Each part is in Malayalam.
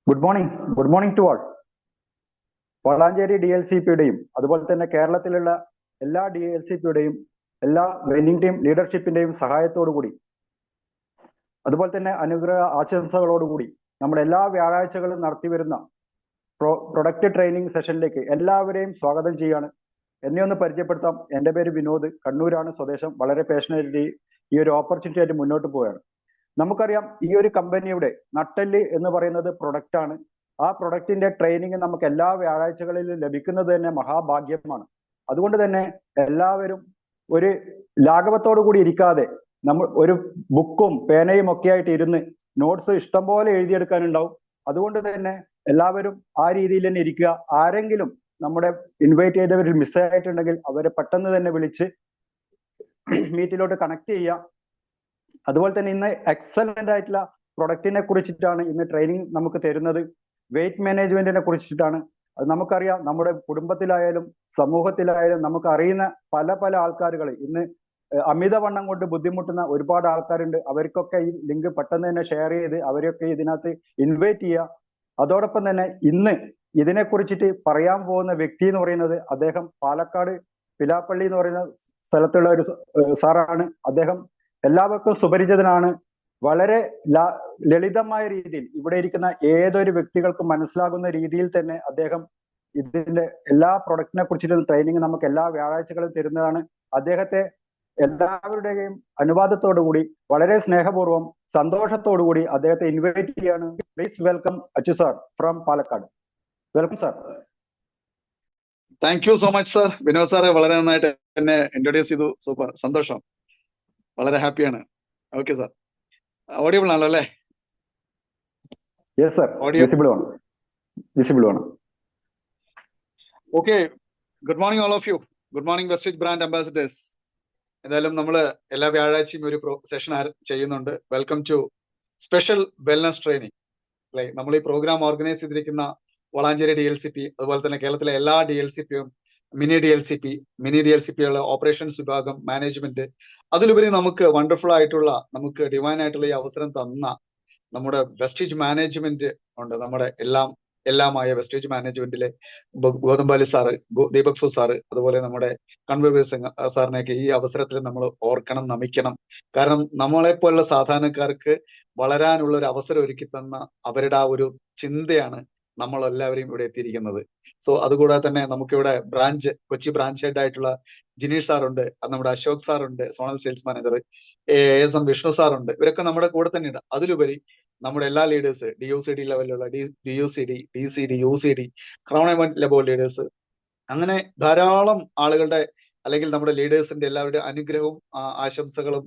Good morning to all. Valanchery DLCPയുടെയും അതുപോലെ തന്നെ കേരളത്തിലുള്ള എല്ലാ DLCPയുടെയും എല്ലാ വെല്ലിംഗ് ടീം ലീഡർഷിപ്പിന്റെയും സഹായത്തോടു കൂടി, അതുപോലെ തന്നെ അനുഗ്രഹ ആശംസകളോടുകൂടി നമ്മുടെ എല്ലാ വ്യാഴാഴ്ചകളും നടത്തിവരുന്ന പ്രൊഡക്റ്റ് ട്രെയിനിങ് സെഷനിലേക്ക് എല്ലാവരെയും സ്വാഗതം ചെയ്യാണ്. എന്നെ ഒന്ന് പരിചയപ്പെടുത്താം. എൻ്റെ പേര് വിനോദ്, കണ്ണൂരാണ് സ്വദേശം. വളരെ പാഷനേറ്റ്ലി ഈ ഒരു ഓപ്പർച്യൂണിറ്റി ആയിട്ട് മുന്നോട്ട് പോവുകയാണ്. നമുക്കറിയാം, ഈ ഒരു കമ്പനിയുടെ നട്ടെല്ല് എന്ന് പറയുന്നത് പ്രൊഡക്റ്റ് ആണ്. ആ പ്രൊഡക്റ്റിന്റെ ട്രെയിനിങ് നമുക്ക് എല്ലാ വ്യാഴാഴ്ചകളിലും ലഭിക്കുന്നത് തന്നെ മഹാഭാഗ്യമാണ്. അതുകൊണ്ട് തന്നെ എല്ലാവരും ഒരു ലാഘവത്തോടു കൂടി ഇരിക്കാതെ നമ്മൾ ഒരു ബുക്കും പേനയും ഒക്കെ ആയിട്ട് ഇരുന്ന് നോട്ട്സ് ഇഷ്ടം പോലെ എഴുതിയെടുക്കാനുണ്ടാവും. അതുകൊണ്ട് തന്നെ എല്ലാവരും ആ രീതിയിൽ തന്നെ ഇരിക്കുക. ആരെങ്കിലും നമ്മുടെ ഇൻവൈറ്റ് ചെയ്തവരിൽ മിസ്സായിട്ടുണ്ടെങ്കിൽ അവരെ പെട്ടെന്ന് തന്നെ വിളിച്ച് മീറ്റിലോട്ട് കണക്ട് ചെയ്യുക. അതുപോലെ തന്നെ ഇന്ന് എക്സലന്റ് ആയിട്ടുള്ള പ്രൊഡക്റ്റിനെ കുറിച്ചിട്ടാണ് ഇന്ന് ട്രെയിനിങ് നമുക്ക് തരുന്നത്. വെയിറ്റ് മാനേജ്മെന്റിനെ കുറിച്ചിട്ടാണ്. അത് നമുക്കറിയാം, നമ്മുടെ കുടുംബത്തിലായാലും സമൂഹത്തിലായാലും നമുക്ക് അറിയുന്ന പല ആൾക്കാരുകൾ ഇന്ന് അമിതവണ്ണം കൊണ്ട് ബുദ്ധിമുട്ടുന്ന ഒരുപാട് ആൾക്കാരുണ്ട്. അവർക്കൊക്കെ ഈ ലിങ്ക് പെട്ടെന്ന് തന്നെ ഷെയർ ചെയ്ത് അവരെയൊക്കെ ഇതിനകത്ത് ഇൻവൈറ്റ് ചെയ്യുക. അതോടൊപ്പം തന്നെ ഇന്ന് ഇതിനെ കുറിച്ചിട്ട് പറയാൻ പോകുന്ന വ്യക്തി എന്ന് പറയുന്നത് അദ്ദേഹം പാലക്കാട് പിലാപ്പള്ളി എന്ന് പറയുന്ന സ്ഥലത്തുള്ള ഒരു സാറാണ്. അദ്ദേഹം എല്ലാവർക്കും സുപരിചിതനാണ്. വളരെ ലളിതമായ രീതിയിൽ ഇവിടെ ഇരിക്കുന്ന ഏതൊരു വ്യക്തികൾക്കും മനസ്സിലാകുന്ന രീതിയിൽ തന്നെ അദ്ദേഹം ഇതിന്റെ എല്ലാ പ്രൊഡക്റ്റിനെ കുറിച്ചിട്ടുള്ള ട്രെയിനിങ് നമുക്ക് എല്ലാ വ്യാഴാഴ്ചകളും തരുന്നതാണ്. അദ്ദേഹത്തെ എല്ലാവരുടെയും അനുവാദത്തോടു കൂടി വളരെ സ്നേഹപൂർവ്വം സന്തോഷത്തോടു കൂടി അദ്ദേഹത്തെ ഇൻവൈറ്റ് ചെയ്യാണ്. Please welcome Achu sir from Palakkad. Welcome sir. Thank you so much sir. Vinod സാറെ വളരെ നന്നായിട്ട് എന്നെ ഇൻട്രൊഡ്യൂസ് ചെയ്തു. സൂപ്പർ, സന്തോഷം, വളരെ ഹാപ്പിയാണ്. ഓക്കെ സാർ, ഓഡിയബിൾ ആണല്ലോ അല്ലേ? യെസ് സാർ, വിസിബിൾ ആണ്. Okay, good morning all of you. Good morning Vestige brand ambassadors. എന്തായാലും നമ്മൾ എല്ലാ വ്യാഴാഴ്ചയും ഒരു സെഷൻ ചെയ്യുന്നുണ്ട്. Welcome to special wellness training. അല്ലെ, നമ്മൾ ഈ പ്രോഗ്രാം ഓർഗനൈസ് ചെയ്തിരിക്കുന്ന വളാഞ്ചേരി DLCP, അതുപോലെ തന്നെ കേരളത്തിലെ എല്ലാ DLCPയും, മിനി DLCPയുള്ള ഓപ്പറേഷൻസ് വിഭാഗം, മാനേജ്മെന്റ്, അതിലുപരി നമുക്ക് വണ്ടർഫുൾ ആയിട്ടുള്ള, നമുക്ക് ഡിവൈൻ ആയിട്ടുള്ള ഈ അവസരം തന്ന നമ്മുടെ വെസ്റ്റേജ് മാനേജ്മെന്റ് ഉണ്ട്. നമ്മുടെ എല്ലാമായ വെസ്റ്റേജ് മാനേജ്മെന്റിലെ ഗോതമ്പാലി സാറ്, ദീപക് സു സാറ്, അതുപോലെ നമ്മുടെ കൺവീർ സിംഗ് സാറിനെയൊക്കെ ഈ അവസരത്തിൽ നമ്മൾ ഓർക്കണം, നമിക്കണം. കാരണം നമ്മളെപ്പോലുള്ള സാധാരണക്കാർക്ക് വളരാനുള്ള ഒരു അവസരം ഒരുക്കി തന്ന അവരുടെ ആ ഒരു ചിന്തയാണ് നമ്മളെല്ലാവരെയും ഇവിടെ എത്തിയിരിക്കുന്നത്. സോ അതുകൂടാതെ തന്നെ നമുക്കിവിടെ കൊച്ചി ബ്രാഞ്ച് ഹെഡ് ആയിട്ടുള്ള ജിനീഷ് സാറുണ്ട്, നമ്മുടെ അശോക് സാറുണ്ട്, zonal sales manager, ASM Vishnu സാറുണ്ട്. ഇവരൊക്കെ നമ്മുടെ കൂടെ തന്നെ ഉണ്ട്. അതിലുപരി നമ്മുടെ എല്ലാ ലീഡേഴ്സ്, DUCD ലെവലിലുള്ള DUCD, DCD, UCD, crown level leaders, അങ്ങനെ ധാരാളം ആളുകളുടെ അല്ലെങ്കിൽ നമ്മുടെ ലീഡേഴ്സിന്റെ എല്ലാവരുടെ അനുഗ്രഹവും ആശംസകളും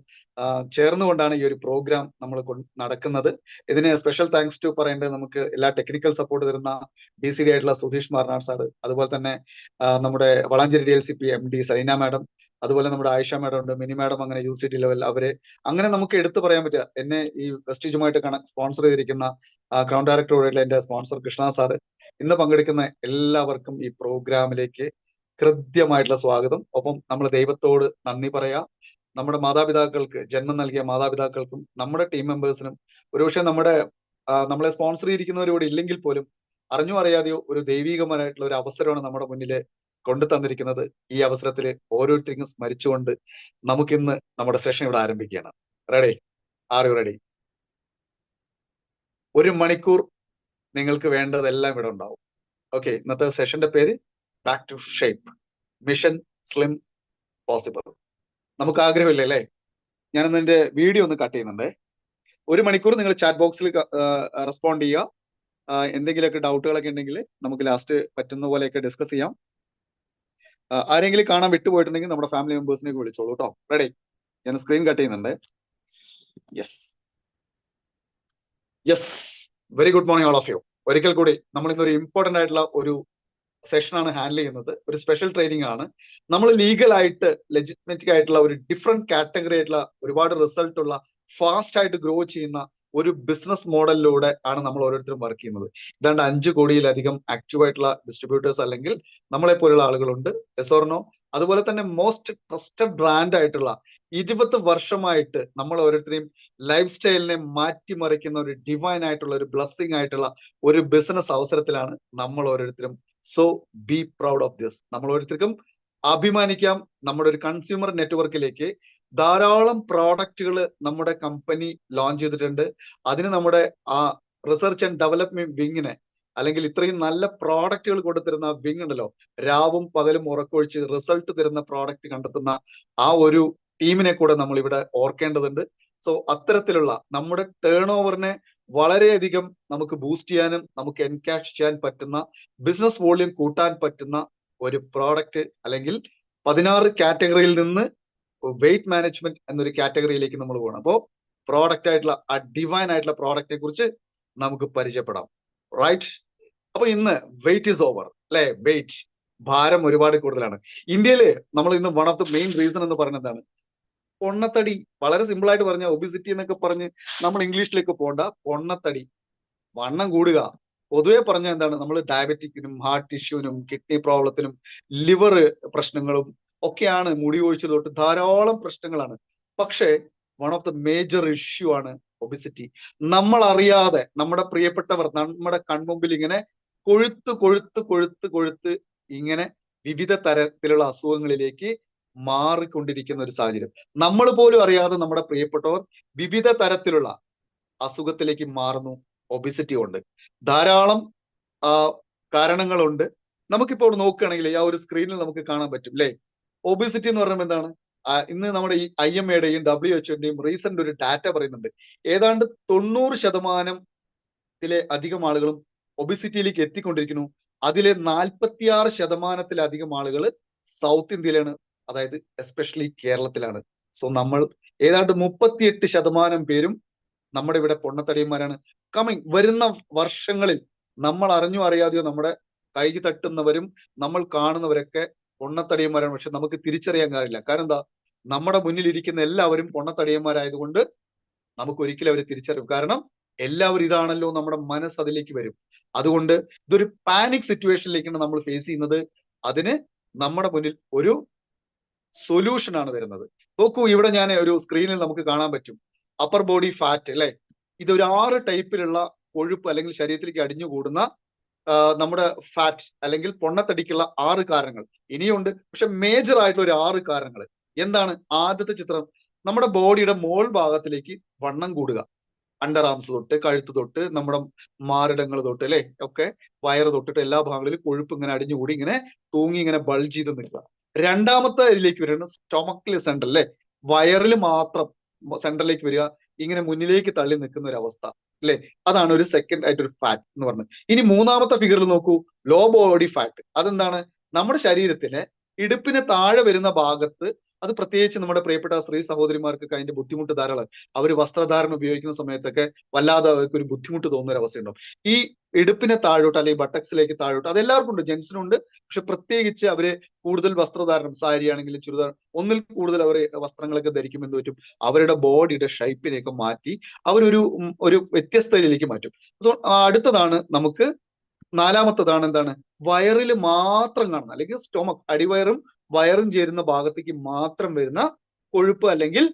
ചേർന്നുകൊണ്ടാണ് ഈ ഒരു പ്രോഗ്രാം നമ്മൾ നടക്കുന്നത്. ഇതിന് സ്പെഷ്യൽ താങ്ക്സ് ടു പറയേണ്ടത് നമുക്ക് എല്ലാ ടെക്നിക്കൽ സപ്പോർട്ട് തരുന്ന DCD ആയിട്ടുള്ള സുധീഷ് മാർനാട് സാറ്, അതുപോലെ തന്നെ നമ്മുടെ Valanchery DLCP MD Saina madam, അതുപോലെ നമ്മുടെ ആയിഷ മാഡം ഉണ്ട്, മിനി മാഡം, അങ്ങനെ UCD ലെവൽ അവരെ, അങ്ങനെ നമുക്ക് എടുത്തു പറയാൻ പറ്റുക. എന്നെ ഈ വെസ്റ്റേജുമായിട്ട് സ്പോൺസർ ചെയ്തിരിക്കുന്ന ക്രൗൺ ഡയറക്ടറുമായിട്ടുള്ള എന്റെ സ്പോൺസർ കൃഷ്ണ സാറ്, ഇന്ന് പങ്കെടുക്കുന്ന എല്ലാവർക്കും ഈ പ്രോഗ്രാമിലേക്ക് കൃത്യമായിട്ടുള്ള സ്വാഗതം. ഒപ്പം നമ്മൾ ദൈവത്തോട് നന്ദി പറയാ. നമ്മുടെ മാതാപിതാക്കൾക്ക്, ജന്മം നൽകിയ മാതാപിതാക്കൾക്കും നമ്മുടെ ടീം മെമ്പേഴ്സിനും, ഒരുപക്ഷെ നമ്മളെ സ്പോൺസർ ചെയ്തിരിക്കുന്നവരോട് ഇല്ലെങ്കിൽ പോലും അറിഞ്ഞോ അറിയാതെയോ ഒരു ദൈവികമായിട്ടുള്ള ഒരു അവസരമാണ് നമ്മുടെ മുന്നിൽ കൊണ്ടു തന്നിരിക്കുന്നത്. ഈ അവസരത്തിൽ ഓരോരുത്തരും സ്മരിച്ചുകൊണ്ട് നമുക്കിന്ന് നമ്മുടെ സെഷൻ ഇവിടെ ആരംഭിക്കുകയാണ്. റെഡി? Are you ready? 1 മണിക്കൂർ നിങ്ങൾക്ക് വേണ്ടതെല്ലാം ഇവിടെ ഉണ്ടാവും. ഓക്കെ, ഇന്നത്തെ സെഷന്റെ പേര് back to shape, mission slim possible. നമുക്ക് ആഗ്രഹമില്ലേ അല്ലേ? ഞാനൊന്ന് എന്റെ വീഡിയോ ഒന്ന് കട്ട് ചെയ്യുന്നുണ്ട്. 1 മണിക്കൂർ നിങ്ങൾ ചാറ്റ് ബോക്സിൽ റെസ്പോണ്ട് ചെയ്യുക. എന്തെങ്കിലുമൊക്കെ ഡൗട്ടുകളൊക്കെ ഉണ്ടെങ്കിൽ നമുക്ക് ലാസ്റ്റ് പറ്റുന്ന പോലെയൊക്കെ ഡിസ്കസ് ചെയ്യാം. ആരെങ്കിലും കാണാൻ വിട്ടുപോയിട്ടുണ്ടെങ്കിൽ നമ്മുടെ ഫാമിലി മെമ്പേഴ്സിനെ വിളിച്ചോളൂ കേട്ടോ. റെഡി? ഞാൻ സ്ക്രീൻ കട്ട് ചെയ്യുന്നുണ്ട്. Yes, very good morning all of you. ഒരിക്കൽ കൂടി നമ്മൾ ഇന്നൊരു ഇമ്പോർട്ടന്റ് ആയിട്ടുള്ള ഒരു സെഷനാണ് ഹാൻഡിൽ ചെയ്യുന്നത്. ഒരു സ്പെഷ്യൽ ട്രെയിനിങ് ആണ്. നമ്മൾ ലീഗലായിട്ട് ലെജിറ്റിമേറ്റിക് ആയിട്ടുള്ള ഒരു ഡിഫറെന്റ് കാറ്റഗറി ആയിട്ടുള്ള ഒരുപാട് റിസൾട്ട് ഉള്ള ഫാസ്റ്റ് ആയിട്ട് ഗ്രോ ചെയ്യുന്ന ഒരു ബിസിനസ് മോഡലിലൂടെ ആണ് നമ്മൾ ഓരോരുത്തരും വർക്ക് ചെയ്യുന്നത്. ഇതാണ്ട് 5 കോടിയിലധികം ആക്റ്റീവ് ആയിട്ടുള്ള ഡിസ്ട്രിബ്യൂട്ടേഴ്സ് അല്ലെങ്കിൽ നമ്മളെ പോലുള്ള ആളുകളുണ്ട്. Yes or no? അതുപോലെ തന്നെ മോസ്റ്റ് ട്രസ്റ്റഡ് ബ്രാൻഡ് ആയിട്ടുള്ള 20 വർഷമായിട്ട് നമ്മൾ ഓരോരുത്തരെയും ലൈഫ് സ്റ്റൈലിനെ മാറ്റിമറിക്കുന്ന ഒരു ഡിവൈൻ ആയിട്ടുള്ള ഒരു ബ്ലെസ്സിങ് ആയിട്ടുള്ള ഒരു ബിസിനസ് അവസരത്തിലാണ് നമ്മൾ ഓരോരുത്തരും. So be proud of this. നമ്മൾ ഓരോരുത്തർക്കും അഭിമാനിക്കാം. നമ്മുടെ ഒരു കൺസ്യൂമർ നെറ്റ്വർക്കിലേക്ക് ധാരാളം പ്രോഡക്റ്റുകൾ നമ്മുടെ കമ്പനി ലോഞ്ച് ചെയ്തിട്ടുണ്ട്. അതിന് നമ്മുടെ ആ റിസർച്ച് ആൻഡ് ഡെവലപ്മെന്റ് വിങ്ങിനെ, അല്ലെങ്കിൽ ഇത്രയും നല്ല പ്രോഡക്റ്റുകൾ കൊടുത്തിരുന്ന വിങ് ഉണ്ടല്ലോ, രാവും പകലും ഉറക്കൊഴിച്ച് റിസൾട്ട് തരുന്ന പ്രോഡക്റ്റ് കണ്ടെത്തുന്ന ആ ഒരു ടീമിനെ കൂടെ നമ്മൾ ഇവിടെ ഓർക്കേണ്ടതുണ്ട്. സോ അത്തരത്തിലുള്ള നമ്മുടെ ടേൺ ഓവറിനെ വളരെയധികം നമുക്ക് ബൂസ്റ്റ് ചെയ്യാനും നമുക്ക് എൻകാഷ് ചെയ്യാൻ പറ്റുന്ന, ബിസിനസ് വോള്യൂം കൂട്ടാൻ പറ്റുന്ന ഒരു പ്രോഡക്റ്റ്, അല്ലെങ്കിൽ 16 കാറ്റഗറിയിൽ നിന്ന് വെയിറ്റ് മാനേജ്മെന്റ് എന്നൊരു കാറ്റഗറിയിലേക്ക് നമ്മൾ പോകണം. അപ്പോൾ പ്രോഡക്റ്റ് ആയിട്ടുള്ള ആ ഡിവൈൻ ആയിട്ടുള്ള പ്രോഡക്റ്റിനെ കുറിച്ച് നമുക്ക് പരിചയപ്പെടാം. റൈറ്റ്. അപ്പൊ ഇന്ന് വെയിറ്റ് ഈസ് ഓവർ അല്ലെ. വെയിറ്റ്, ഭാരം ഒരുപാട് കൂടുതലാണ് ഇന്ത്യയില്. നമ്മൾ ഇന്ന് one of the main reason എന്ന് പറയുന്നത് എന്താണ്? പൊണ്ണത്തടി. വളരെ സിമ്പിൾ ആയിട്ട് പറഞ്ഞ ഒബിസിറ്റി എന്നൊക്കെ പറഞ്ഞ് നമ്മൾ ഇംഗ്ലീഷിലേക്ക് പോണ്ട. പൊണ്ണത്തടി, വണ്ണം കൂടുക. പൊതുവെ പറഞ്ഞ എന്താണ്? നമ്മൾ ഡയബറ്റിക്കിനും ഹാർട്ട് ഇഷ്യൂവിനും കിഡ്നി പ്രോബ്ലത്തിനും ലിവർ പ്രശ്നങ്ങളും ഒക്കെയാണ്, മുടി ഒഴിച്ചു തൊട്ട് ധാരാളം പ്രശ്നങ്ങളാണ്. പക്ഷേ one of the major issue ആണ് ഒബിസിറ്റി. നമ്മൾ അറിയാതെ നമ്മുടെ പ്രിയപ്പെട്ടവർ നമ്മുടെ കൺമുമ്പിൽ ഇങ്ങനെ കൊഴുത്ത് കൊഴുത്ത് കൊഴുത്ത് കൊഴുത്ത് ഇങ്ങനെ വിവിധ തരത്തിലുള്ള അസുഖങ്ങളിലേക്ക് മാറിക്കൊണ്ടിരിക്കുന്ന ഒരു സാഹചര്യം. നമ്മൾ പോലും അറിയാതെ നമ്മുടെ പ്രിയപ്പെട്ടവർ വിവിധ തരത്തിലുള്ള അസുഖത്തിലേക്ക് മാറുന്നു. ഒബിസിറ്റി കൊണ്ട് ധാരാളം കാരണങ്ങളുണ്ട്. നമുക്കിപ്പോൾ നോക്കുകയാണെങ്കിൽ ആ ഒരു സ്ക്രീനിൽ നമുക്ക് കാണാൻ പറ്റും അല്ലെ. ഒബിസിറ്റി എന്ന് പറയുമ്പോൾ എന്താണ്? ഇന്ന് നമ്മുടെ ഈ IMAയുടെയും WHO-ന്റെയും റീസെന്റ് ഒരു ഡാറ്റ പറയുന്നുണ്ട്. ഏതാണ്ട് 90% അധികം ആളുകളും ഒബിസിറ്റിയിലേക്ക് എത്തിക്കൊണ്ടിരിക്കുന്നു. അതിലെ 46% ആളുകൾ സൗത്ത് ഇന്ത്യയിലാണ്, അതായത് എസ്പെഷ്യലി കേരളത്തിലാണ്. സോ നമ്മൾ ഏതാണ്ട് 38% പേരും നമ്മുടെ ഇവിടെ പൊണ്ണത്തടിയന്മാരാണ്. വരുന്ന വർഷങ്ങളിൽ നമ്മൾ അറിഞ്ഞോ അറിയാതെയോ നമ്മുടെ കൈ തട്ടുന്നവരും നമ്മൾ കാണുന്നവരൊക്കെ പൊണ്ണത്തടിയന്മാരാണ്. പക്ഷെ നമുക്ക് തിരിച്ചറിയാൻ കാര്യമില്ല. കാരണം എന്താ? നമ്മുടെ മുന്നിൽ ഇരിക്കുന്ന എല്ലാവരും പൊണ്ണത്തടിയന്മാരായതുകൊണ്ട് നമുക്ക് ഒരിക്കലും അവരെ തിരിച്ചറിയും. കാരണം എല്ലാവരും ഇതാണല്ലോ, നമ്മുടെ മനസ്സ് അതിലേക്ക് വരും. അതുകൊണ്ട് ഇതൊരു പാനിക് സിറ്റുവേഷനിലേക്കാണ് നമ്മൾ ഫേസ് ചെയ്യുന്നത്. അതിന് നമ്മുടെ മുന്നിൽ ഒരു സൊല്യൂഷൻ ആണ് വരുന്നത്. നോക്കൂ, ഇവിടെ ഞാൻ ഒരു സ്ക്രീനിൽ നമുക്ക് കാണാൻ പറ്റും അപ്പർ ബോഡി ഫാറ്റ് അല്ലെ. ഇതൊരു 6 ടൈപ്പിലുള്ള കൊഴുപ്പ് അല്ലെങ്കിൽ ശരീരത്തിലേക്ക് അടിഞ്ഞുകൂടുന്ന നമ്മുടെ ഫാറ്റ് അല്ലെങ്കിൽ പൊണ്ണത്തടിക്കുള്ള 6 കാരണങ്ങൾ ഇനിയുണ്ട്. പക്ഷെ മേജർ ആയിട്ടുള്ള ഒരു 6 കാരണങ്ങൾ എന്താണ്? ആദ്യത്തെ ചിത്രം, നമ്മുടെ ബോഡിയുടെ മോൾ ഭാഗത്തിലേക്ക് വണ്ണം കൂടുക. അണ്ടർ ആംസ് തൊട്ട് കഴുത്ത് തൊട്ട് നമ്മുടെ മാറിടങ്ങൾ തൊട്ട് അല്ലെ ഒക്കെ വയറ് തൊട്ടിട്ട് എല്ലാ ഭാഗങ്ങളിലും കൊഴുപ്പ് ഇങ്ങനെ അടിഞ്ഞുകൂടി ഇങ്ങനെ തൂങ്ങി ഇങ്ങനെ ബൾജ് ചെയ്ത് നിൽക്കുക. രണ്ടാമത്തെ ഇതിലേക്ക് വരുന്നത് സ്റ്റൊമക്കിലെ സെൻട്രൽ അല്ലെ, വയറിൽ മാത്രം സെൻട്രലിലേക്ക് വരിക, ഇങ്ങനെ മുന്നിലേക്ക് തള്ളി നിൽക്കുന്ന ഒരു അവസ്ഥ അല്ലെ. അതാണ് ഒരു സെക്കൻഡ് ആയിട്ട് ഒരു ഫാറ്റ് എന്ന് പറഞ്ഞത്. ഇനി മൂന്നാമത്തെ ഫിഗറിൽ നോക്കൂ, ലോ ബോഡി ഫാറ്റ്. അതെന്താണ്? നമ്മുടെ ശരീരത്തിലെ ഇടുപ്പിന് താഴെ വരുന്ന ഭാഗത്ത്, അത് പ്രത്യേകിച്ച് നമ്മുടെ പ്രിയപ്പെട്ട സ്ത്രീ സഹോദരിമാർക്കൊക്കെ അതിന്റെ ബുദ്ധിമുട്ട് ധാരാളം. അവർ വസ്ത്രധാരണം ഉപയോഗിക്കുന്ന സമയത്തൊക്കെ വല്ലാതെ അവർക്ക് ഒരു ബുദ്ധിമുട്ട് തോന്നുന്ന ഒരു അവസ്ഥയുണ്ടാവും. ഈ ഇടുപ്പിനെ താഴോട്ട് അല്ലെങ്കിൽ ബട്ടക്സിലേക്ക് താഴോട്ട്, അത് എല്ലാവർക്കും ഉണ്ട്, ജെൻസിനുണ്ട്. പക്ഷെ പ്രത്യേകിച്ച് അവര് കൂടുതൽ വസ്ത്രധാരണം, സാരി ആണെങ്കിലും ചുരിദാർ, ഒന്നിൽ കൂടുതൽ അവർ വസ്ത്രങ്ങളൊക്കെ ധരിക്കുമെന്ന് പറ്റും അവരുടെ ബോഡിയുടെ ഷേപ്പിനെയൊക്കെ മാറ്റി അവരൊരു വ്യത്യസ്തതയിലേക്ക് മാറ്റും. അടുത്തതാണ് നമുക്ക് നാലാമത്തതാണ് എന്താണ്? വയറിൽ മാത്രം കാണുന്ന, അല്ലെങ്കിൽ സ്റ്റൊമക്, അടിവയറും വയറും ചേരുന്ന ഭാഗത്തേക്ക് മാത്രം വരുന്ന കൊഴുപ്പ് അല്ലെങ്കിൽ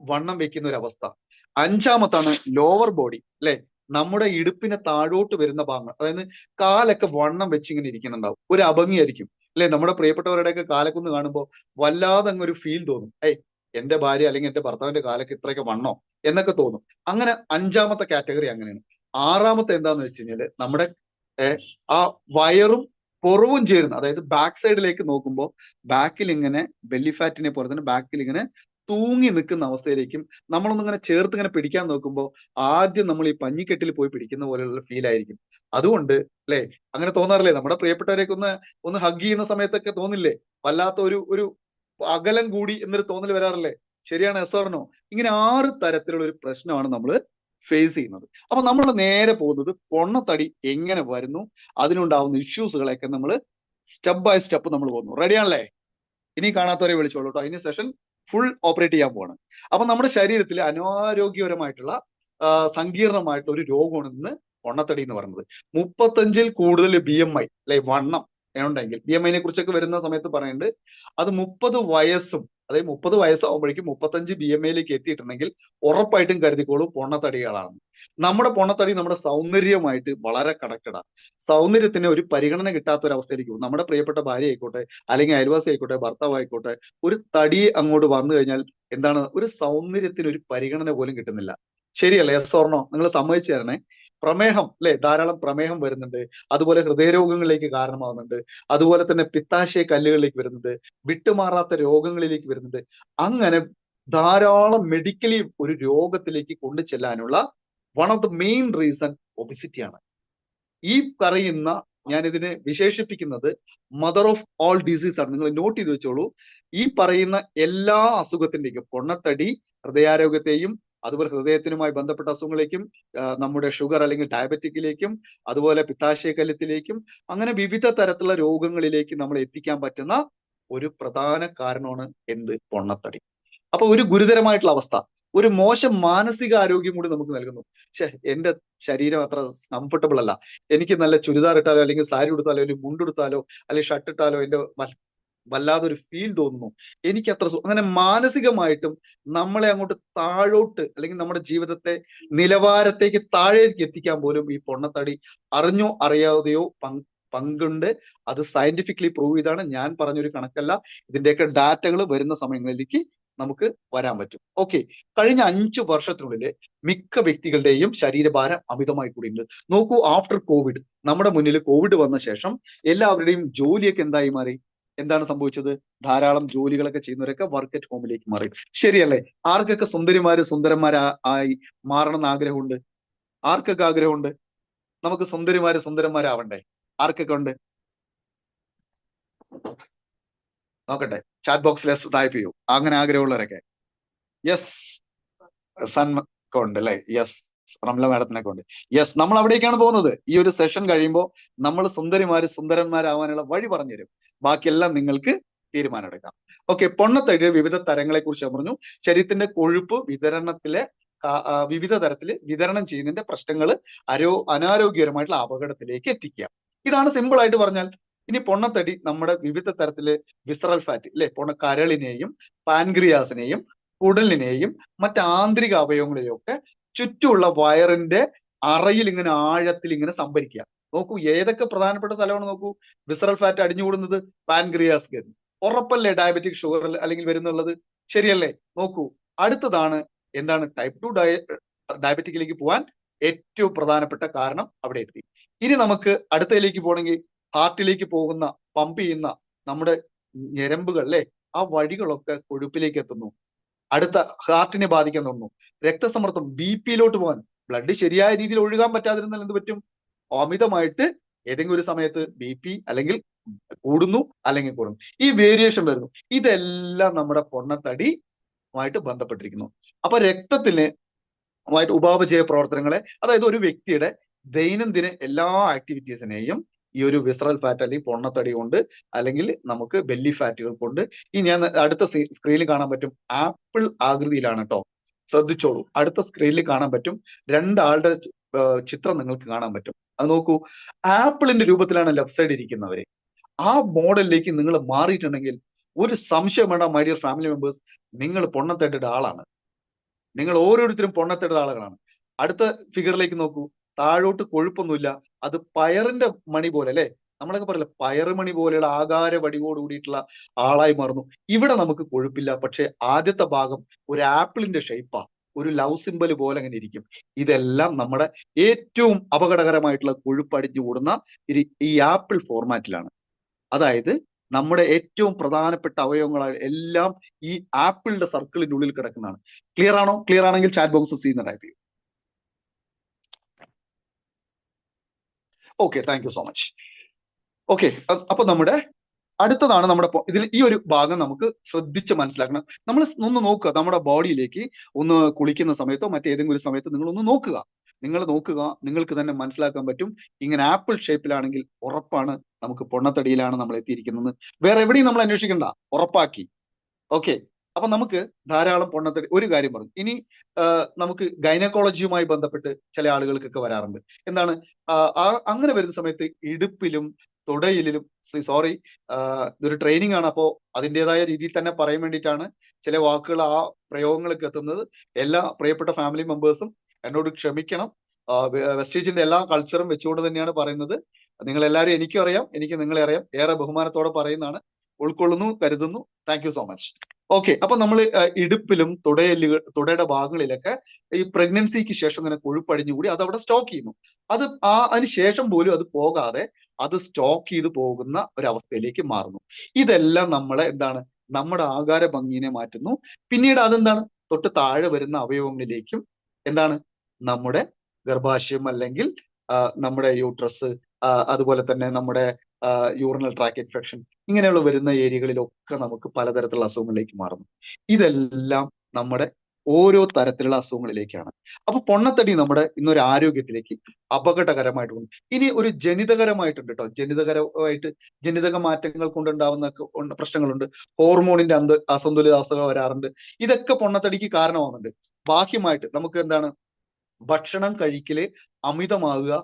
വണ്ണം വെക്കുന്ന ഒരു അവസ്ഥ. അഞ്ചാമത്താണ് ലോവർ ബോഡി അല്ലെ, നമ്മുടെ ഇടുപ്പിനെ താഴോട്ട് വരുന്ന ഭാഗങ്ങൾ, അതായത് കാലൊക്കെ വണ്ണം വെച്ച് ഇങ്ങനെ ഇരിക്കുന്നുണ്ടാവും, ഒരു അഭംഗിയായിരിക്കും അല്ലെ. നമ്മുടെ പ്രിയപ്പെട്ടവരുടെയൊക്കെ കാലൊക്കെ ഒന്ന് കാണുമ്പോൾ വല്ലാതെ അങ്ങൊരു ഫീൽ തോന്നും, എന്റെ ഭാര്യ അല്ലെങ്കിൽ എന്റെ ഭർത്താവിന്റെ കാലൊക്കെ ഇത്രയൊക്കെ വണ്ണോ എന്നൊക്കെ തോന്നും. അങ്ങനെ അഞ്ചാമത്തെ കാറ്റഗറി അങ്ങനെയാണ്. ആറാമത്തെ എന്താന്ന് വെച്ച് കഴിഞ്ഞാല് നമ്മുടെ ആ വയറും പുറവും ചേരുന്ന, അതായത് ബാക്ക് സൈഡിലേക്ക് നോക്കുമ്പോൾ ബാക്കിൽ ഇങ്ങനെ ബെല്ലി ഫാറ്റിനെ പോലെ തന്നെ ബാക്കിൽ ഇങ്ങനെ തൂങ്ങി നിൽക്കുന്ന അവസ്ഥയിലേക്കും നമ്മളൊന്നിങ്ങനെ ചേർത്ത് ഇങ്ങനെ പിടിക്കാൻ നോക്കുമ്പോൾ ആദ്യം നമ്മൾ ഈ പഞ്ഞിക്കെട്ടിൽ പോയി പിടിക്കുന്ന പോലെയുള്ള ഫീൽ ആയിരിക്കും. അതുകൊണ്ട് അല്ലെ, അങ്ങനെ തോന്നാറില്ലേ? നമ്മുടെ പ്രിയപ്പെട്ടവരെയൊക്കെ ഒന്ന് ഹഗ് ചെയ്യുന്ന സമയത്തൊക്കെ തോന്നില്ലേ വല്ലാത്ത ഒരു അകലം കൂടി എന്നൊരു തോന്നൽ വരാറില്ലേ? ശരിയാണ്, എസ്സോർണോ? ഇങ്ങനെ 6 തരത്തിലുള്ള ഒരു പ്രശ്നമാണ് നമ്മൾ ഫേസ് ചെയ്യുന്നത്. അപ്പൊ നമ്മൾ നേരെ പോകുന്നത് പൊണ്ണത്തടി എങ്ങനെ വരുന്നു, അതിനുണ്ടാവുന്ന ഇഷ്യൂസുകളെയൊക്കെ നമ്മൾ സ്റ്റെപ്പ് ബൈ സ്റ്റെപ്പ് നമ്മൾ പോകുന്നു. റെഡിയാണല്ലേ? ഇനി കാണാത്തവരെ വിളിച്ചോളൂ കേട്ടോ, ഇനി സെഷൻ ഫുൾ ഓപ്പറേറ്റ് ചെയ്യാൻ പോവാണ്. അപ്പൊ നമ്മുടെ ശരീരത്തിൽ അനാരോഗ്യപരമായിട്ടുള്ള സങ്കീർണമായിട്ടുള്ള ഒരു രോഗമാണ് ഇന്ന് പൊണ്ണത്തടി എന്ന് പറയുന്നത്. 35-ൽ കൂടുതൽ BMI അല്ലെ, വണ്ണം ഉണ്ടെങ്കിൽ, BMI കുറിച്ചൊക്കെ വരുന്ന സമയത്ത് പറയുന്നുണ്ട്, അത് 30 വയസ്സും, അതായത് 30 വയസ്സാകുമ്പോഴേക്കും 35 BMI എത്തിയിട്ടുണ്ടെങ്കിൽ ഉറപ്പായിട്ടും കരുതിക്കോളൂ പൊണ്ണത്തടികളാണ്. നമ്മുടെ പൊണ്ണത്തടി നമ്മുടെ സൗന്ദര്യമായിട്ട് വളരെ കണക്റ്റഡാണ്. സൗന്ദര്യത്തിന് ഒരു പരിഗണന കിട്ടാത്ത ഒരു അവസ്ഥയിലേക്ക് പോകും. നമ്മുടെ പ്രിയപ്പെട്ട ഭാര്യ ആയിക്കോട്ടെ, അല്ലെങ്കിൽ അയൽവാസി ആയിക്കോട്ടെ, ഭർത്താവ് ആയിക്കോട്ടെ, ഒരു തടി അങ്ങോട്ട് വന്നു കഴിഞ്ഞാൽ എന്താണ്, ഒരു സൗന്ദര്യത്തിന് ഒരു പരിഗണന പോലും കിട്ടുന്നില്ല. ശരിയല്ലേ? Yes or no? നിങ്ങൾ സമ്മതിച്ചു തരണേ. പ്രമേഹം അല്ലെ, ധാരാളം പ്രമേഹം വരുന്നുണ്ട്, അതുപോലെ ഹൃദയരോഗങ്ങളിലേക്ക് കാരണമാകുന്നുണ്ട്, അതുപോലെ തന്നെ പിത്താശയ കല്ലുകളിലേക്ക് വരുന്നുണ്ട്, വിട്ടുമാറാത്ത രോഗങ്ങളിലേക്ക് വരുന്നുണ്ട്. അങ്ങനെ ധാരാളം മെഡിക്കലി ഒരു രോഗത്തിലേക്ക് കൊണ്ടു ചെല്ലാനുള്ള one of the main reason ഒബിസിറ്റിയാണ്. ഈ പറയുന്ന, ഞാൻ ഇതിനെ വിശേഷിപ്പിക്കുന്നത് മദർ ഓഫ് ഓൾ ഡിസീസ് ആണ്. നിങ്ങൾ നോട്ട് ചെയ്ത് വെച്ചോളൂ. ഈ പറയുന്ന എല്ലാ അസുഖത്തിന്റെയും, പൊണ്ണത്തടി ഹൃദയാരോഗ്യത്തെയും അതുപോലെ ഹൃദയത്തിനുമായി ബന്ധപ്പെട്ട അസുഖങ്ങളിലേക്കും, നമ്മുടെ ഷുഗർ അല്ലെങ്കിൽ ഡയബറ്റിക്കിലേക്കും, അതുപോലെ പിത്താശയക്കല്യത്തിലേക്കും, അങ്ങനെ വിവിധ തരത്തിലുള്ള രോഗങ്ങളിലേക്ക് നമ്മൾ എത്തിക്കാൻ പറ്റുന്ന ഒരു പ്രധാന കാരണമാണ് എന്ത്? പൊണ്ണത്തടി. അപ്പൊ ഒരു ഗുരുതരമായിട്ടുള്ള അവസ്ഥ, ഒരു മോശം മാനസിക ആരോഗ്യം കൂടി നമുക്ക് നൽകുന്നു. എന്റെ ശരീരം അത്ര കംഫർട്ടബിൾ അല്ല, എനിക്ക് നല്ല ചുരിദാർ ഇട്ടാലോ അല്ലെങ്കിൽ സാരി ഉടുത്താലോ അല്ലെങ്കിൽ മുണ്ടെടുത്താലോ അല്ലെങ്കിൽ ഷർട്ട് ഇട്ടാലോ എന്റെ വല്ലാതൊരു ഫീൽ തോന്നുന്നു, എനിക്ക് അത്ര അങ്ങനെ മാനസികമായിട്ടും നമ്മളെ അങ്ങോട്ട് താഴോട്ട് അല്ലെങ്കിൽ നമ്മുടെ ജീവിതത്തെ നിലവാരത്തേക്ക് താഴേക്ക് എത്തിക്കാൻ പോലും ഈ പൊണ്ണത്തടി അറിഞ്ഞോ അറിയാതെയോ പങ്കുണ്ട്. അത് സയന്റിഫിക്കലി പ്രൂവ് ചെയ്താണ്. ഞാൻ പറഞ്ഞൊരു കണക്കല്ല. ഇതിന്റെയൊക്കെ ഡാറ്റകൾ വരുന്ന സമയങ്ങളിലേക്ക് നമുക്ക് വരാൻ പറ്റും. ഓക്കെ, കഴിഞ്ഞ 5 വർഷത്തിനുള്ളിൽ മിക്ക വ്യക്തികളുടെയും ശരീരഭാരം അമിതമായി കൂടിയിട്ടുണ്ട്. നോക്കൂ, ആഫ്റ്റർ കോവിഡ്, നമ്മുടെ മുന്നിൽ കോവിഡ് വന്ന ശേഷം എല്ലാവരുടെയും ജോലിയൊക്കെ എന്തായി മാറി? എന്താണ് സംഭവിച്ചത്? ധാരാളം ജോലികളൊക്കെ ചെയ്യുന്നവരൊക്കെ വർക്ക് അറ്റ് ഹോമിലേക്ക് മാറി. ശരിയല്ലേ? ആർക്കൊക്കെ സുന്ദരിമാര് മാറണം എന്ന് ആഗ്രഹമുണ്ട്? ആർക്കൊക്കെ ആഗ്രഹമുണ്ട്? നമുക്ക് സുന്ദരന്മാരാവണ്ടേ? ആർക്കൊക്കെ ഉണ്ട്? നോക്കട്ടെ, ചാറ്റ് ബോക്സിൽ ടൈപ്പ് ചെയ്യൂ, അങ്ങനെ ആഗ്രഹമുള്ളവരൊക്കെ. യെസ്, സൺമൊക്കെ ഉണ്ട് അല്ലെ? യെസ്, റംല മാഡത്തിനൊക്കെ ഉണ്ട്. യെസ്, നമ്മൾ അവിടേക്കാണ് പോകുന്നത്. ഈ ഒരു സെഷൻ കഴിയുമ്പോൾ നമ്മൾ സുന്ദരന്മാരാവാനുള്ള വഴി പറഞ്ഞുതരും. ബാക്കിയെല്ലാം നിങ്ങൾക്ക് തീരുമാനം എടുക്കാം. ഓക്കെ, പൊണ്ണത്തടിയുടെ വിവിധ തരങ്ങളെ കുറിച്ച് പറഞ്ഞു. ശരീരത്തിന്റെ കൊഴുപ്പ് വിവിധ തരത്തിൽ വിതരണം ചെയ്യുന്നതിന്റെ പ്രശ്നങ്ങൾ അനാരോഗ്യകരമായിട്ടുള്ള അപകടത്തിലേക്ക് എത്തിക്കുക. ഇതാണ് സിമ്പിൾ ആയിട്ട് പറഞ്ഞാൽ. ഇനി പൊണ്ണത്തടി നമ്മുടെ വിവിധ തരത്തില് വിസറൽ ഫാറ്റ് അല്ലെ, കരളിനെയും പാൻക്രിയാസിനെയും കുടലിനെയും മറ്റ് ആന്തരിക അവയവങ്ങളെയും ഒക്കെ ചുറ്റുമുള്ള വയറിന്റെ അറയിൽ ഇങ്ങനെ ആഴത്തിൽ ഇങ്ങനെ സംഭരിക്കുക. നോക്കൂ, ഏതൊക്കെ പ്രധാനപ്പെട്ട സ്ഥലമാണ് നോക്കൂ വിസറൽ ഫാറ്റ് അടിഞ്ഞുകൂടുന്നത്? പാൻക്രിയാസ് ഗ്രന്ഥി. ഉറപ്പല്ലേ ഡയബറ്റിക് ഷുഗർ അല്ലെങ്കിൽ വരുന്നുള്ളത്? ശരിയല്ലേ? നോക്കൂ, അടുത്തതാണ് എന്താണ്? ടൈപ്പ് 2 ഡയബറ്റിക്കിലേക്ക് പോകാൻ ഏറ്റവും പ്രധാനപ്പെട്ട കാരണം അവിടെ എത്തി. ഇനി നമുക്ക് അടുത്തതിലേക്ക് പോകണമെങ്കിൽ ഹാർട്ടിലേക്ക് പോകുന്ന, പമ്പ് ചെയ്യുന്ന നമ്മുടെ ഞരമ്പുകൾ അല്ലെ, ആ വഴികളൊക്കെ കൊഴുപ്പിലേക്ക് എത്തുന്നു. അടുത്ത ഹാർട്ടിനെ ബാധിക്കാൻ തുടങ്ങുന്നു. രക്തസമ്മർദ്ദം, BP പോകാൻ, ബ്ലഡ് ശരിയായ രീതിയിൽ ഒഴുകാൻ പറ്റാതിരുന്നാൽ എന്ത് പറ്റും? അമിതമായിട്ട് ഏതെങ്കിലും ഒരു സമയത്ത് BP കൂടുന്നു അല്ലെങ്കിൽ കൂടുന്നു. ഈ വേരിയേഷൻ വരുന്നു. ഇതെല്ലാം നമ്മുടെ പൊണ്ണത്തടിയുമായിട്ട് ബന്ധപ്പെട്ടിരിക്കുന്നു. അപ്പൊ രക്തത്തിന് ഉപാപചയ പ്രവർത്തനങ്ങളെ, അതായത് ഒരു വ്യക്തിയുടെ ദൈനംദിന എല്ലാ ആക്ടിവിറ്റീസിനെയും ഈ ഒരു വിസറൽ ഫാറ്റ് അല്ലെങ്കിൽ പൊണ്ണത്തടി കൊണ്ട് അല്ലെങ്കിൽ നമുക്ക് ബെല്ലി ഫാറ്റുകൾ കൊണ്ട്, ഈ ഞാൻ അടുത്ത സ്ക്രീനിൽ കാണാൻ പറ്റും, ആപ്പിൾ ആകൃതിയിലാണ് കേട്ടോ, ശ്രദ്ധിച്ചോളൂ. അടുത്ത സ്ക്രീനിൽ കാണാൻ പറ്റും, രണ്ടാളുടെ ചിത്രം നിങ്ങൾക്ക് കാണാൻ പറ്റും. അത് നോക്കൂ, ആപ്പിളിന്റെ രൂപത്തിലാണ് ലെഫ്റ്റ് സൈഡ് ഇരിക്കുന്നവര്. ആ മോഡലിലേക്ക് നിങ്ങൾ മാറിയിട്ടുണ്ടെങ്കിൽ ഒരു സംശയം വേണ്ട മൈ ഡിയർ ഫാമിലി മെമ്പേഴ്സ്, നിങ്ങൾ പൊണ്ണത്തടിയുടെ ആളാണ്. നിങ്ങൾ ഓരോരുത്തരും പൊണ്ണത്തടിയുടെ ആളുകളാണ്. അടുത്ത ഫിഗറിലേക്ക് നോക്കൂ, താഴോട്ട് കൊഴുപ്പൊന്നുമില്ല, അത് പയറിന്റെ മണി പോലെ അല്ലെ, നമ്മളൊക്കെ പറയില്ല പയറുമണി പോലെയുള്ള ആകാര വടിവോട് കൂടിയിട്ടുള്ള ആളായി മാറുന്നു. ഇവിടെ നമുക്ക് കൊഴുപ്പില്ല, പക്ഷെ ആദ്യത്തെ ഭാഗം ഒരു ആപ്പിളിന്റെ ഷേപ്പാ, ഒരു ലവ് സിമ്പൽ പോലെ അങ്ങനെ ഇരിക്കും. ഇതെല്ലാം നമ്മുടെ ഏറ്റവും അപകടകരമായിട്ടുള്ള കൊഴുപ്പടിഞ്ഞു കൂടുന്ന ഈ ആപ്പിൾ ഫോർമാറ്റിലാണ്. അതായത് നമ്മുടെ ഏറ്റവും പ്രധാനപ്പെട്ട അവയവങ്ങൾ എല്ലാം ഈ ആപ്പിളിന്റെ സർക്കിളിന്റെ ഉള്ളിൽ കിടക്കുന്നതാണ്. ക്ലിയർ ആണോ? ക്ലിയർ ആണെങ്കിൽ ചാറ്റ് ബോക്സ് ചെയ്യുന്ന ടൈപ്പ് ചെയ്യും. Okay, thank you so much. Okay, അപ്പൊ നമ്മുടെ അടുത്തതാണ് നമ്മുടെ ഇതിൽ ഈ ഒരു ഭാഗം നമുക്ക് ശ്രദ്ധിച്ച് മനസ്സിലാക്കണം. നമ്മൾ ഒന്ന് നോക്കുക, നമ്മുടെ ബോഡിയിലേക്ക് ഒന്ന് കുളിക്കുന്ന സമയത്തോ മറ്റേതെങ്കിലും ഒരു സമയത്തോ നിങ്ങൾ ഒന്ന് നോക്കുക. നിങ്ങൾക്ക് തന്നെ മനസ്സിലാക്കാൻ പറ്റും. ഇങ്ങനെ ആപ്പിൾ ഷേപ്പിലാണെങ്കിൽ ഉറപ്പാണ് നമുക്ക് പൊണ്ണത്തടിയിലാണ് നമ്മൾ എത്തിയിരിക്കുന്നത്. വേറെ എവിടെയും നമ്മൾ അന്വേഷിക്കണ്ട, ഉറപ്പാക്കി. ഓക്കെ, അപ്പൊ നമുക്ക് ധാരാളം പൊണ്ണത്തടി. ഒരു കാര്യം പറഞ്ഞു, ഇനി നമുക്ക് ഗൈനക്കോളജിയുമായി ബന്ധപ്പെട്ട് ചില ആളുകൾക്കൊക്കെ വരാറുണ്ട്. എന്താണ് അങ്ങനെ വരുന്ന സമയത്ത് ഇടുപ്പിലും തുടയിലും, സോറി, ഇതൊരു ട്രെയിനിങ് ആണ്, അപ്പോൾ അതിൻ്റെതായ രീതിയിൽ തന്നെ പറയാൻ വേണ്ടിയിട്ടാണ് ചില വാക്കുകൾ ആ പ്രയോഗങ്ങളൊക്കെ എത്തുന്നത്. എല്ലാ പ്രിയപ്പെട്ട ഫാമിലി മെമ്പേഴ്സും എന്നോട് ക്ഷമിക്കണം. വെസ്റ്റീജിന്റെ എല്ലാ കൾച്ചറും വെച്ചുകൊണ്ട് തന്നെയാണ് പറയുന്നത്. നിങ്ങൾ എല്ലാവരും എനിക്കും അറിയാം, എനിക്ക് നിങ്ങളെ അറിയാം, ഏറെ ബഹുമാനത്തോടെ പറയുന്നതാണ്. ഉൾക്കൊള്ളുന്നു, കരുതുന്നു. Thank you so much. Okay, അപ്പൊ നമ്മൾ ഇടുപ്പിലും തുടയുടെ ഭാഗങ്ങളിലൊക്കെ ഈ പ്രഗ്നൻസിക്ക് ശേഷം ഇങ്ങനെ കൊഴുപ്പടിഞ്ഞുകൂടി അത് അവിടെ സ്റ്റോക്ക് ചെയ്യുന്നു. അത് അതിന് ശേഷം പോലും അത് പോകാതെ അത് സ്റ്റോക്ക് ചെയ്ത് പോകുന്ന ഒരവസ്ഥയിലേക്ക് മാറുന്നു. ഇതെല്ലാം നമ്മളെ എന്താണ്, നമ്മുടെ ആകാര ഭംഗിനെ മാറ്റുന്നു. പിന്നീട് അതെന്താണ്, തൊട്ട് താഴെ വരുന്ന അവയവങ്ങളിലേക്കും എന്താണ്, നമ്മുടെ ഗർഭാശയം അല്ലെങ്കിൽ നമ്മുടെ യൂട്രസ്, അതുപോലെ തന്നെ നമ്മുടെ യൂറിനൽ ട്രാക്ക് ഇൻഫെക്ഷൻ, ഇങ്ങനെയുള്ള വരുന്ന ഏരിയകളിലൊക്കെ നമുക്ക് പലതരത്തിലുള്ള അസുഖങ്ങളിലേക്ക് മാറുന്നു. ഇതെല്ലാം നമ്മുടെ ഓരോ തരത്തിലുള്ള അസുഖങ്ങളിലേക്കാണ്. അപ്പൊ പൊണ്ണത്തടി നമ്മുടെ ഇന്നൊരു ആരോഗ്യത്തിലേക്ക് അപകടകരമായിട്ട് പോകുന്നു. ഇനി ഒരു ജനിതകരമായിട്ടുണ്ട് കേട്ടോ, ജനിതക മാറ്റങ്ങൾ കൊണ്ടുണ്ടാവുന്ന പ്രശ്നങ്ങളുണ്ട്. ഹോർമോണിന്റെ അസന്തുലിതാവസ്ഥകൾ വരാറുണ്ട്. ഇതൊക്കെ പൊണ്ണത്തടിക്ക് കാരണമാകുന്നുണ്ട്. ബാഹ്യമായിട്ട് നമുക്ക് എന്താണ്, ഭക്ഷണം കഴിക്കല് അമിതമാകുക,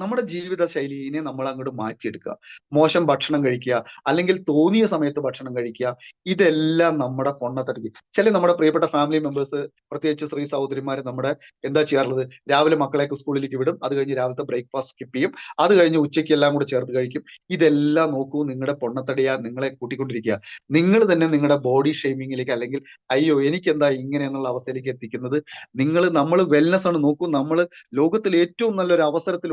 നമ്മുടെ ജീവിത ശൈലിനെ നമ്മൾ അങ്ങോട്ട് മാറ്റിയെടുക്കുക, മോശം ഭക്ഷണം കഴിക്കുക, അല്ലെങ്കിൽ തോന്നിയ സമയത്ത് ഭക്ഷണം കഴിക്കുക, ഇതെല്ലാം നമ്മുടെ പൊണ്ണത്തടിക്ക്. നമ്മുടെ പ്രിയപ്പെട്ട ഫാമിലി മെമ്പേഴ്സ്, പ്രത്യേകിച്ച് സ്ത്രീ സഹോദരിമാർ, നമ്മുടെ എന്താ ചെയ്യാറുള്ളത്, രാവിലെ മക്കളെയൊക്കെ സ്കൂളിലേക്ക് വിടും, അത് കഴിഞ്ഞ് രാവിലത്തെ ബ്രേക്ക്ഫാസ്റ്റ് സ്കിപ്പ് ചെയ്യും, അത് കഴിഞ്ഞ് ഉച്ചയ്ക്ക് എല്ലാം കൂടെ ചേർത്ത് കഴിക്കും. ഇതെല്ലാം നോക്കൂ, നിങ്ങളുടെ പൊണ്ണത്തടിയാ നിങ്ങളെ കൂട്ടിക്കൊണ്ടിരിക്കുക. നിങ്ങൾ തന്നെ നിങ്ങളുടെ ബോഡി ഷെയ്മിങ്ങിലേക്ക്, അല്ലെങ്കിൽ അയ്യോ എനിക്കെന്താ ഇങ്ങനെ എന്നുള്ള അവസ്ഥയിലേക്ക് എത്തിക്കുന്നത്. നമ്മൾ വെൽനെസ് ആണ് നോക്കൂ. നമ്മൾ ലോകത്തിൽ ഏറ്റവും നല്ലൊരു അവസരത്തിലൂടെ,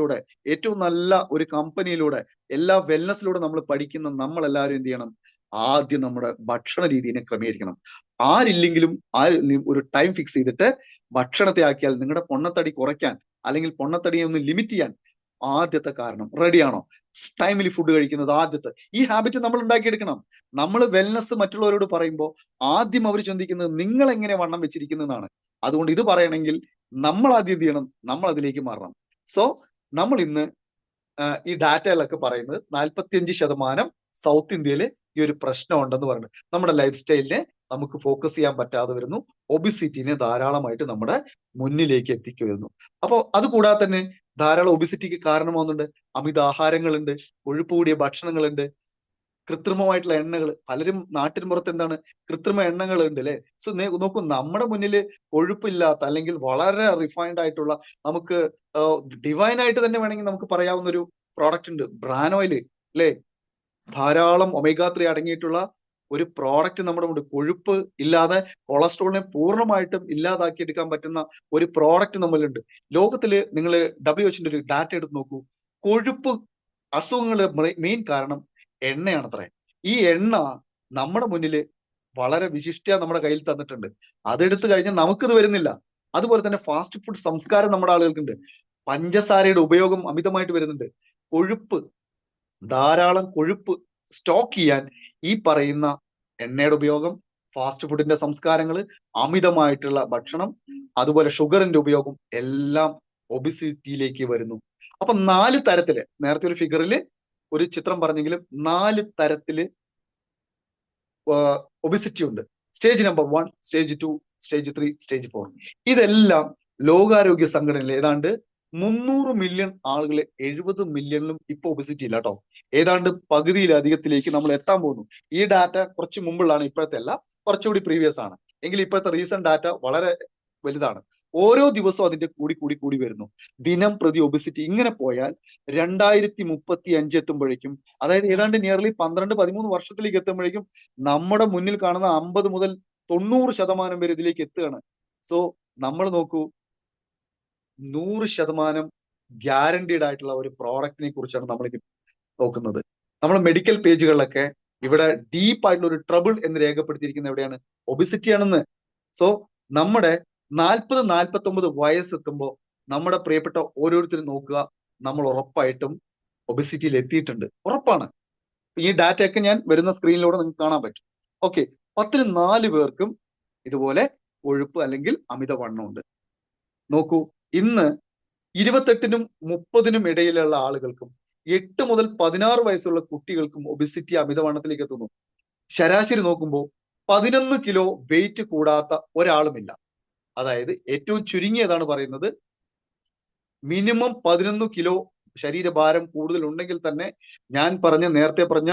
ഏറ്റവും നല്ല ഒരു കമ്പനിയിലൂടെ, എല്ലാ വെൽനെസ്സിലൂടെ നമ്മൾ പഠിക്കുന്ന നമ്മളെല്ലാവരും എന്ത് ചെയ്യണം, ആദ്യം നമ്മുടെ ഭക്ഷണ രീതിയെ ക്രമീകരിക്കണം. ആരില്ലെങ്കിലും ഒരു ടൈം ഫിക്സ് ചെയ്തിട്ട് ഭക്ഷണത്തെ ആക്കിയാൽ നിങ്ങളുടെ പൊണ്ണത്തടി കുറയ്ക്കാൻ, അല്ലെങ്കിൽ പൊണ്ണത്തടിയെ ഒന്ന് ലിമിറ്റ് ചെയ്യാൻ ആദ്യത്തെ കാരണം, റെഡിയാണോ? ടൈമിൽ ഫുഡ് കഴിക്കുന്നത് ആദ്യത്തെ ഈ ഹാബിറ്റ് നമ്മൾ ഉണ്ടാക്കിയെടുക്കണം. നമ്മൾ വെൽനെസ് മറ്റുള്ളവരോട് പറയുമ്പോൾ ആദ്യം അവർ ചിന്തിക്കുന്നത് നിങ്ങൾ എങ്ങനെ വണ്ണം വെച്ചിരിക്കുന്നതാണ്. അതുകൊണ്ട് ഇത് പറയണമെങ്കിൽ നമ്മൾ ആദ്യം എന്ത് ചെയ്യണം, നമ്മൾ അതിലേക്ക് മാറണം. സോ നമ്മൾ ഇന്ന് ഈ ഡാറ്റയിലൊക്കെ പറയുന്നത് 45% സൗത്ത് ഇന്ത്യയിൽ ഈ ഒരു പ്രശ്നം ഉണ്ടെന്ന് പറയുന്നത്. നമ്മുടെ ലൈഫ് സ്റ്റൈലിനെ നമുക്ക് ഫോക്കസ് ചെയ്യാൻ പറ്റാതെ വരുന്നു. ഒബിസിറ്റിനെ ധാരാളമായിട്ട് നമ്മുടെ മുന്നിലേക്ക് എത്തിക്കുവരുന്നു. അപ്പോൾ അതുകൂടാതെ തന്നെ ധാരാളം ഒബിസിറ്റിക്ക് കാരണമാകുന്നുണ്ട്. അമിത ആഹാരങ്ങളുണ്ട്, കൊഴുപ്പ് കൂടിയ ഭക്ഷണങ്ങളുണ്ട്, കൃത്രിമമായിട്ടുള്ള എണ്ണകൾ. പലരും നാട്ടിൻ പുറത്ത് എന്താണ്, കൃത്രിമ എണ്ണകൾ ഉണ്ട് അല്ലെ. സോ നോക്കൂ, നമ്മുടെ മുന്നിൽ കൊഴുപ്പില്ലാത്ത, അല്ലെങ്കിൽ വളരെ റിഫൈൻഡ് ആയിട്ടുള്ള, നമുക്ക് ഡിവൈൻ ആയിട്ട് തന്നെ വേണമെങ്കിൽ നമുക്ക് പറയാവുന്ന ഒരു പ്രോഡക്റ്റ് ഉണ്ട്, ബ്രാൻ ഓയിൽ അല്ലെ. ധാരാളം ഒമേഗ 3 അടങ്ങിയിട്ടുള്ള ഒരു പ്രോഡക്റ്റ് നമ്മുടെ ഉണ്ട്. കൊഴുപ്പ് ഇല്ലാതെ കൊളസ്ട്രോളിനെ പൂർണ്ണമായിട്ടും ഇല്ലാതാക്കിയെടുക്കാൻ പറ്റുന്ന ഒരു പ്രോഡക്റ്റ് നമ്മളുണ്ട്. ലോകത്തില് നിങ്ങൾ WHO ഒരു ഡാറ്റ എടുത്ത് നോക്കൂ, കൊഴുപ്പ് അസുഖങ്ങളുടെ മെയിൻ കാരണം എണ്ണയാണത്രേ. ഈ എണ്ണ നമ്മുടെ മുന്നില് വളരെ വിശിഷ്ട നമ്മുടെ കയ്യിൽ തന്നിട്ടുണ്ട്. അതെടുത്ത് കഴിഞ്ഞാൽ നമുക്കിത് വരുന്നില്ല. അതുപോലെ തന്നെ ഫാസ്റ്റ് ഫുഡ് സംസ്കാരം നമ്മുടെ ആളുകൾക്കുണ്ട്. പഞ്ചസാരയുടെ ഉപയോഗം അമിതമായിട്ട് വരുന്നുണ്ട്. കൊഴുപ്പ്, ധാരാളം കൊഴുപ്പ് സ്റ്റോക്ക് ചെയ്യാൻ ഈ പറയുന്ന എണ്ണയുടെ ഉപയോഗം, ഫാസ്റ്റ് ഫുഡിന്റെ സംസ്കാരങ്ങൾ, അമിതമായിട്ടുള്ള ഭക്ഷണം, അതുപോലെ ഷുഗറിന്റെ ഉപയോഗം എല്ലാം ഒബിസിറ്റിയിലേക്ക് വരുന്നു. അപ്പൊ 4 തരത്തില്, നേരത്തെ ഒരു ഫിഗറില് ഒരു ചിത്രം പറഞ്ഞെങ്കിലും 4 തരത്തില് ഒബിസിറ്റി ഉണ്ട്. Stage number 1, stage 2, stage 3, stage 4. ഇതെല്ലാം ലോകാരോഗ്യ സംഘടനയിൽ ഏതാണ്ട് 300 മില്യൺ ആളുകളെ 70 മില്യണിലും ഇപ്പൊ ഒബിസിറ്റി ഇല്ല കേട്ടോ. ഏതാണ്ട് പകുതിയിലധികത്തിലേക്ക് നമ്മൾ എത്താൻ പോകുന്നു. ഈ ഡാറ്റ കുറച്ച് മുമ്പുള്ളതാണ്, ഇപ്പോഴത്തെ അല്ല, കുറച്ചുകൂടി പ്രീവിയസ് ആണ്. എങ്കിൽ ഇപ്പോഴത്തെ റീസെന്റ് ഡാറ്റ വളരെ വലുതാണ്. ഓരോ ദിവസവും അതിന്റെ കൂടി വരുന്നു. ദിനം പ്രതി ഒബിസിറ്റി ഇങ്ങനെ പോയാൽ 2035 എത്തുമ്പോഴേക്കും, അതായത് ഏതാണ്ട് നിയർലി 12-13 വർഷത്തിലേക്ക് എത്തുമ്പോഴേക്കും നമ്മുടെ മുന്നിൽ കാണുന്ന 50 മുതൽ 90% പേര് ഇതിലേക്ക് എത്തുകയാണ്. സോ നമ്മൾ നോക്കൂ, 100% ഗ്യാരണ്ടീഡ് ആയിട്ടുള്ള ഒരു പ്രോഡക്റ്റിനെ കുറിച്ചാണ് നമ്മൾ നോക്കുന്നത്. നമ്മൾ മെഡിക്കൽ പേജുകളിലൊക്കെ ഇവിടെ ഡീപ്പ് ആയിട്ടുള്ള ഒരു ട്രബിൾ എന്ന് രേഖപ്പെടുത്തിയിരിക്കുന്ന എവിടെയാണ്, ഒബിസിറ്റി ആണെന്ന്. സോ നമ്മുടെ 40-49 വയസ്സെത്തുമ്പോൾ നമ്മുടെ പ്രിയപ്പെട്ട ഓരോരുത്തരും നോക്കുക, നമ്മൾ ഉറപ്പായിട്ടും ഒബിസിറ്റിയിൽ എത്തിയിട്ടുണ്ട്, ഉറപ്പാണ്. ഈ ഡാറ്റയൊക്കെ ഞാൻ വരുന്ന സ്ക്രീനിലൂടെ നിങ്ങൾക്ക് കാണാൻ പറ്റും. ഓക്കെ, 10-ൽ 4 പേർക്കും ഇതുപോലെ കൊഴുപ്പ് അല്ലെങ്കിൽ അമിതവണ്ണം ഉണ്ട്. നോക്കൂ, ഇന്ന് 28-നും 30-നും ഇടയിലുള്ള ആളുകൾക്കും 8 മുതൽ 16 വയസ്സുള്ള കുട്ടികൾക്കും ഒബിസിറ്റി, അമിതവണ്ണത്തിലേക്ക് എത്തുന്നു. ശരാശരി നോക്കുമ്പോൾ 11 കിലോ വെയിറ്റ് കൂടാത്ത ഒരാളുമില്ല. അതായത് ഏറ്റവും ചുരുങ്ങിയതാണ് പറയുന്നത്, മിനിമം 11 കിലോ ശരീരഭാരം കൂടുതൽ ഉണ്ടെങ്കിൽ തന്നെ ഞാൻ നേരത്തെ പറഞ്ഞ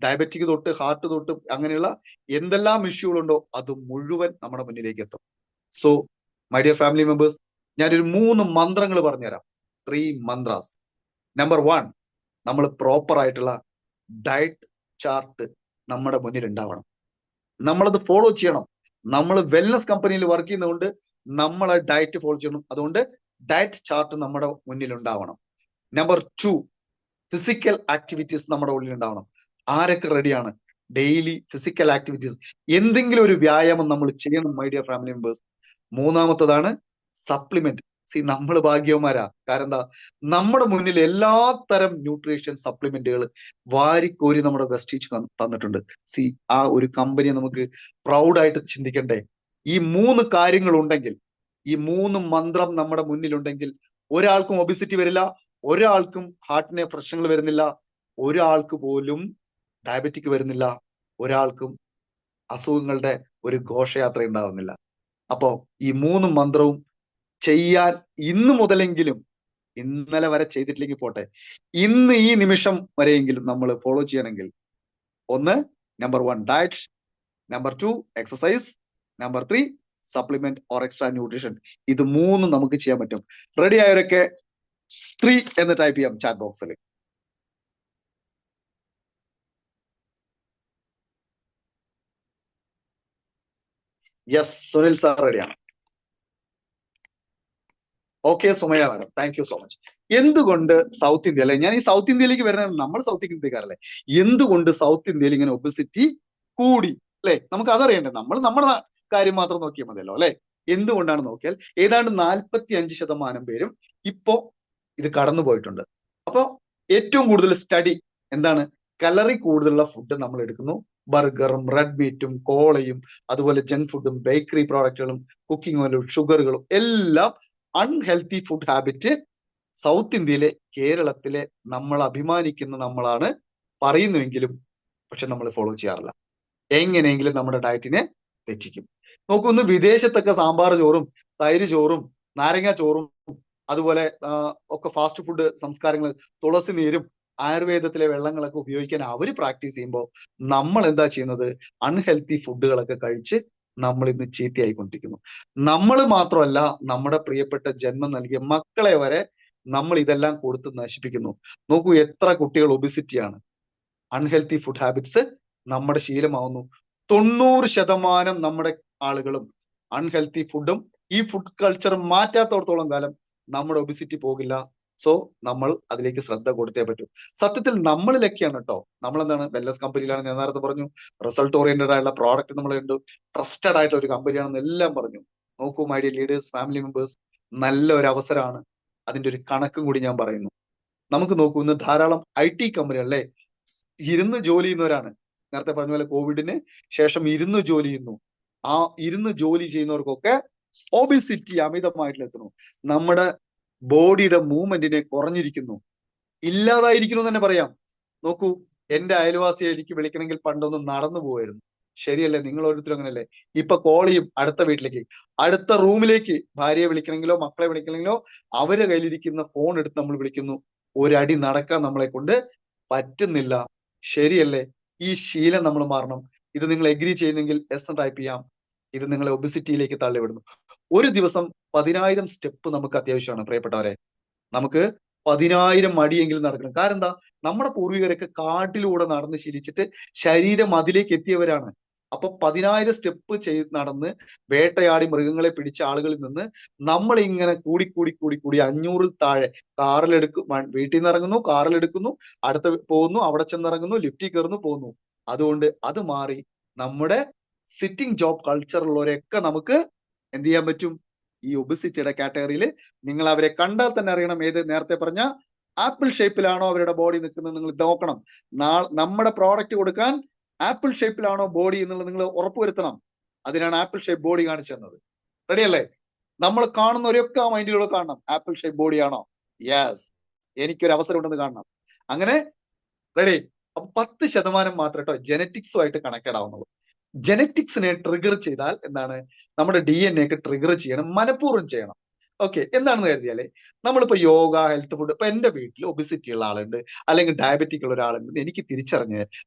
ഡയബറ്റിക് തൊട്ട് ഹാർട്ട് തൊട്ട് അങ്ങനെയുള്ള എന്തെല്ലാം ഇഷ്യൂകളുണ്ടോ അത് മുഴുവൻ നമ്മുടെ മുന്നിലേക്ക് എത്തും. So my dear family members, ഞാനൊരു 3 മന്ത്രങ്ങൾ പറഞ്ഞുതരാം. 3 മന്ത്രാസ്. നമ്പർ 1, നമ്മൾ പ്രോപ്പർ ആയിട്ടുള്ള ഡയറ്റ് ചാർട്ട് നമ്മുടെ മുന്നിൽ ഉണ്ടാവണം. നമ്മളത് ഫോളോ ചെയ്യണം. നമ്മൾ വെൽനസ് കമ്പനിയിൽ വർക്ക് ചെയ്യുന്നതുകൊണ്ട് നമ്മൾ ഡയറ്റ് ഫോളോ ചെയ്യണം. അതുകൊണ്ട് ഡയറ്റ് ചാർട്ട് നമ്മുടെ മുന്നിൽ ഉണ്ടാവണം. നമ്പർ 2, ഫിസിക്കൽ ആക്ടിവിറ്റീസ് നമ്മുടെ ഉള്ളിൽ ഉണ്ടാവണം. ആരൊക്കെ റെഡിയാണ് ഡെയിലി ഫിസിക്കൽ ആക്ടിവിറ്റീസ്, എന്തെങ്കിലും ഒരു വ്യായാമം നമ്മൾ ചെയ്യണം മൈ ഡിയർ ഫാമിലി മെമ്പേഴ്സ്. മൂന്നാമത്തതാണ് സപ്ലിമെന്റ്. നമ്മൾ ഭാഗ്യവന്മാരാ. കാരണം എന്താ, നമ്മുടെ മുന്നിൽ എല്ലാ തരം ന്യൂട്രീഷൻ സപ്ലിമെന്റുകൾ വാരിക്കോരി നമ്മുടെ വെസ്റ്റീജ് തന്നിട്ടുണ്ട്. ആ ഒരു കമ്പനിയെ നമുക്ക് പ്രൗഡായിട്ട് ചിന്തിക്കണ്ടേ? ഈ 3 കാര്യങ്ങൾ ഉണ്ടെങ്കിൽ, ഈ 3 മന്ത്രം നമ്മുടെ മുന്നിലുണ്ടെങ്കിൽ ഒരാൾക്കും ഒബിസിറ്റി വരില്ല, ഒരാൾക്കും ഹാർട്ടിനെ പ്രശ്നങ്ങൾ വരുന്നില്ല, ഒരാൾക്ക് പോലും ഡയബറ്റിക് വരുന്നില്ല, ഒരാൾക്കും അസുഖങ്ങളുടെ ഒരു ഘോഷയാത്ര ഉണ്ടാവുന്നില്ല. അപ്പോ ഈ 3 മന്ത്രവും ചെയ്യാൻ ഇന്ന് മുതലെങ്കിലും, ഇന്നലെ വരെ ചെയ്തിട്ടില്ലെങ്കിൽ പോട്ടെ, ഇന്ന് ഈ നിമിഷം വരെയെങ്കിലും നമ്മൾ ഫോളോ ചെയ്യണമെങ്കിൽ, 1 number 1 diet, number 2 exercise, number 3 supplement or extra nutrition. ഇത് 3 നമുക്ക് ചെയ്യാൻ പറ്റും. റെഡി ആയവരൊക്കെ 3 എന്ന് ടൈപ്പ് ചെയ്യാം ചാറ്റ് ബോക്സിൽ. യെസ്, സുനിൽ സാർ റെഡിയാണ്. Okay, Sumaya madam, thank you so much. എന്തുകൊണ്ട് സൗത്ത് ഇന്ത്യ അല്ലെ, ഞാൻ ഈ സൗത്ത് ഇന്ത്യയിലേക്ക് വരുന്നത്, നമ്മൾ സൗത്ത് ഇന്ത്യക്കാരല്ലേ, എന്തുകൊണ്ട് സൗത്ത് ഇന്ത്യയിൽ ഇങ്ങനെ ഒബിസിറ്റി കൂടി അല്ലെ? നമുക്ക് അതറിയണ്ടേ. നമ്മൾ നമ്മുടെ കാര്യം മാത്രം നോക്കിയാൽ മതിയല്ലോ അല്ലെ? എന്തുകൊണ്ടാണ് നോക്കിയാൽ ഏതാണ്ട് 45% പേരും ഇപ്പോ ഇത് കടന്നു പോയിട്ടുണ്ട്. അപ്പൊ ഏറ്റവും കൂടുതൽ സ്റ്റഡി എന്താണ്, കലറി കൂടുതലുള്ള ഫുഡ് നമ്മൾ എടുക്കുന്നു. ബർഗറും റെഡ് മീറ്റും കോളയും അതുപോലെ ജങ്ക് ഫുഡും ബേക്കറി പ്രോഡക്റ്റുകളും കുക്കിംഗ് ഓയിലും ഷുഗറുകളും എല്ലാം അൺഹെൽത്തി ഫുഡ് ഹാബിറ്റ് സൗത്ത് ഇന്ത്യയിലെ കേരളത്തിലെ നമ്മൾ അഭിമാനിക്കുന്ന നമ്മളാണ് പറയുന്നുവെങ്കിലും പക്ഷെ നമ്മൾ ഫോളോ ചെയ്യാറില്ല. എങ്ങനെയെങ്കിലും നമ്മുടെ ഡയറ്റിനെ തെറ്റിക്കും. നോക്കുന്നു, വിദേശത്തൊക്കെ സാമ്പാർ ചോറും തൈര് ചോറും നാരങ്ങ ചോറും അതുപോലെ ഒക്കെ ഫാസ്റ്റ് ഫുഡ് സംസ്കാരങ്ങൾ, തുളസി നീരും ആയുർവേദത്തിലെ വെള്ളങ്ങളൊക്കെ ഉപയോഗിക്കാൻ അവർ പ്രാക്ടീസ് ചെയ്യുമ്പോൾ നമ്മൾ എന്താ ചെയ്യുന്നത്, അൺഹെൽത്തി ഫുഡുകളൊക്കെ കഴിച്ച് നമ്മൾ ഇന്ന് ചീത്തയായിക്കൊണ്ടിരിക്കുന്നു. നമ്മൾ മാത്രമല്ല, നമ്മുടെ പ്രിയപ്പെട്ട ജന്മം നൽകിയ മക്കളെ വരെ നമ്മൾ ഇതെല്ലാം കൊടുത്ത് നശിപ്പിക്കുന്നു. നോക്കൂ, എത്ര കുട്ടികൾ ഒബിസിറ്റിയാണ്. അൺഹെൽത്തി ഫുഡ് ഹാബിറ്റ്സ് നമ്മുടെ ശീലമാവുന്നു. 90% നമ്മുടെ ആളുകളും അൺഹെൽത്തി ഫുഡും ഈ ഫുഡ് കൾച്ചർ മാറ്റാത്തോടത്തോളം കാലം നമ്മുടെ ഒബിസിറ്റി പോകില്ല. സോ നമ്മൾ അതിലേക്ക് ശ്രദ്ധ കൊടുത്തേ പറ്റൂ. സത്യത്തിൽ നമ്മളിലൊക്കെയാണ് കേട്ടോ. നമ്മളെന്താണ്, വെൽനസ് കമ്പനിയിലാണ്, ഞാൻ നേരത്തെ പറഞ്ഞു, റിസൾട്ട് ഓറിയന്റഡ് ആയിട്ടുള്ള പ്രോഡക്റ്റ് നമ്മൾ കണ്ടു, ട്രസ്റ്റഡ് ആയിട്ടുള്ള ഒരു കമ്പനിയാണെന്ന് എല്ലാം പറഞ്ഞു. നോക്കൂ my dear leaders, family members, നല്ല ഒരു അവസരമാണ്. അതിന്റെ ഒരു കണക്കും കൂടി ഞാൻ പറയുന്നു. നമുക്ക് നോക്കൂ, ഇന്ന് ധാരാളം IT കമ്പനികളല്ലേ ഇരുന്ന് ജോലി ചെയ്യുന്നവരാണ്. നേരത്തെ പറഞ്ഞ പോലെ കോവിഡിന് ശേഷം ഇരുന്ന് ജോലി ചെയ്യുന്നു. ആ ഇരുന്ന് ജോലി ചെയ്യുന്നവർക്കൊക്കെ ഒബിസിറ്റി അമിതമായിട്ട് എത്തുന്നു. നമ്മുടെ ബോഡിയുടെ മൂവ്മെന്റിനെ കുറഞ്ഞിരിക്കുന്നു, ഇല്ലാതായിരിക്കുന്നു എന്ന് തന്നെ പറയാം. നോക്കൂ, എന്റെ അയൽവാസിയെ എനിക്ക് വിളിക്കണമെങ്കിൽ പണ്ടൊന്നും നടന്നു പോവായിരുന്നു. ശരിയല്ലേ? നിങ്ങൾ ഓരോരുത്തരും അങ്ങനെയല്ലേ? ഇപ്പൊ കോൾ ചെയ്യും അടുത്ത വീട്ടിലേക്ക്, അടുത്ത റൂമിലേക്ക്. ഭാര്യയെ വിളിക്കണമെങ്കിലോ മക്കളെ വിളിക്കണമെങ്കിലോ അവരെ കയ്യിലിരിക്കുന്ന ഫോൺ എടുത്ത് നമ്മൾ വിളിക്കുന്നു. ഒരടി നടക്കാൻ നമ്മളെ കൊണ്ട് പറ്റുന്നില്ല. ശരിയല്ലേ? ഈ ശീലം നമ്മൾ മാറണം. ഇത് നിങ്ങൾ എഗ്രി ചെയ്യുന്നെങ്കിൽ എസ് ടൈപ്പ് ചെയ്യാം. ഇത് നിങ്ങളെ ഒബിസിറ്റിയിലേക്ക് തള്ളിവിടുന്നു. ഒരു ദിവസം 10,000 സ്റ്റെപ്പ് നമുക്ക് അത്യാവശ്യമാണ് പ്രിയപ്പെട്ടവരെ. നമുക്ക് 10,000 അടിയെങ്കിലും നടക്കണം. കാരണം എന്താ, നമ്മുടെ പൂർവികരൊക്കെ കാട്ടിലൂടെ നടന്ന് ശീലിച്ചിട്ട് ശരീരം അതിലേക്ക് എത്തിയവരാണ്. അപ്പൊ 10,000 സ്റ്റെപ്പ് നടന്ന് വേട്ടയാടി മൃഗങ്ങളെ പിടിച്ച ആളുകളിൽ നിന്ന് നമ്മൾ ഇങ്ങനെ കൂടി 500 താഴെ കാറിലെടുക്കും, വീട്ടിൽ നിന്ന് ഇറങ്ങുന്നു, കാറിലെടുക്കുന്നു, അടുത്ത പോകുന്നു, അവിടെ ചെന്നിറങ്ങുന്നു, ലിഫ്റ്റിൽ കയറുന്നു, പോകുന്നു. അതുകൊണ്ട് അത് മാറി നമ്മുടെ സിറ്റിംഗ് ജോബ് കൾച്ചറുള്ളവരെയൊക്കെ നമുക്ക് എന്ത് ചെയ്യാൻ പറ്റും? ഈ ഒബിസിറ്റിയുടെ കാറ്റഗറിയിൽ നിങ്ങൾ അവരെ കണ്ടാൽ തന്നെ അറിയണം ഏത് നേരത്തെ പറഞ്ഞ ആപ്പിൾ ഷേപ്പിലാണോ അവരുടെ ബോഡി നിൽക്കുന്നത്. നിങ്ങൾ നോക്കണം, നമ്മുടെ പ്രോഡക്റ്റ് കൊടുക്കാൻ ആപ്പിൾ ഷേപ്പിലാണോ ബോഡി എന്നുള്ളത് നിങ്ങൾ ഉറപ്പുവരുത്തണം. അതിനാണ് ആപ്പിൾ ഷേപ്പ് ബോഡി കാണിച്ചു തന്നത്. റെഡി അല്ലേ? നമ്മൾ കാണുന്നവരൊക്കെ ആ മൈൻഡിലൂടെ കാണണം, ആപ്പിൾ ഷേപ്പ് ബോഡി ആണോ? യെസ്, എനിക്കൊരു അവസരം ഉണ്ടെന്ന് കാണണം. അങ്ങനെ റെഡി. അപ്പൊ 10% മാത്രം കേട്ടോ ജനറ്റിക്സുമായിട്ട് കണക്റ്റഡ് ആവുന്നുള്ളൂ. ജനറ്റിക്സിനെ ട്രിഗർ ചെയ്താൽ എന്താണ്, നമ്മുടെ DNA ഒക്കെ ട്രിഗർ ചെയ്യണം, മനഃപൂർവ്വം ചെയ്യണം. ഓക്കെ, എന്താണെന്ന് കരുതിയാലേ നമ്മളിപ്പോ യോഗ, ഹെൽത്ത് ഫുഡ്, ഇപ്പൊ എന്റെ വീട്ടിൽ ഒബിസിറ്റി ഉള്ള ആളുണ്ട്, അല്ലെങ്കിൽ ഡയബറ്റിക് ഉള്ള ഒരാളുണ്ട്, എനിക്ക് തിരിച്ചറിഞ്ഞ്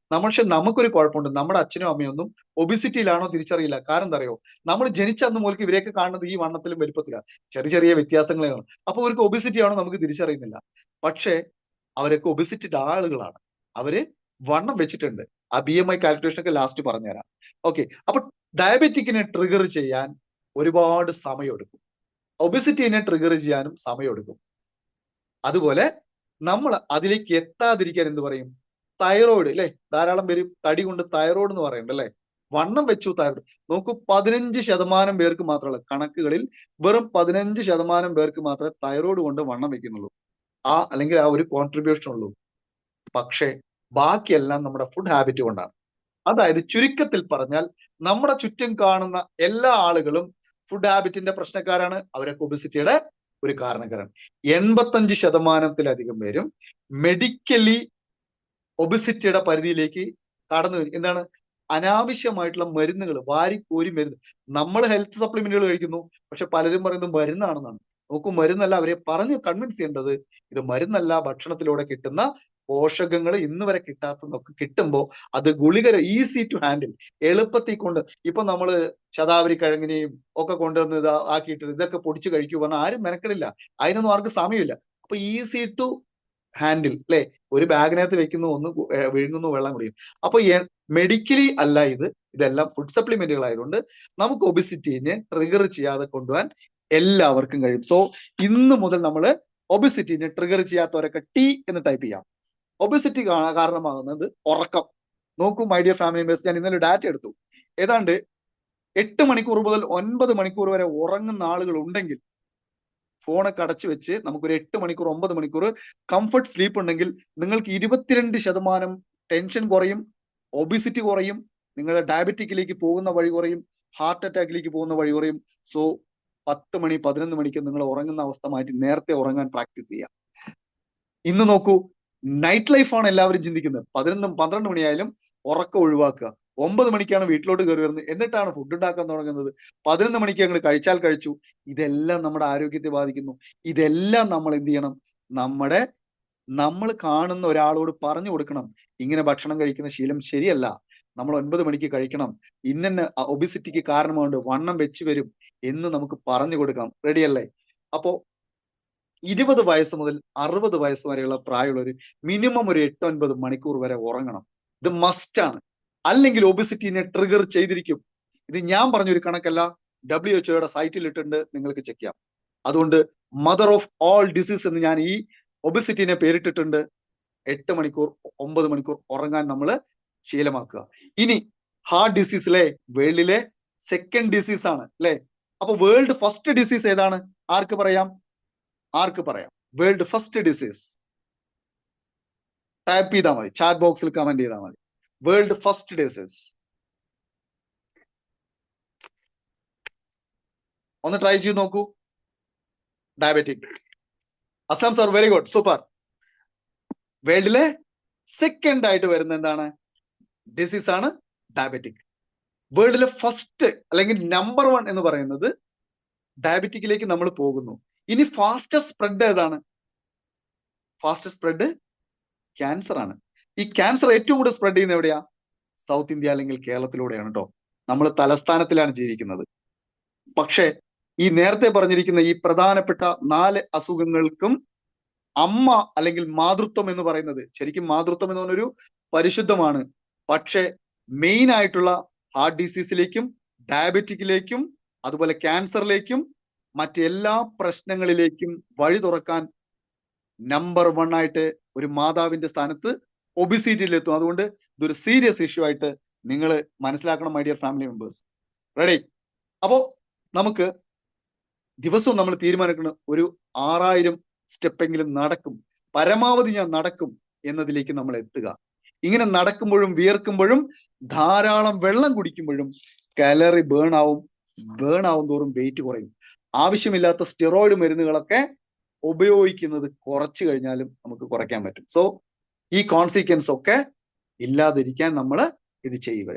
പക്ഷെ നമുക്കൊരു കുഴപ്പമുണ്ട്, നമ്മുടെ അച്ഛനും അമ്മയും ഒന്നും ഒബിസിറ്റിയിലാണോ തിരിച്ചറിയില്ല. കാരണം എന്താ അറിയോ, നമ്മൾ ജനിച്ച അന്ന് മുതൽക്ക് ഇവരെയൊക്കെ കാണുന്നത് ഈ വണ്ണത്തിലും വലുപ്പത്തിലാണ്, ചെറിയ ചെറിയ വ്യത്യാസങ്ങളെ കാണും. അപ്പൊ അവർക്ക് ഒബിസിറ്റി ആണോ നമുക്ക് തിരിച്ചറിയുന്നില്ല. പക്ഷെ അവരൊക്കെ ഒബിസിറ്റിയുടെ ആളുകളാണ്, അവര് വണ്ണം വെച്ചിട്ടുണ്ട്. ആ BMI കാൽക്കുലേഷൻ ഒക്കെ ലാസ്റ്റ് പറഞ്ഞുതരാം. ഓക്കെ, അപ്പൊ ഡയബറ്റിക്കിനെ ട്രിഗർ ചെയ്യാൻ ഒരുപാട് സമയമെടുക്കും, ഒബിസിറ്റിനെ ട്രിഗർ ചെയ്യാനും സമയമെടുക്കും. അതുപോലെ നമ്മൾ അതിലേക്ക് എത്താതിരിക്കാൻ എന്ത് പറയും, തൈറോയിഡ് അല്ലെ, ധാരാളം പേര് തടി കൊണ്ട് തൈറോയിഡ് എന്ന് പറയുന്നുണ്ട് അല്ലെ, വണ്ണം വെച്ചു തൈറോയിഡ്. നോക്കൂ, 15% പേർക്ക് മാത്രമല്ല, കണക്കുകളിൽ വെറും 15% പേർക്ക് മാത്രമേ തൈറോയിഡ് കൊണ്ട് വണ്ണം വെക്കുന്നുള്ളൂ, അല്ലെങ്കിൽ ആ ഒരു കോൺട്രിബ്യൂഷൻ ഉള്ളൂ. പക്ഷേ ബാക്കിയെല്ലാം നമ്മുടെ ഫുഡ് ഹാബിറ്റ് കൊണ്ടാണ്. അതായത് ചുരുക്കത്തിൽ പറഞ്ഞാൽ നമ്മുടെ ചുറ്റും കാണുന്ന എല്ലാ ആളുകളും ഫുഡ് ഹാബിറ്റിന്റെ പ്രശ്നക്കാരാണ്, അവരൊക്കെ ഒബിസിറ്റിയുടെ ഒരു കാരണക്കാരാണ്. 85%-ലധികം പേരും മെഡിക്കലി ഒബിസിറ്റിയുടെ പരിധിയിലേക്ക് കടന്നു വരും. എന്താണ്, അനാവശ്യമായിട്ടുള്ള മരുന്നുകൾ, വാരിക്കോരി മരുന്ന്. നമ്മൾ ഹെൽത്ത് സപ്ലിമെന്റുകൾ കഴിക്കുന്നു, പക്ഷെ പലരും പറയുന്നത് മരുന്നാണെന്നാണ്. നോക്കൂ, മരുന്നല്ല, അവരെ പറഞ്ഞ് കൺവിൻസ് ചെയ്യേണ്ടത് ഇത് മരുന്നല്ല, ഭക്ഷണത്തിലൂടെ കിട്ടുന്ന പോഷകങ്ങൾ ഇന്ന് വരെ കിട്ടാത്തതൊക്കെ കിട്ടുമ്പോൾ അത് ഗുളിക, ഈസി ടു ഹാൻഡിൽ, എളുപ്പത്തിൽ കൊണ്ട്. ഇപ്പൊ നമ്മള് ശതാവരി കിഴങ്ങിനെയും ഒക്കെ കൊണ്ടുവന്ന് ആക്കിയിട്ട് ഇതൊക്കെ പൊടിച്ച് കഴിക്കൂ പറഞ്ഞാൽ ആരും മെനക്കെടില്ല, അതിനൊന്നും ആർക്കും സമയമില്ല. അപ്പൊ ഈസി ടു ഹാൻഡിൽ അല്ലെ, ഒരു ബാഗിനകത്ത് വെക്കുന്നു, ഒന്ന് വിഴുങ്ങുന്നു, വെള്ളം കുടിയും. അപ്പൊ മെഡിക്കലി അല്ല ഇതെല്ലാം ഫുഡ് സപ്ലിമെന്റുകൾ ആയതുകൊണ്ട് നമുക്ക് ഒബിസിറ്റിനെ ട്രിഗർ ചെയ്യാതെ കൊണ്ടുപോകാൻ എല്ലാവർക്കും കഴിയും. സോ ഇന്ന് മുതൽ നമ്മൾ ഒബിസിറ്റിനെ ട്രിഗർ ചെയ്യാത്തവരൊക്കെ T എന്ന് ടൈപ്പ് ചെയ്യാം. ഒബിസിറ്റി കാരണമാകുന്നത് ഉറക്കം. നോക്കൂ മൈ ഡിയർ ഫാമിലി മെമ്പേഴ്സ്, ഞാൻ ഇന്നലെ ഡാറ്റ എടുത്തു. ഏതാണ്ട് 8 മണിക്കൂർ മുതൽ 9 മണിക്കൂർ വരെ ഉറങ്ങുന്ന ആളുകൾ ഉണ്ടെങ്കിൽ, ഫോണൊക്കെ അടച്ചു വെച്ച് നമുക്കൊരു 8 മണിക്കൂർ 9 മണിക്കൂർ കംഫർട്ട് സ്ലീപ്പ് ഉണ്ടെങ്കിൽ നിങ്ങൾക്ക് 22% ടെൻഷൻ കുറയും, ഒബിസിറ്റി കുറയും, നിങ്ങളുടെ ഡയബറ്റിക്കിലേക്ക് പോകുന്ന വഴി കുറയും, ഹാർട്ട് അറ്റാക്കിലേക്ക് പോകുന്ന വഴി കുറയും. സോ 10 മണി 11 മണിക്ക് നിങ്ങൾ ഉറങ്ങുന്ന അവസ്ഥ മാറ്റി നേരത്തെ ഉറങ്ങാൻ പ്രാക്ടീസ് ചെയ്യാം. ഇന്ന് നോക്കൂ, നൈറ്റ് ലൈഫാണ് എല്ലാവരും ചിന്തിക്കുന്നത്. 11 12 മണിയായാലും ഉറക്കം ഒഴിവാക്കുക. 9 മണിക്കാണ് വീട്ടിലോട്ട് കയറി വരുന്നത്, എന്നിട്ടാണ് ഫുഡ് ഉണ്ടാക്കാൻ തുടങ്ങുന്നത്. 11 മണിക്ക് ഞങ്ങൾ കഴിച്ചാൽ കഴിച്ചു. ഇതെല്ലാം നമ്മുടെ ആരോഗ്യത്തെ ബാധിക്കുന്നു. ഇതെല്ലാം നമ്മൾ എന്ത് ചെയ്യണം, നമ്മൾ കാണുന്ന ഒരാളോട് പറഞ്ഞു കൊടുക്കണം, ഇങ്ങനെ ഭക്ഷണം കഴിക്കുന്ന ശീലം ശരിയല്ല, നമ്മൾ 9 മണിക്ക് കഴിക്കണം, ഇന്ന ഒബിസിറ്റിക്ക് കാരണമുണ്ട്, വണ്ണം വെച്ച് വരും എന്ന് നമുക്ക് പറഞ്ഞു കൊടുക്കാം. റെഡിയല്ലേ? അപ്പോ 20 വയസ്സ് മുതൽ 60 വയസ്സ് വരെയുള്ള പ്രായമുള്ളവർ മിനിമം ഒരു 8-9 മണിക്കൂർ വരെ ഉറങ്ങണം. ഇത് മസ്റ്റ് ആണ്, അല്ലെങ്കിൽ ഒബിസിറ്റിനെ ട്രിഗർ ചെയ്തിരിക്കും. ഇത് ഞാൻ പറഞ്ഞൊരു കണക്കല്ല, WHO സൈറ്റിൽ ഇട്ടുണ്ട്, നിങ്ങൾക്ക് ചെക്ക് ചെയ്യാം. അതുകൊണ്ട് മദർ ഓഫ് ഓൾ ഡിസീസ് എന്ന് ഞാൻ ഈ ഒബിസിറ്റിനെ പേരിട്ടിട്ടുണ്ട്. 8 മണിക്കൂർ 9 മണിക്കൂർ ഉറങ്ങാൻ നമ്മൾ ശീലമാക്കുക. ഇനി ഹാർട്ട് ഡിസീസ് അല്ലെ, വേൾഡിലെ സെക്കൻഡ് ഡിസീസ് ആണ് അല്ലെ. അപ്പൊ വേൾഡ് ഫസ്റ്റ് ഡിസീസ് ഏതാണ്? ആർക്ക് പറയാം? വേൾഡ് ഫസ്റ്റ് ഡിസീസ് ടൈപ്പ് ചെയ്താൽ മതി, ചാറ്റ് ബോക്സിൽ കമന്റ് ചെയ്താൽ മതി. വേൾഡ് ഫസ്റ്റ് ഡിസീസ് ഒന്ന് ട്രൈ ചെയ്ത് നോക്കൂ. Diabetic. Awesome sir, very good, super. വേൾഡിലെ സെക്കൻഡ് ആയിട്ട് വരുന്ന എന്താണ്? ഡിസീസ് ആണ് ഡയബറ്റിക്. വേൾഡിലെ ഫസ്റ്റ് അല്ലെങ്കിൽ നമ്പർ 1 എന്ന് പറയുന്നത് ഡയബറ്റിക്കിലേക്ക് നമ്മൾ പോകുന്നു. ഇനി ഫാസ്റ്റസ്റ്റ് സ്പ്രെഡ് ഏതാണ്? ഫാസ്റ്റസ്റ്റ് സ്പ്രെഡ് ക്യാൻസർ ആണ്. ഈ ക്യാൻസർ ഏറ്റവും കൂടുതൽ സ്പ്രെഡ് ചെയ്യുന്നത് എവിടെയാ? സൗത്ത് ഇന്ത്യ അല്ലെങ്കിൽ കേരളത്തിലൂടെയാണ് കേട്ടോ. നമ്മൾ തലസ്ഥാനത്തിലാണ് ജീവിക്കുന്നത്. പക്ഷേ ഈ നേരത്തെ പറഞ്ഞിരിക്കുന്ന ഈ പ്രധാനപ്പെട്ട 4 അസുഖങ്ങൾക്കും അമ്മ അല്ലെങ്കിൽ മാതൃത്വം എന്ന് പറയുന്നത്, ശരിക്കും മാതൃത്വം എന്ന് പറഞ്ഞൊരു പരിശുദ്ധമാണ്. പക്ഷെ മെയിൻ ആയിട്ടുള്ള ഹാർട്ട് ഡിസീസിലേക്കും ഡയബറ്റിക്കിലേക്കും അതുപോലെ ക്യാൻസറിലേക്കും മറ്റെല്ലാ പ്രശ്നങ്ങളിലേക്കും വഴി തുറക്കാൻ നമ്പർ 1 ആയിട്ട് ഒരു മാതാവിന്റെ സ്ഥാനത്ത് ഒബിസിറ്റിയിലെത്തും. അതുകൊണ്ട് ഇതൊരു സീരിയസ് ഇഷ്യൂ ആയിട്ട് നിങ്ങൾ മനസ്സിലാക്കണം my dear family members. Ready? അപ്പോ നമുക്ക് ദിവസവും നമ്മൾ തീരുമാനിക്കണം, ഒരു 6000 സ്റ്റെപ്പെങ്കിലും നടക്കും, പരമാവധി ഞാൻ നടക്കും എന്നതിലേക്ക് നമ്മൾ എത്തുക. ഇങ്ങനെ നടക്കുമ്പോഴും വിയർക്കുമ്പോഴും ധാരാളം വെള്ളം കുടിക്കുമ്പോഴും കാലറി ബേൺ ആവും തോറും വെയിറ്റ് കുറയും. ആവശ്യമില്ലാത്ത സ്റ്റെറോയിഡ് മരുന്നുകളൊക്കെ ഉപയോഗിക്കുന്നത് കുറച്ചു കഴിഞ്ഞാലും നമുക്ക് കുറയ്ക്കാൻ പറ്റും. സോ ഈ കോൺസിക്വൻസ് ഒക്കെ ഇല്ലാതിരിക്കാൻ നമ്മൾ ഇത് ചെയ്യുക.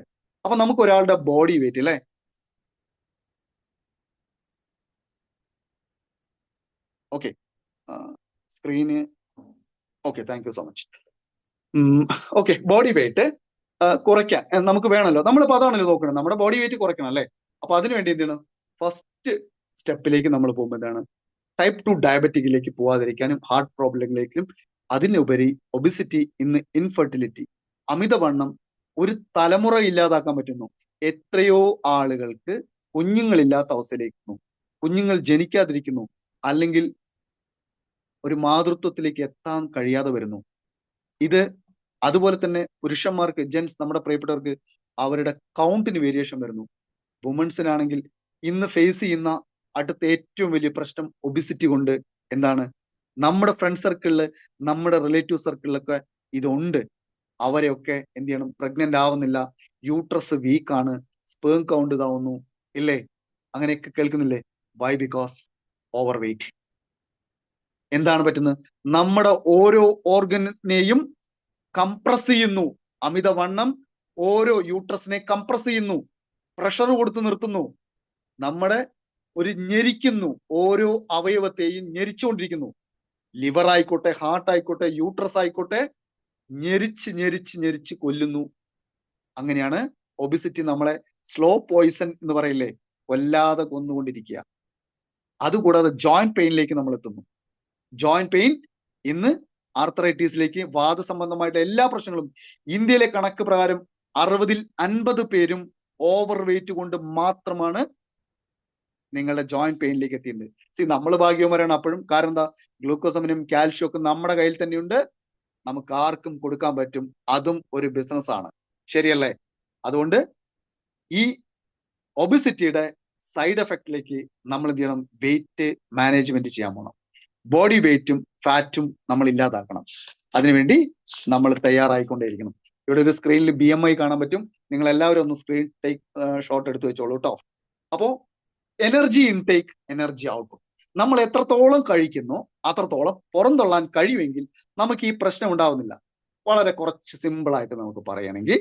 അപ്പൊ നമുക്ക് ഒരാളുടെ ബോഡി വെയിറ്റ് അല്ലെ, okay, screen okay, thank you so much. Okay, body weight കുറയ്ക്കാൻ നമുക്ക് വേണമല്ലോ, നമ്മളിപ്പോൾ അതാണല്ലോ നോക്കണം, നമ്മുടെ ബോഡി വെയിറ്റ് കുറയ്ക്കണം അല്ലേ. അപ്പൊ അതിനു വേണ്ടി എന്ത് ചെയ്യണം? ഫസ്റ്റ് സ്റ്റെപ്പിലേക്ക് നമ്മൾ പോകുമ്പോൾ എന്താണ്, ടൈപ്പ് 2 ഡയബറ്റിക്കിലേക്ക് പോവാതിരിക്കാനും ഹാർട്ട് പ്രോബ്ലങ്ങളിലേക്കും, അതിനുപരി ഒബിസിറ്റി, ഇന്ന് ഇൻഫെർട്ടിലിറ്റി, അമിതവണ്ണം ഒരു തലമുറ ഇല്ലാതാക്കാൻ പറ്റുന്നു. എത്രയോ ആളുകൾക്ക് കുഞ്ഞുങ്ങളില്ലാത്ത അവസ്ഥയിലേക്ക്, കുഞ്ഞുങ്ങൾ ജനിക്കാതിരിക്കുന്നു, അല്ലെങ്കിൽ ഒരു മാതൃത്വത്തിലേക്ക് എത്താൻ കഴിയാതെ വരുന്നു. ഇത് അതുപോലെ തന്നെ പുരുഷന്മാർക്ക്, ജെൻസ്, നമ്മുടെ പ്രിയപ്പെട്ടവർക്ക് അവരുടെ കൗണ്ടിന് വേരിയേഷൻ വരുന്നു. വുമൻസിനാണെങ്കിൽ ഇന്ന് ഫേസ് ചെയ്യുന്ന അടുത്ത ഏറ്റവും വലിയ പ്രശ്നം ഒബിസിറ്റി കൊണ്ട് എന്താണ്, നമ്മുടെ ഫ്രണ്ട് സർക്കിളില്, നമ്മുടെ റിലേറ്റീവ് സർക്കിളിലൊക്കെ ഇതുണ്ട്. അവരെയൊക്കെ എന്ത് ചെയ്യണം? പ്രഗ്നന്റ് ആവുന്നില്ല, യൂട്രസ് വീക്കാണ്, സ്പേം കൗണ്ട് ഇതാവുന്നു, ഇല്ലേ? അങ്ങനെയൊക്കെ കേൾക്കുന്നില്ലേ? വൈ? Because over weight. എന്താണ് പറ്റുന്നത്? നമ്മുടെ ഓരോ ഓർഗനെയും കംപ്രസ് ചെയ്യുന്നു. അമിതവണ്ണം ഓരോ യൂട്രസിനെ കംപ്രസ് ചെയ്യുന്നു, പ്രഷർ കൊടുത്ത് നിർത്തുന്നു, നമ്മുടെ ഒരു ഞെരിക്കുന്നു, ഓരോ അവയവത്തെയും ഞെരിച്ചുകൊണ്ടിരിക്കുന്നു. ലിവർ ആയിക്കോട്ടെ, ഹാർട്ട് ആയിക്കോട്ടെ, യൂട്രസ് ആയിക്കോട്ടെ, ഞെരിച്ച് ഞെരിച്ച് ഞെരിച്ച് കൊല്ലുന്നു. അങ്ങനെയാണ് ഒബിസിറ്റി നമ്മളെ സ്ലോ പോയിസൺ എന്ന് പറയില്ലേ, കൊല്ലാതെ കൊന്നുകൊണ്ടിരിക്കുക. അതുകൂടാതെ ജോയിന്റ് പെയിനിലേക്ക് നമ്മൾ എത്തുന്നു. ജോയിന്റ് പെയിൻ ഇന്ന് ആർത്രൈറ്റീസിലേക്ക്, വാദസംബന്ധമായിട്ട് എല്ലാ പ്രശ്നങ്ങളും, ഇന്ത്യയിലെ കണക്ക് പ്രകാരം 60-ൽ 50 പേരും ഓവർ വെയിറ്റ് കൊണ്ട് മാത്രമാണ് നിങ്ങളുടെ ജോയിന്റ് പെയിനിലേക്ക് എത്തിയിട്ടുണ്ട്. നമ്മൾ ഭാഗ്യവന്മാരാണ് അപ്പോഴും. കാരണം എന്താ? ഗ്ലൂക്കോസമിനും കാൽഷ്യം ഒക്കെ നമ്മുടെ കയ്യിൽ തന്നെയുണ്ട്, നമുക്ക് ആർക്കും കൊടുക്കാൻ പറ്റും. അതും ഒരു ബിസിനസ് ആണ്, ശരിയല്ലേ? അതുകൊണ്ട് ഈ ഒബിസിറ്റിയുടെ സൈഡ് എഫക്റ്റിലേക്ക് നമ്മൾ എന്ത് ചെയ്യണം? വെയിറ്റ് മാനേജ്മെന്റ് ചെയ്യാൻ പോകണം. ബോഡി വെയിറ്റും ഫാറ്റും നമ്മൾ ഇല്ലാതാക്കണം. അതിനുവേണ്ടി നമ്മൾ തയ്യാറായിക്കൊണ്ടേയിരിക്കണം. ഇവിടെ ഒരു സ്ക്രീനിൽ BMI കാണാൻ പറ്റും. നിങ്ങൾ എല്ലാവരും ഒന്ന് സ്ക്രീൻ ഷോട്ട് എടുത്ത് വെച്ചോളൂ കേട്ടോ. അപ്പോ എനർജി ഇൻടേക്ക്, എനർജി ഔട്ട്പുട്ട്, നമ്മൾ എത്രത്തോളം കഴിക്കുന്നു അത്രത്തോളം പുറന്തള്ളാൻ കഴിയുമെങ്കിൽ നമുക്ക് ഈ പ്രശ്നം ഉണ്ടാവുന്നില്ല. വളരെ കുറച്ച് സിമ്പിൾ ആയിട്ട് നമുക്ക് പറയുകയാണെങ്കിൽ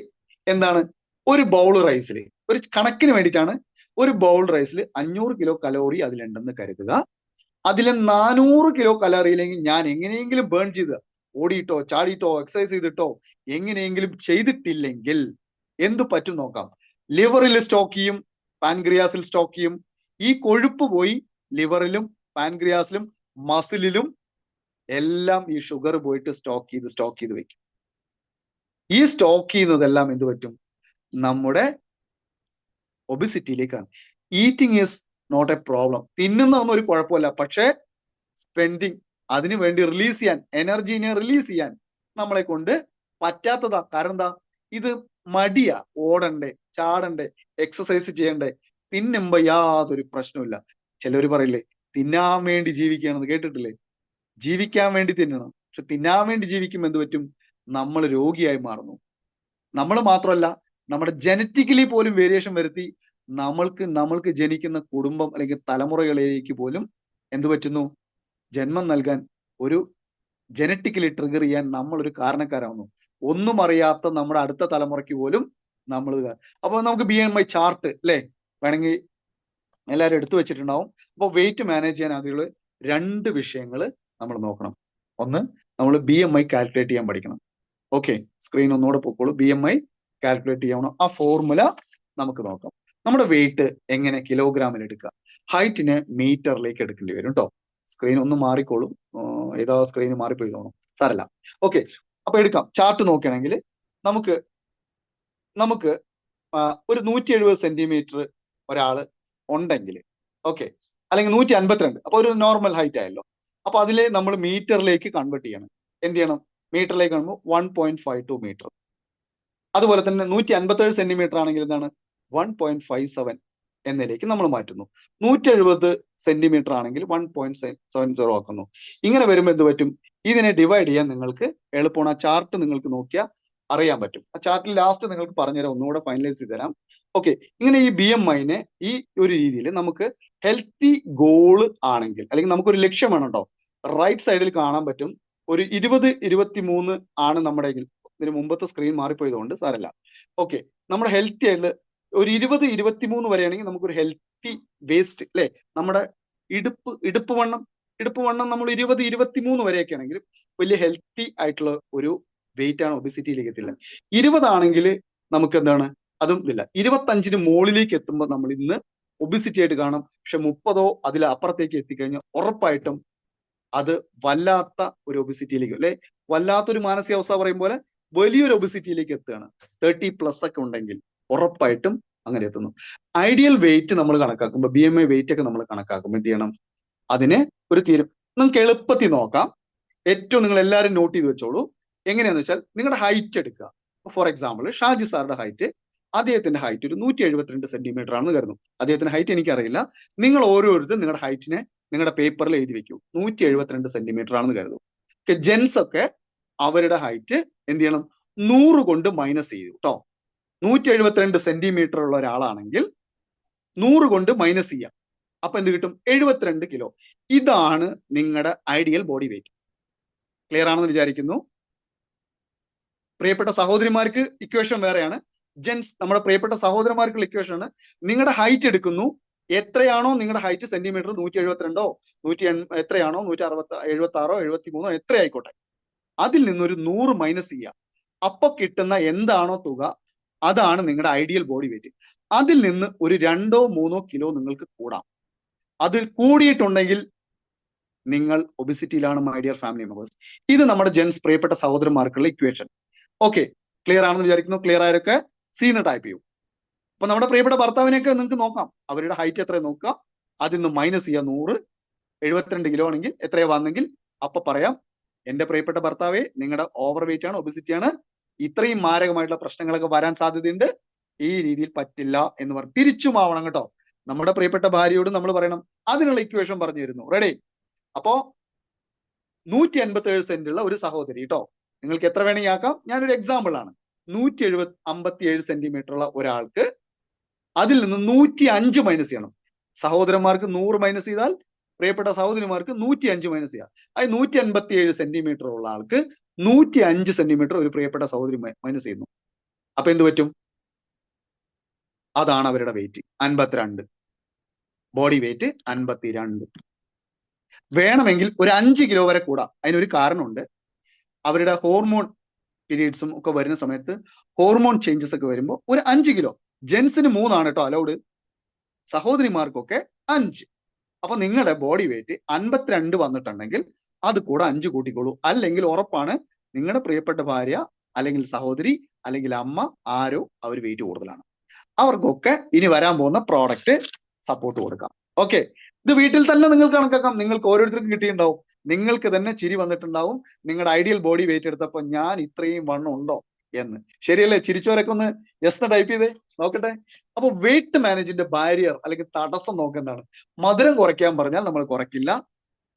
എന്താണ്, ഒരു ബൗൾ റൈസിൽ, ഒരു കണക്കിന് വേണ്ടിയിട്ടാണ്, ഒരു ബൗൾ റൈസിൽ 500 കിലോ കലോറി അതിലുണ്ടെന്ന് കരുതുക. അതിലെ 400 കിലോ കലോറിയില്ലെങ്കിൽ ഞാൻ എങ്ങനെയെങ്കിലും ബേൺ ചെയ്ത്, ഓടിയിട്ടോ ചാടിയിട്ടോ എക്സസൈസ് ചെയ്തിട്ടോ എങ്ങനെയെങ്കിലും ചെയ്തിട്ടില്ലെങ്കിൽ എന്ത് പറ്റും നോക്കാം. ലിവറിൽ സ്റ്റോക്ക് ചെയ്യും, പാൻക്രിയാസിൽ സ്റ്റോക്ക് ചെയ്യും. ഈ കൊഴുപ്പ് പോയി ലിവറിലും പാൻക്രിയാസിലും മസിലിലും എല്ലാം ഈ ഷുഗർ പോയിട്ട് സ്റ്റോക്ക് ചെയ്ത് വെക്കും. ഈ സ്റ്റോക്ക് ചെയ്യുന്നതെല്ലാം എന്ത് പറ്റും? നമ്മുടെ ഒബിസിറ്റിയിലേക്കാണ്. Eating is not a problem. തിന്നുന്നതൊന്നും ഒരു കുഴപ്പമില്ല, പക്ഷേ സ്പെൻഡിങ്, അതിനു വേണ്ടി റിലീസ് ചെയ്യാൻ, എനർജീനെ റിലീസ് ചെയ്യാൻ നമ്മളെ കൊണ്ട് പറ്റാത്തതാ. കാരണം എന്താ? ഇത് മടിയാ, ഓടണ്ടേ, ചാടണ്ടേ, എക്സസൈസ് ചെയ്യണ്ടേ. തിന്നുമ്പോ യാതൊരു പ്രശ്നമില്ല. ചിലവർ പറയില്ലേ, തിന്നാൻ വേണ്ടി ജീവിക്കുകയാണെന്ന് കേട്ടിട്ടില്ലേ? ജീവിക്കാൻ വേണ്ടി തിന്നണം, പക്ഷെ തിന്നാൻ വേണ്ടി ജീവിക്കുമ്പോൾ എന്ത് പറ്റും? നമ്മൾ രോഗിയായി മാറുന്നു. നമ്മൾ മാത്രമല്ല, നമ്മുടെ ജനറ്റിക്കലി പോലും വേരിയേഷൻ വരുത്തി നമ്മൾക്ക് ജനിക്കുന്ന കുടുംബം അല്ലെങ്കിൽ തലമുറകളിലേക്ക് പോലും എന്ത് പറ്റുന്നു? ജന്മം നൽകാൻ, ഒരു ജനറ്റിക്കലി ട്രിഗർ ചെയ്യാൻ നമ്മൾ ഒരു കാരണക്കാരാവുന്നു. ഒന്നും അറിയാത്ത നമ്മുടെ അടുത്ത തലമുറയ്ക്ക് പോലും നമ്മൾ. അപ്പൊ നമുക്ക് BMI ചാർട്ട് അല്ലേ, വേണമെങ്കിൽ എല്ലാവരും എടുത്തു വെച്ചിട്ടുണ്ടാവും. അപ്പോൾ വെയിറ്റ് മാനേജ് ചെയ്യാൻ ആഗ്രഹമുള്ള 2 വിഷയങ്ങൾ നമ്മൾ നോക്കണം. ഒന്ന്, നമ്മൾ BMI കാൽക്കുലേറ്റ് ചെയ്യാൻ പഠിക്കണം. ഓക്കെ, സ്ക്രീൻ ഒന്നുകൂടെ പൊക്കോളൂ. BMI കാൽക്കുലേറ്റ് ചെയ്യണം. ആ ഫോർമുല നമുക്ക് നോക്കാം. നമ്മുടെ വെയിറ്റ് എങ്ങനെ കിലോഗ്രാമിൽ എടുക്കുക, ഹൈറ്റിനെ മീറ്ററിലേക്ക് എടുക്കേണ്ടി വരും കേട്ടോ. സ്ക്രീൻ ഒന്ന് മാറിക്കോളൂ, ഏതാ സ്ക്രീൻ മാറിപ്പോയി തോന്നും, സാരല്ല. ഓക്കെ, അപ്പൊ എടുക്കാം. ചാർട്ട് നോക്കുകയാണെങ്കിൽ നമുക്ക് ഒരു 170 സെന്റിമീറ്റർ ഒരാള് ഉണ്ടെങ്കിൽ, ഓക്കെ, അല്ലെങ്കിൽ 152, അപ്പൊ ഒരു നോർമൽ ഹൈറ്റ് ആയല്ലോ. അപ്പൊ അതിലെ നമ്മൾ മീറ്ററിലേക്ക് കൺവേർട്ട് ചെയ്യണം. എന്ത് ചെയ്യണം? മീറ്ററിലേക്ക് കാണുമ്പോൾ 1.52 മീറ്റർ. അതുപോലെ തന്നെ 157 സെന്റിമീറ്റർ ആണെങ്കിൽ എന്താണ്? 1.57 എന്നതിലേക്ക് നമ്മൾ മാറ്റുന്നു. 170 സെന്റിമീറ്റർ ആണെങ്കിൽ 1.70 ആക്കുന്നു. ഇങ്ങനെ വരുമ്പോൾ എന്ത് പറ്റും? ഇതിനെ ഡിവൈഡ് ചെയ്യാൻ നിങ്ങൾക്ക് എളുപ്പമാണ്. ആ ചാർട്ട് നിങ്ങൾക്ക് നോക്കിയാൽ അറിയാൻ പറ്റും. ആ ചാർട്ടിൽ ലാസ്റ്റ് നിങ്ങൾക്ക് പറഞ്ഞുതരാം, ഒന്നുകൂടെ ഫൈനലൈസ് ചെയ്ത് തരാം. ഓക്കെ, ഇങ്ങനെ ഈ BMIനെ ഈ ഒരു രീതിയിൽ നമുക്ക് ഹെൽത്തി ഗോള് ആണെങ്കിൽ, അല്ലെങ്കിൽ നമുക്കൊരു ലക്ഷ്യം വേണം കേട്ടോ. റൈറ്റ് സൈഡിൽ കാണാൻ പറ്റും ഒരു 20-23 ആണ് നമ്മുടെ. ഇതിന് മുമ്പത്തെ സ്ക്രീൻ മാറിപ്പോയതുകൊണ്ട് സാരല്ല. ഓക്കെ, നമ്മുടെ ഹെൽത്തി ആയിട്ട് ഒരു 20-23 വരെയാണെങ്കിൽ നമുക്കൊരു ഹെൽത്തി വേസ്റ്റ് അല്ലെ, നമ്മുടെ ഇടുപ്പ് വണ്ണം ഇടുപ്പ് വണ്ണം നമ്മൾ 20-23 വരെയൊക്കെ ആണെങ്കിൽ വലിയ ഹെൽത്തി ആയിട്ടുള്ള ഒരു വെയിറ്റ് ആണ്, ഒബിസിറ്റിയിലേക്ക് എത്തില്ല. 20 ആണെങ്കിൽ നമുക്ക് എന്താണ് അതും ഇല്ല. 25 മുകളിലേക്ക് എത്തുമ്പോൾ നമ്മൾ ഇന്ന് ഒബിസിറ്റി ആയിട്ട് കാണാം. പക്ഷെ 30 അതിൽ അപ്പുറത്തേക്ക് എത്തിക്കഴിഞ്ഞാൽ ഉറപ്പായിട്ടും അത് വല്ലാത്ത ഒരു ഒബിസിറ്റിയിലേക്ക്, അല്ലെ വല്ലാത്തൊരു മാനസികാവസ്ഥ പറയും പോലെ വലിയൊരു ഒബിസിറ്റിയിലേക്ക് എത്തുകയാണ്. 30+ ഒക്കെ ഉണ്ടെങ്കിൽ ഉറപ്പായിട്ടും അങ്ങനെ എത്തുന്നു. ഐഡിയൽ വെയിറ്റ് നമ്മൾ കണക്കാക്കുമ്പോൾ BMI വെയിറ്റ് ഒക്കെ നമ്മൾ കണക്കാക്കുമ്പോൾ എന്ത് ചെയ്യണം, അതിനെ ഒരു നിങ്ങൾക്ക് എളുപ്പത്തിൽ നോക്കാം. ഏറ്റവും നിങ്ങൾ എല്ലാവരും നോട്ട് ചെയ്ത് വെച്ചോളൂ. എങ്ങനെയാന്ന് വെച്ചാൽ നിങ്ങളുടെ ഹൈറ്റ് എടുക്കുക. ഫോർ എക്സാമ്പിൾ ഷാജി സാറിന്റെ ഹൈറ്റ്, അദ്ദേഹത്തിന്റെ ഹൈറ്റ് ഒരു 172 സെന്റിമീറ്റർ ആണെന്ന് കരുതുന്നു. അദ്ദേഹത്തിന്റെ ഹൈറ്റ് എനിക്കറിയില്ല. നിങ്ങൾ ഓരോരുത്തരും നിങ്ങളുടെ ഹൈറ്റിനെ നിങ്ങളുടെ പേപ്പറിൽ എഴുതി വെക്കൂ. 172 സെന്റിമീറ്റർ ആണെന്ന് കരുതും. ജെൻസ് ഒക്കെ അവരുടെ ഹൈറ്റ് എന്ത് ചെയ്യണം, 100 കൊണ്ട് മൈനസ് ചെയ്തു കേട്ടോ. 172 സെന്റിമീറ്റർ ഉള്ള ഒരാളാണെങ്കിൽ 100 കൊണ്ട് മൈനസ് ചെയ്യാം. അപ്പൊ എന്ത് കിട്ടും, 72 കിലോ. ഇതാണ് നിങ്ങളുടെ ഐഡിയൽ ബോഡി വെയിറ്റ്. ക്ലിയർ ആണെന്ന് വിചാരിക്കുന്നു. പ്രിയപ്പെട്ട സഹോദരിമാർക്ക് ഇക്വേഷൻ വേറെയാണ്. ജെൻസ് നമ്മുടെ പ്രിയപ്പെട്ട സഹോദരന്മാർക്കുള്ള ഇക്വേഷൻ ആണ്. നിങ്ങളുടെ ഹൈറ്റ് എടുക്കുന്നു, എത്രയാണോ നിങ്ങളുടെ ഹൈറ്റ് സെന്റിമീറ്റർ, 172 എത്രയാണോ 176 73 എത്ര ആയിക്കോട്ടെ, അതിൽ നിന്നൊരു 100 മൈനസ് ചെയ്യുക. അപ്പൊ കിട്ടുന്ന എന്താണോ തുക, അതാണ് നിങ്ങളുടെ ഐഡിയൽ ബോഡി വെയിറ്റ്. അതിൽ നിന്ന് ഒരു 2-3 കിലോ നിങ്ങൾക്ക് കൂടാം. അതിൽ കൂടിയിട്ടുണ്ടെങ്കിൽ നിങ്ങൾ ഒബിസിറ്റിയിലാണ് മൈ ഡിയർ ഫാമിലി മെമ്പേഴ്സ്. ഇത് നമ്മുടെ ജെൻസ് പ്രിയപ്പെട്ട സഹോദരന്മാർക്കുള്ള ഇക്വേഷൻ. ഓക്കെ, ക്ലിയർ ആണെന്ന് വിചാരിക്കുന്നു. ക്ലിയർ ആയൊക്കെ സീന്ന് ടൈപ്പ് ചെയ്യൂ. അപ്പൊ നമ്മുടെ പ്രിയപ്പെട്ട ഭർത്താവിനെയൊക്കെ നിങ്ങൾക്ക് നോക്കാം. അവരുടെ ഹൈറ്റ് എത്ര നോക്കുക, അതിൽ നിന്ന് മൈനസ് ചെയ്യുക 100. 72 കിലോ ആണെങ്കിൽ എത്രയാ വന്നെങ്കിൽ അപ്പൊ പറയാം, എന്റെ പ്രിയപ്പെട്ട ഭർത്താവെ നിങ്ങളുടെ ഓവർ വെയിറ്റ് ആണ്, ഒബിസിറ്റി ആണ്, ഇത്രയും മാരകമായിട്ടുള്ള പ്രശ്നങ്ങളൊക്കെ വരാൻ സാധ്യതയുണ്ട്, ഈ രീതിയിൽ പറ്റില്ല എന്ന് പറഞ്ഞ് തിരിച്ചും ആവണം കേട്ടോ. നമ്മുടെ പ്രിയപ്പെട്ട ഭാര്യയോട് നമ്മൾ പറയണം, അതിനുള്ള ഇക്വേഷൻ പറഞ്ഞു തരുന്നു. റെഡി? അപ്പോ 187 സെന്റ് ഉള്ള ഒരു സഹോദരി കേട്ടോ, നിങ്ങൾക്ക് എത്ര വേണമെങ്കിൽ ആക്കാം. ഞാനൊരു എക്സാമ്പിൾ ആണ്. 157 സെന്റിമീറ്റർ ഉള്ള ഒരാൾക്ക് അതിൽ നിന്ന് 105 മൈനസ് ചെയ്യണം. സഹോദരന്മാർക്ക് 100 മൈനസ് ചെയ്താൽ പ്രിയപ്പെട്ട സഹോദരിമാർക്ക് 105 മൈനസ് ചെയ്യാം. അത് 187 സെന്റിമീറ്റർ ഉള്ള ആൾക്ക് 105 സെന്റിമീറ്റർ ഒരു പ്രിയപ്പെട്ട സഹോദരി മൈനസ് ചെയ്യുന്നു. അപ്പൊ എന്ത് പറ്റും? അതാണ് അവരുടെ വെയിറ്റ്, 52. Body weight 52. വേണമെങ്കിൽ ഒരു 5 കിലോ വരെ കൂടാം. അതിനൊരു കാരണമുണ്ട്. അവരുടെ ഹോർമോൺ പീരീഡ്സും ഒക്കെ വരുന്ന സമയത്ത് ഹോർമോൺ ചേഞ്ചസ് ഒക്കെ വരുമ്പോൾ ഒരു 5 കിലോ. ജെൻസിന് 3 ആണ് കേട്ടോ അലൗഡ്, സഹോദരിമാർക്കൊക്കെ 5. അപ്പൊ നിങ്ങളുടെ ബോഡി വെയിറ്റ് 52 വന്നിട്ടുണ്ടെങ്കിൽ അത് കൂടെ 5 കൂട്ടിക്കോളൂ. അല്ലെങ്കിൽ ഉറപ്പാണ് നിങ്ങളുടെ പ്രിയപ്പെട്ട ഭാര്യ അല്ലെങ്കിൽ സഹോദരി അല്ലെങ്കിൽ അമ്മ ആരോ അവർ വെയിറ്റ് കൂടുതലാണ്. അവർക്കൊക്കെ ഇനി വരാൻ പോകുന്ന പ്രോഡക്റ്റ് സപ്പോർട്ട് കൊടുക്കാം. ഓക്കെ, ഇത് വീട്ടിൽ തന്നെ നിങ്ങൾക്ക് കണക്കാക്കാം. നിങ്ങൾക്ക് ഓരോരുത്തർക്കും കിട്ടിയിട്ടുണ്ടാവും. നിങ്ങൾക്ക് തന്നെ ചിരി വന്നിട്ടുണ്ടാവും. നിങ്ങളുടെ ഐഡിയൽ ബോഡി വെയിറ്റ് എടുത്തപ്പോൾ ഞാൻ ഇത്രയും വണ്ണം ഉണ്ടോ എന്ന്. ശരിയല്ലേ? ചിരിച്ചവരൊക്കെ ഒന്ന് യെസ് ടൈപ്പ് ചെയ്തേ നോക്കട്ടെ. അപ്പൊ വെയിറ്റ് മാനേജിന്റെ ബാരിയർ അല്ലെങ്കിൽ തടസ്സം നോക്കുന്നതാണ്. മധുരം കുറയ്ക്കാൻ പറഞ്ഞാൽ നമ്മൾ കുറയ്ക്കില്ല.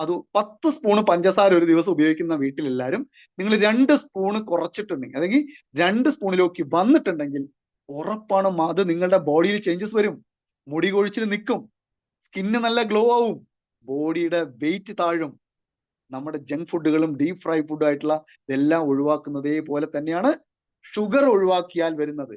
അത് 10 സ്പൂണ് പഞ്ചസാര ഒരു ദിവസം ഉപയോഗിക്കുന്ന വീട്ടിലെല്ലാവരും നിങ്ങൾ 2 സ്പൂണ് കുറച്ചിട്ടുണ്ടെങ്കിൽ അല്ലെങ്കിൽ 2 സ്പൂണിലേക്ക് വന്നിട്ടുണ്ടെങ്കിൽ ഉറപ്പാണ് അത് നിങ്ങളുടെ ബോഡിയിൽ ചേഞ്ചസ് വരും. മുടി കൊഴിച്ചിൽ നിൽക്കും, സ്കിന്ന് നല്ല ഗ്ലോ ആവും, ബോഡിയുടെ വെയിറ്റ് താഴും. നമ്മുടെ ജങ്ക് ഫുഡുകളും ഡീപ് ഫ്രൈ ഫുഡും ആയിട്ടുള്ള ഇതെല്ലാം ഒഴിവാക്കുന്നതേ പോലെ തന്നെയാണ് ഷുഗർ ഒഴിവാക്കിയാൽ വരുന്നത്.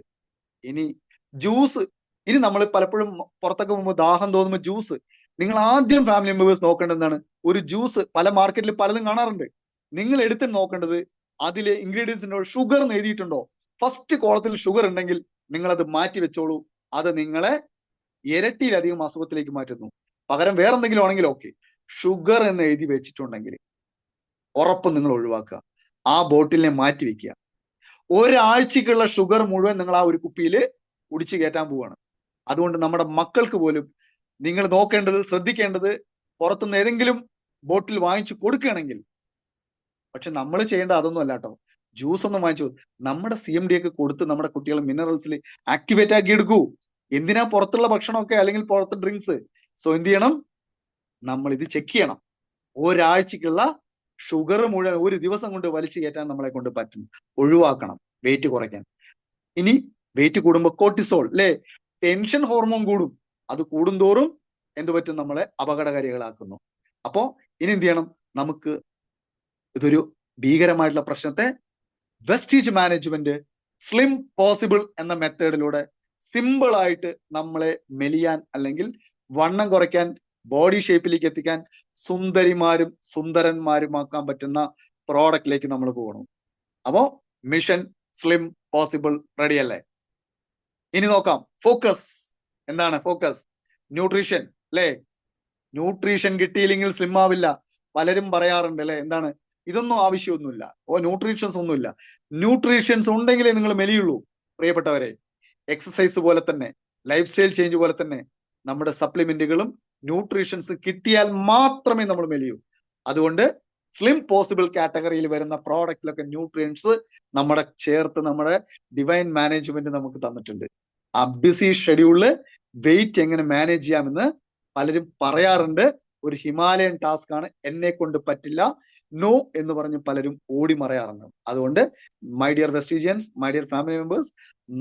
ഇനി ജ്യൂസ്, ഇനി നമ്മൾ പലപ്പോഴും പുറത്തൊക്കെ പോകുമ്പോൾ ദാഹം തോന്നുമ്പോൾ ജ്യൂസ്, നിങ്ങൾ ആദ്യം ഫാമിലി മെമ്പേഴ്സ് നോക്കേണ്ടത് എന്താണ്? ഒരു ജ്യൂസ് പല മാർക്കറ്റിൽ പലതും കാണാറുണ്ട്. നിങ്ങൾ എടുത്ത് നോക്കേണ്ടത് അതിലെ ഇൻഗ്രീഡിയൻസിന്റെ ഷുഗർ എന്ന് എഴുതിയിട്ടുണ്ടോ? ഫസ്റ്റ് കോളത്തിൽ ഷുഗർ ഉണ്ടെങ്കിൽ നിങ്ങൾ അത് മാറ്റി വെച്ചോളൂ. അത് നിങ്ങളെ ഇരട്ടിയിലധികം അസുഖത്തിലേക്ക് മാറ്റുന്നു. പകരം വേറെന്തെങ്കിലും ആണെങ്കിൽ ഓക്കെ, ഷുഗർ എന്ന് എഴുതി വെച്ചിട്ടുണ്ടെങ്കിൽ ഉറപ്പ് നിങ്ങൾ ഒഴിവാക്കുക. ആ ബോട്ടിലിനെ മാറ്റി വെക്കുക. ഒരാഴ്ചക്കുള്ള ഷുഗർ മുഴുവൻ നിങ്ങൾ ആ ഒരു കുപ്പിയിൽ കുടിച്ചു കയറ്റാൻ പോവുകയാണ്. അതുകൊണ്ട് നമ്മുടെ മക്കൾക്ക് പോലും നിങ്ങൾ നോക്കേണ്ടത്, ശ്രദ്ധിക്കേണ്ടത്, പുറത്തുനിന്ന് ഏതെങ്കിലും ബോട്ടിൽ വാങ്ങിച്ചു കൊടുക്കുകയാണെങ്കിൽ, പക്ഷെ നമ്മൾ ചെയ്യേണ്ട അതൊന്നും അല്ല കേട്ടോ. ജ്യൂസ് ഒന്നും വാങ്ങിച്ചു നമ്മുടെ CMD ഒക്കെ കൊടുത്ത് നമ്മുടെ കുട്ടികളെ മിനറൽസിൽ ആക്ടിവേറ്റ് ആക്കി എടുക്കൂ. എന്തിനാ പുറത്തുള്ള ഭക്ഷണമൊക്കെ അല്ലെങ്കിൽ പുറത്ത് ഡ്രിങ്ക്സ്? സോ എന്ത് ചെയ്യണം? നമ്മൾ ഇത് ചെക്ക് ചെയ്യണം. ഒരാഴ്ചക്കുള്ള ഷുഗർ മുഴുവൻ ഒരു ദിവസം കൊണ്ട് വലിച്ചു കയറ്റാൻ നമ്മളെ കൊണ്ട് പറ്റും. ഒഴിവാക്കണം വെയിറ്റ് കുറയ്ക്കാൻ. ഇനി വെയിറ്റ് കൂടുമ്പോൾ കോർട്ടിസോൾ അല്ലെ, ടെൻഷൻ ഹോർമോൺ കൂടും. അത് കൂടുന്തോറും എന്ത് പറ്റും? നമ്മളെ അപകടകാരികളാക്കുന്നു. അപ്പോ ഇനി എന്ത് ചെയ്യണം? നമുക്ക് ഇതൊരു ഭീകരമായിട്ടുള്ള പ്രശ്നത്തെ വെസ്റ്റീജ് മാനേജ്മെന്റ് സ്ലിം പോസിബിൾ എന്ന മെത്തേഡിലൂടെ സിമ്പിൾ ആയിട്ട് നമ്മളെ മെലിയാൻ അല്ലെങ്കിൽ വണ്ണം കുറയ്ക്കാൻ ബോഡി ഷേപ്പിലേക്ക് എത്തിക്കാൻ സുന്ദരിമാരും സുന്ദരന്മാരുമാക്കാൻ പറ്റുന്ന പ്രോഡക്റ്റിലേക്ക് നമ്മൾ പോകണം. അപ്പോ മിഷൻ സ്ലിം പോസിബിൾ റെഡി അല്ലേ? ഇനി നോക്കാം ഫോക്കസ്. എന്താണ് ഫോക്കസ്? ന്യൂട്രീഷൻ അല്ലേ? ന്യൂട്രീഷൻ കിട്ടിയില്ലെങ്കിൽ സ്ലിം ആവില്ല. പലരും പറയാറുണ്ട് അല്ലെ, എന്താണ് ഇതൊന്നും ആവശ്യമൊന്നുമില്ല, ന്യൂട്രീഷൻസ് ഒന്നുമില്ല. ന്യൂട്രീഷൻസ് ഉണ്ടെങ്കിലേ നിങ്ങൾ മെലിയുള്ളൂ. പ്രിയപ്പെട്ടവരെ, എക്സസൈസ് പോലെ തന്നെ ലൈഫ് സ്റ്റൈൽ ചേഞ്ച് പോലെ തന്നെ നമ്മുടെ സപ്ലിമെന്റുകളും ന്യൂട്രീഷൻസ് കിട്ടിയാൽ മാത്രമേ നമ്മൾ മെലിയൂ. അതുകൊണ്ട് സ്ലിം പോസിബിൾ കാറ്റഗറിയിൽ വരുന്ന പ്രോഡക്റ്റിലൊക്കെ ന്യൂട്രിയൻസ് നമ്മുടെ ചേർത്ത് നമ്മുടെ ഡിവൈൻ മാനേജ്മെന്റ് നമുക്ക് തന്നിട്ടുണ്ട്. ആ ബിസി ഷെഡ്യൂളില് വെയിറ്റ് എങ്ങനെ മാനേജ് ചെയ്യാമെന്ന് പലരും പറയാറുണ്ട്. ഒരു ഹിമാലയൻ ടാസ്ക് ആണ്, എന്നെ കൊണ്ട് പറ്റില്ല, നോ എന്ന് പറഞ്ഞ് പലരും ഓടി മറയാറുണ്ട്. അതുകൊണ്ട് my dear Vestigians, my dear family members,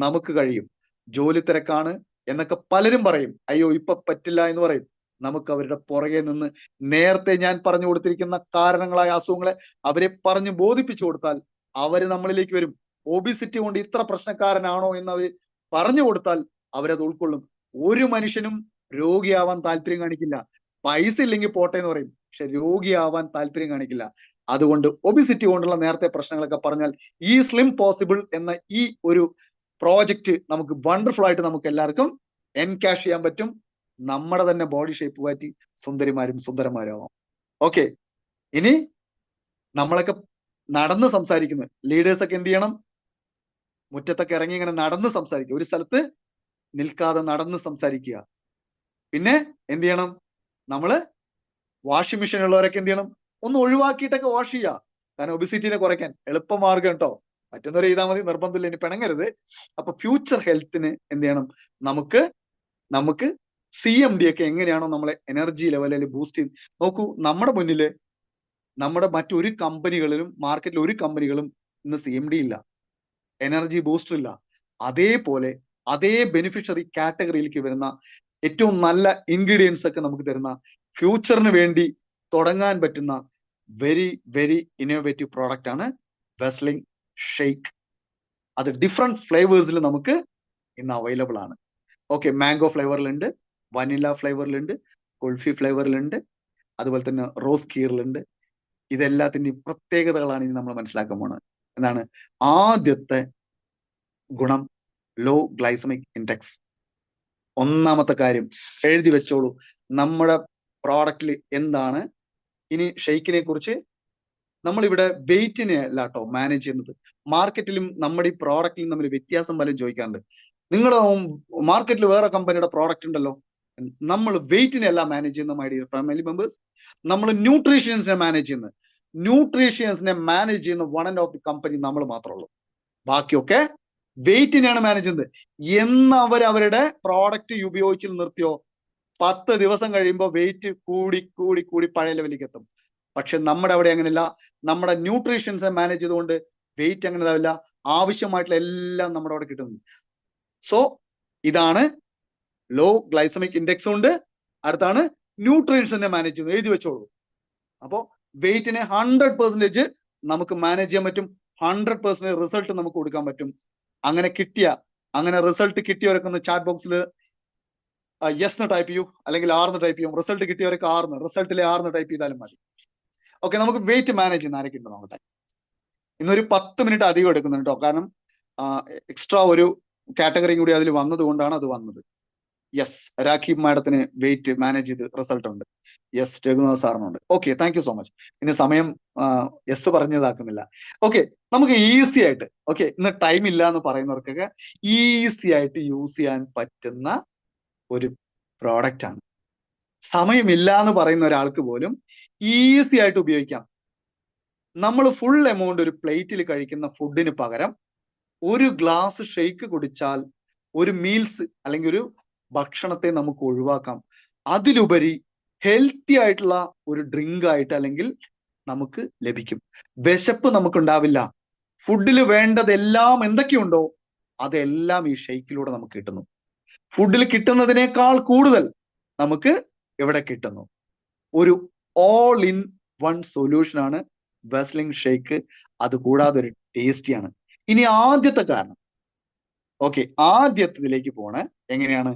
നമുക്ക് കഴിയും. ജോലി തിരക്കാണ് എന്നൊക്കെ പലരും പറയും, അയ്യോ ഇപ്പൊ പറ്റില്ല എന്ന് പറയും. നമുക്ക് അവരുടെ പുറകെ നിന്ന് നേരത്തെ ഞാൻ പറഞ്ഞു കൊടുത്തിരിക്കുന്ന കാരണങ്ങളായ അസുഖങ്ങളെ അവരെ പറഞ്ഞ് ബോധിപ്പിച്ചു കൊടുത്താൽ അവര് നമ്മളിലേക്ക് വരും. ഒബിസിറ്റി കൊണ്ട് ഇത്ര പ്രശ്നക്കാരനാണോ എന്ന് അവർ പറഞ്ഞു കൊടുത്താൽ അവരത് ഉൾക്കൊള്ളും. ഒരു മനുഷ്യനും രോഗിയാവാൻ താല്പര്യം കാണിക്കില്ല. പൈസ ഇല്ലെങ്കിൽ പോട്ടെ എന്ന് പറയും, പക്ഷെ രോഗിയാവാൻ താല്പര്യം കാണിക്കില്ല. അതുകൊണ്ട് ഒബിസിറ്റി കൊണ്ടുള്ള നേരത്തെ പ്രശ്നങ്ങളൊക്കെ പറഞ്ഞാൽ ഈ സ്ലിം പോസിബിൾ എന്ന ഈ ഒരു പ്രോജക്റ്റ് നമുക്ക് വണ്ടർഫുൾ ആയിട്ട് നമുക്ക് എല്ലാവർക്കും എൻകാഷ് ചെയ്യാൻ പറ്റും. നമ്മുടെ തന്നെ ബോഡി ഷേപ്പ് മാറ്റി സുന്ദരിമാരും സുന്ദരന്മാരും ആവാം. ഓക്കെ, ഇനി നമ്മളൊക്കെ നടന്ന് സംസാരിക്കുന്നു. ലീഡേഴ്സ് ഒക്കെ എന്ത് ചെയ്യണം? മുറ്റത്തൊക്കെ ഇറങ്ങി ഇങ്ങനെ നടന്ന് സംസാരിക്കുക. ഒരു സ്ഥലത്ത് നിൽക്കാതെ നടന്ന് സംസാരിക്കുക. പിന്നെ എന്ത് ചെയ്യണം? നമ്മള് വാഷിംഗ് മെഷീൻ ഉള്ളവരൊക്കെ എന്ത് ചെയ്യണം? ഒന്ന് ഒഴിവാക്കിയിട്ടൊക്കെ വാഷ് ചെയ്യുക. കാരണം ഒബിസിറ്റിനെ കുറയ്ക്കാൻ എളുപ്പമാർഗം കേട്ടോ. പറ്റുന്നവർ ചെയ്താൽ മതി, നിർബന്ധമില്ല, ഇനി പിണങ്ങരുത്. അപ്പൊ ഫ്യൂച്ചർ ഹെൽത്തിന് എന്ത് ചെയ്യണം? നമുക്ക് CMD ഒക്കെ എങ്ങനെയാണോ നമ്മളെ എനർജി ലെവലിൽ ബൂസ്റ്റ് ചെയ്ത് നോക്കൂ. നമ്മുടെ മുന്നില് നമ്മുടെ മറ്റൊരു കമ്പനികളിലും മാർക്കറ്റിൽ ഒരു കമ്പനികളും ഇന്ന് CMD ഇല്ല, എനർജി ബൂസ്റ്റർ ഇല്ല. അതേപോലെ അതേ ബെനിഫിഷ്യറി കാറ്റഗറിയിലേക്ക് വരുന്ന ഏറ്റവും നല്ല ഇൻഗ്രീഡിയൻസ് ഒക്കെ നമുക്ക് തരുന്ന ഫ്യൂച്ചറിന് വേണ്ടി തുടങ്ങാൻ പറ്റുന്ന വെരി വെരി ഇന്നോവേറ്റീവ് പ്രോഡക്റ്റ് ആണ് വെസ്ലിംഗ് ഷെയ്ക്ക്. അത് ഡിഫറെന്റ് ഫ്ലേവേഴ്സിൽ നമുക്ക് ഇന്ന് അവൈലബിൾ ആണ്. ഓക്കെ, മാംഗോ ഫ്ലേവറിലുണ്ട്, വനില ഫ്ലേവറിലുണ്ട്, കുൾഫി ഫ്ലേവറിലുണ്ട്, അതുപോലെ തന്നെ റോസ് കീറിലുണ്ട്. ഇതെല്ലാത്തിൻ്റെയും പ്രത്യേകതകളാണ് ഇനി നമ്മൾ മനസ്സിലാക്കാൻ പോണത്. എന്താണ് ആദ്യത്തെ ഗുണം? Low glycemic index. ഒന്നാമത്തെ കാര്യം എഴുതി വെച്ചോളൂ. നമ്മുടെ പ്രോഡക്റ്റിൽ എന്താണ് ഇനി ഷെയ്ക്കിനെ കുറിച്ച് നമ്മളിവിടെ വെയിറ്റിനെ അല്ല കേട്ടോ മാനേജ് ചെയ്യുന്നത്. മാർക്കറ്റിലും നമ്മുടെ ഈ പ്രോഡക്റ്റിലും തമ്മിൽ വ്യത്യാസം പലരും ചോദിക്കാറുണ്ട്. നിങ്ങളുടെ മാർക്കറ്റിൽ വേറെ കമ്പനിയുടെ പ്രോഡക്റ്റ് ഉണ്ടല്ലോ. നമ്മൾ വെയിറ്റിനെ അല്ല മാനേജ് ചെയ്യുന്ന മൈ ഡിയർ ഫാമിലി മെമ്പേഴ്സ്, നമ്മൾ ന്യൂട്രീഷ്യൻസിനെ മാനേജ് ചെയ്യുന്നത്. ന്യൂട്രീഷ്യൻസിനെ മാനേജ് ചെയ്യുന്ന one and of the company നമ്മൾ മാത്രമേ ഉള്ളൂ. ബാക്കിയൊക്കെ വെയിറ്റിനെയാണ് മാനേജ് ചെയ്യുന്നത്. എന്ന് അവരുടെ പ്രോഡക്റ്റ് ഉപയോഗിച്ച് നിർത്തിയോ 10 ദിവസം കഴിയുമ്പോൾ വെയിറ്റ് കൂടി കൂടി കൂടി പഴയ ലെവലിലേക്ക് എത്തും. പക്ഷെ നമ്മുടെ അവിടെ അങ്ങനെയല്ല. നമ്മുടെ ന്യൂട്രീഷ്യൻസ് മാനേജ് ചെയ്തുകൊണ്ട് വെയിറ്റ് അങ്ങനെ ഇതാവില്ല, ആവശ്യമായിട്ടുള്ള എല്ലാം നമ്മുടെ അവിടെ കിട്ടുന്നു. സോ ഇതാണ് ലോ ഗ്ലൈസമിക് ഇൻഡെക്സ് ഉണ്ട്. അടുത്താണ് ന്യൂട്രീഷൻസിനെ മാനേജ് ചെയ്യുന്നത്. എഴുതി വെച്ചോളൂ. അപ്പോൾ വെയിറ്റിനെ 100% നമുക്ക് മാനേജ് ചെയ്യാൻ പറ്റും. 100% റിസൾട്ട് നമുക്ക് കൊടുക്കാൻ പറ്റും. അങ്ങനെ റിസൾട്ട് കിട്ടിയവരൊക്കെ ഒന്ന് ചാറ്റ് ബോക്സിൽ യെസ് എന്ന് ടൈപ്പ് ചെയ്യൂ, അല്ലെങ്കിൽ ആർന്ന് ടൈപ്പ് ചെയ്യും. റിസൾട്ട് കിട്ടിയവരൊക്കെ റിസൾട്ടിലെ ആർന്ന് ടൈപ്പ് ചെയ്താലും മതി. ഓക്കെ, നമുക്ക് വെയിറ്റ് മാനേജ് ചെയ്യുന്ന ആരൊക്കെ ഉണ്ട് നോക്കട്ടെ. ഇന്നൊരു 10 മിനിറ്റ് അധികം എടുക്കുന്നുണ്ട് കേട്ടോ. കാരണം എക്സ്ട്രാ ഒരു കാറ്റഗറിയും കൂടി അതിൽ വന്നത് കൊണ്ടാണ് അത് വന്നത്. യെസ്, രാഖി മാഡത്തിന് വെയിറ്റ് മാനേജ് ചെയ്ത് റിസൾട്ട് ഉണ്ട്. യെസ്, രഘുനാഥ് സാറിനുണ്ട്. Okay, thank you so much. ഇനി സമയം യെസ് പറഞ്ഞതാക്കുന്നില്ല. ഓക്കെ, നമുക്ക് ഈസി ആയിട്ട്, ഓക്കെ, ഇന്ന് ടൈം ഇല്ല എന്ന് പറയുന്നവർക്കൊക്കെ ഈസി ആയിട്ട് യൂസ് ചെയ്യാൻ പറ്റുന്ന ഒരു പ്രോഡക്റ്റ് ആണ്. സമയമില്ല എന്ന് പറയുന്ന ഒരാൾക്ക് പോലും ഈസി ആയിട്ട് ഉപയോഗിക്കാം. നമ്മൾ ഫുൾ എമൗണ്ട് ഒരു പ്ലേറ്റിൽ കഴിക്കുന്ന ഫുഡിന് പകരം ഒരു ഗ്ലാസ് ഷെയ്ക്ക് കുടിച്ചാൽ ഒരു മീൽസ് അല്ലെങ്കിൽ ഒരു ഭക്ഷണത്തെ നമുക്ക് ഒഴിവാക്കാം. അതിലുപരി ഹെൽത്തി ആയിട്ടുള്ള ഒരു ഡ്രിങ്ക് ആയിട്ട് അല്ലെങ്കിൽ നമുക്ക് ലഭിക്കും. വിശപ്പ് നമുക്കുണ്ടാവില്ല. ഫുഡിൽ വേണ്ടതെല്ലാം എന്തൊക്കെയുണ്ടോ അതെല്ലാം ഈ ഷെയ്ക്കിലൂടെ നമുക്ക് കിട്ടുന്നു. ഫുഡിൽ കിട്ടുന്നതിനേക്കാൾ കൂടുതൽ നമുക്ക് ഇവിടെ കിട്ടുന്നു. ഒരു ഓൾ ഇൻ വൺ സൊല്യൂഷൻ ആണ് വെസ്ലിംഗ് ഷെയ്ക്ക്. അതുകൂടാതെ ഒരു ടേസ്റ്റിയാണ്. ഇനി ആദ്യത്തെ കാരണം, ഓക്കെ, ആദ്യത്തിലേക്ക് പോണ എങ്ങനെയാണ്?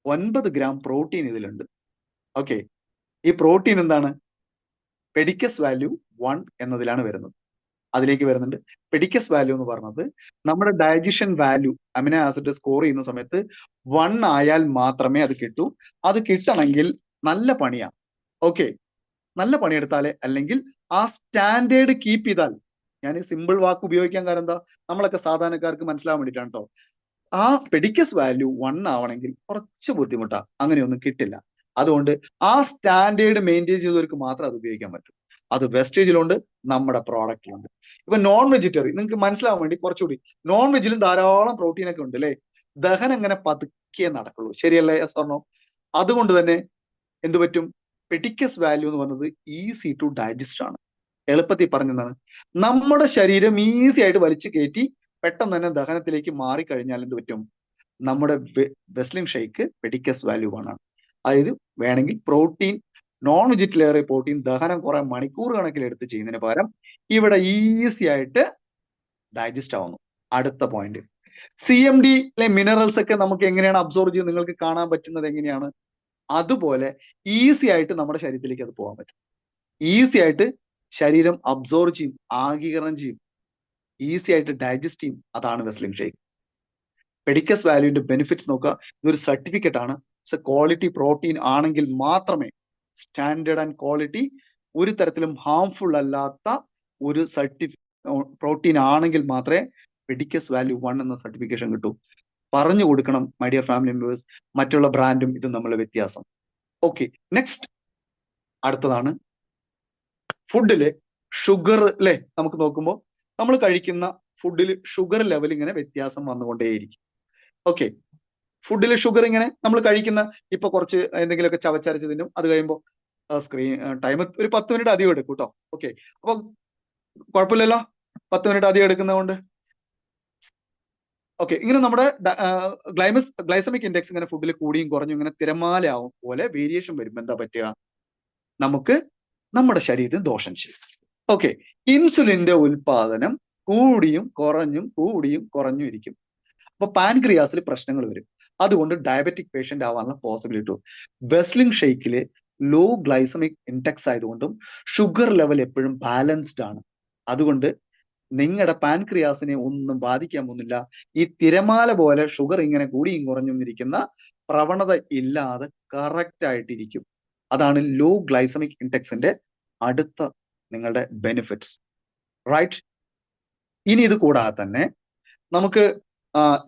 9 ഗ്രാം പ്രോട്ടീൻ ഇതിലുണ്ട്. ഓക്കെ, ഈ പ്രോട്ടീൻ എന്താണ്? പെഡിക്കസ് വാല്യൂ 1 എന്നതിലാണ് വരുന്നത്. അതിലേക്ക് വരുന്നുണ്ട്. പെഡിക്കസ് വാല്യൂ എന്ന് പറഞ്ഞത് നമ്മുടെ digestion value amino acid score ചെയ്യുന്ന സമയത്ത് 1 ആയാൽ മാത്രമേ അത് കിട്ടൂ. അത് കിട്ടണമെങ്കിൽ നല്ല പണിയാണ്. ഓക്കെ, നല്ല പണിയെടുത്താലേ, അല്ലെങ്കിൽ ആ സ്റ്റാൻഡേർഡ് കീപ്പ് ചെയ്താൽ, ഞാൻ സിമ്പിൾ വാക്ക് ഉപയോഗിക്കാൻ കാരണം എന്താ, നമ്മളൊക്കെ സാധാരണക്കാർക്ക് മനസ്സിലാവാൻ വേണ്ടിയിട്ടാണ് കേട്ടോ. ആ പെഡിക്കസ് വാല്യൂ 1 ആവണമെങ്കിൽ കുറച്ച് ബുദ്ധിമുട്ടാ, അങ്ങനെയൊന്നും കിട്ടില്ല. അതുകൊണ്ട് ആ സ്റ്റാൻഡേർഡ് മെയിൻറ്റെയിൻ ചെയ്തവർക്ക് മാത്രം അത് ഉപയോഗിക്കാൻ പറ്റും. അത് വെസ്റ്റേജിലുണ്ട്, നമ്മുടെ പ്രോഡക്റ്റിലുണ്ട്. ഇപ്പൊ നോൺ വെജിറ്റേറിയൻ നിങ്ങൾക്ക് മനസ്സിലാവാൻ വേണ്ടി കുറച്ചുകൂടി, നോൺ വെജിലും ധാരാളം പ്രോട്ടീൻ ഒക്കെ ഉണ്ട് അല്ലേ. ദഹനം ഇങ്ങനെ പതുക്കെ നടക്കുള്ളൂ, ശരിയല്ലേ സ്വർണ്ണോ? അതുകൊണ്ട് തന്നെ എന്ത് പറ്റും, പെഡിക്കസ് വാല്യൂ എന്ന് പറയുന്നത് ഈസി ടു ഡൈജസ്റ്റ് ആണ്. എളുപ്പത്തിൽ പറഞ്ഞതാണ്, നമ്മുടെ ശരീരം ഈസി ആയിട്ട് വലിച്ചു കയറ്റി പെട്ടെന്ന് തന്നെ ദഹനത്തിലേക്ക് മാറിക്കഴിഞ്ഞാൽ എന്ത് പറ്റും, നമ്മുടെ വെസ്ലിൻ ഷേക്ക് പെഡിക്കസ് വാല്യൂ 1 ആണ്. അതായത് വേണമെങ്കിൽ പ്രോട്ടീൻ, നോൺ വെജിറ്റേറിയൻ പ്രോട്ടീൻ ദഹനം കുറെ മണിക്കൂർ കണക്കിൽ എടുത്ത് ചെയ്യുന്നതിന് പകരം ഇവിടെ ഈസി ആയിട്ട് ഡൈജസ്റ്റ് ആവുന്നു. അടുത്ത പോയിന്റ്, CMD മിനറൽസ് ഒക്കെ നമുക്ക് എങ്ങനെയാണ് അബ്സോർവ് ചെയ്ത് നിങ്ങൾക്ക് കാണാൻ പറ്റുന്നത് എങ്ങനെയാണ്, അതുപോലെ ഈസി ആയിട്ട് നമ്മുടെ ശരീരത്തിലേക്ക് അത് പോകാൻ പറ്റും. ഈസി ആയിട്ട് ശരീരം അബ്സോർവ് ചെയ്യും, ആഗീകരണം ചെയ്യും, ഈസി ആയിട്ട് ഡൈജസ്റ്റ് ചെയ്യും. അതാണ് വെസ്ലിൻ ഷേക്ക്. പെഡിക്കസ് വാല്യൂവിന്റെ ബെനിഫിറ്റ്സ് നോക്കുക. ഇതൊരു സർട്ടിഫിക്കറ്റ് ആണ്. ഇറ്റ്സ് എ ക്വാളിറ്റി പ്രോട്ടീൻ ആണെങ്കിൽ മാത്രമേ, സ്റ്റാൻഡേർഡ് ആൻഡ് ക്വാളിറ്റി, ഒരു തരത്തിലും ഹാംഫുൾ അല്ലാത്ത ഒരു പ്രോട്ടീൻ ആണെങ്കിൽ മാത്രമേ പെഡിക്കസ് വാല്യൂ 1 എന്ന സർട്ടിഫിക്കേഷൻ കിട്ടൂ. പറഞ്ഞു കൊടുക്കണം മൈ ഡിയർ ഫാമിലി മെമ്പേഴ്സ്, മറ്റുള്ള ബ്രാൻഡും ഇതും തമ്മിലുള്ള വ്യത്യാസം. ഓക്കെ, നെക്സ്റ്റ് അടുത്തതാണ് ഫുഡില് ഷുഗർ അല്ലെ. നമുക്ക് നോക്കുമ്പോൾ നമ്മൾ കഴിക്കുന്ന ഫുഡിൽ ഷുഗർ ലെവൽ ഇങ്ങനെ വ്യത്യാസം വന്നുകൊണ്ടേയിരിക്കും. ഓക്കെ, ഫുഡിൽ ഷുഗർ ഇങ്ങനെ നമ്മൾ കഴിക്കുന്ന, ഇപ്പൊ കുറച്ച് എന്തെങ്കിലുമൊക്കെ ചവച്ചരച്ച് തിന്നും, അത് കഴിയുമ്പോൾ ടൈം ഒരു 10 മിനിറ്റ് അധികം എടുക്കും കേട്ടോ. ഓക്കെ, അപ്പൊ കുഴപ്പമില്ലല്ലോ 10 മിനിറ്റ് അധികം എടുക്കുന്നതുകൊണ്ട്. ഓക്കെ, ഇങ്ങനെ നമ്മുടെ ഗ്ലൈസമിക് ഇൻഡെക്സ് ഇങ്ങനെ ഫുഡിൽ കൂടിയും കുറഞ്ഞും ഇങ്ങനെ തിരമാലയാവും പോലെ വേരിയേഷൻ വരുമ്പോൾ എന്താ പറ്റുക, നമുക്ക് നമ്മുടെ ശരീരത്തിന് ദോഷം ചെയ്യും. ഓക്കെ, ഇൻസുലിന്റെ ഉൽപാദനം കൂടിയും കുറഞ്ഞും ഇരിക്കും. അപ്പൊ പാൻക്രിയാസിൽ പ്രശ്നങ്ങൾ വരും. അതുകൊണ്ട് ഡയബറ്റിക് പേഷ്യന്റ് ആവാനുള്ള പോസിബിലിറ്റി. വെസ്ലിൻ ഷേക്കില് ലോ ഗ്ലൈസമിക് ഇൻഡെക്സ് ആയതുകൊണ്ടും ഷുഗർ ലെവൽ എപ്പോഴും ബാലൻസ്ഡ് ആണ്. അതുകൊണ്ട് നിങ്ങളുടെ പാൻക്രിയാസിനെ ഒന്നും ബാധിക്കാൻ പോകുന്നില്ല. ഈ തിരമാല പോലെ ഷുഗർ ഇങ്ങനെ കൂടിയും കുറഞ്ഞും ഇരിക്കുന്ന പ്രവണത ഇല്ലാതെ കറക്റ്റ് ആയിട്ടിരിക്കും. അതാണ് ലോ ഗ്ലൈസമിക് ഇൻഡെക്സിന്റെ അടുത്ത നിങ്ങളുടെ ബെനിഫിറ്റ്സ്, റൈറ്റ്? ഇനി ഇത് കൂടാതെ തന്നെ നമുക്ക്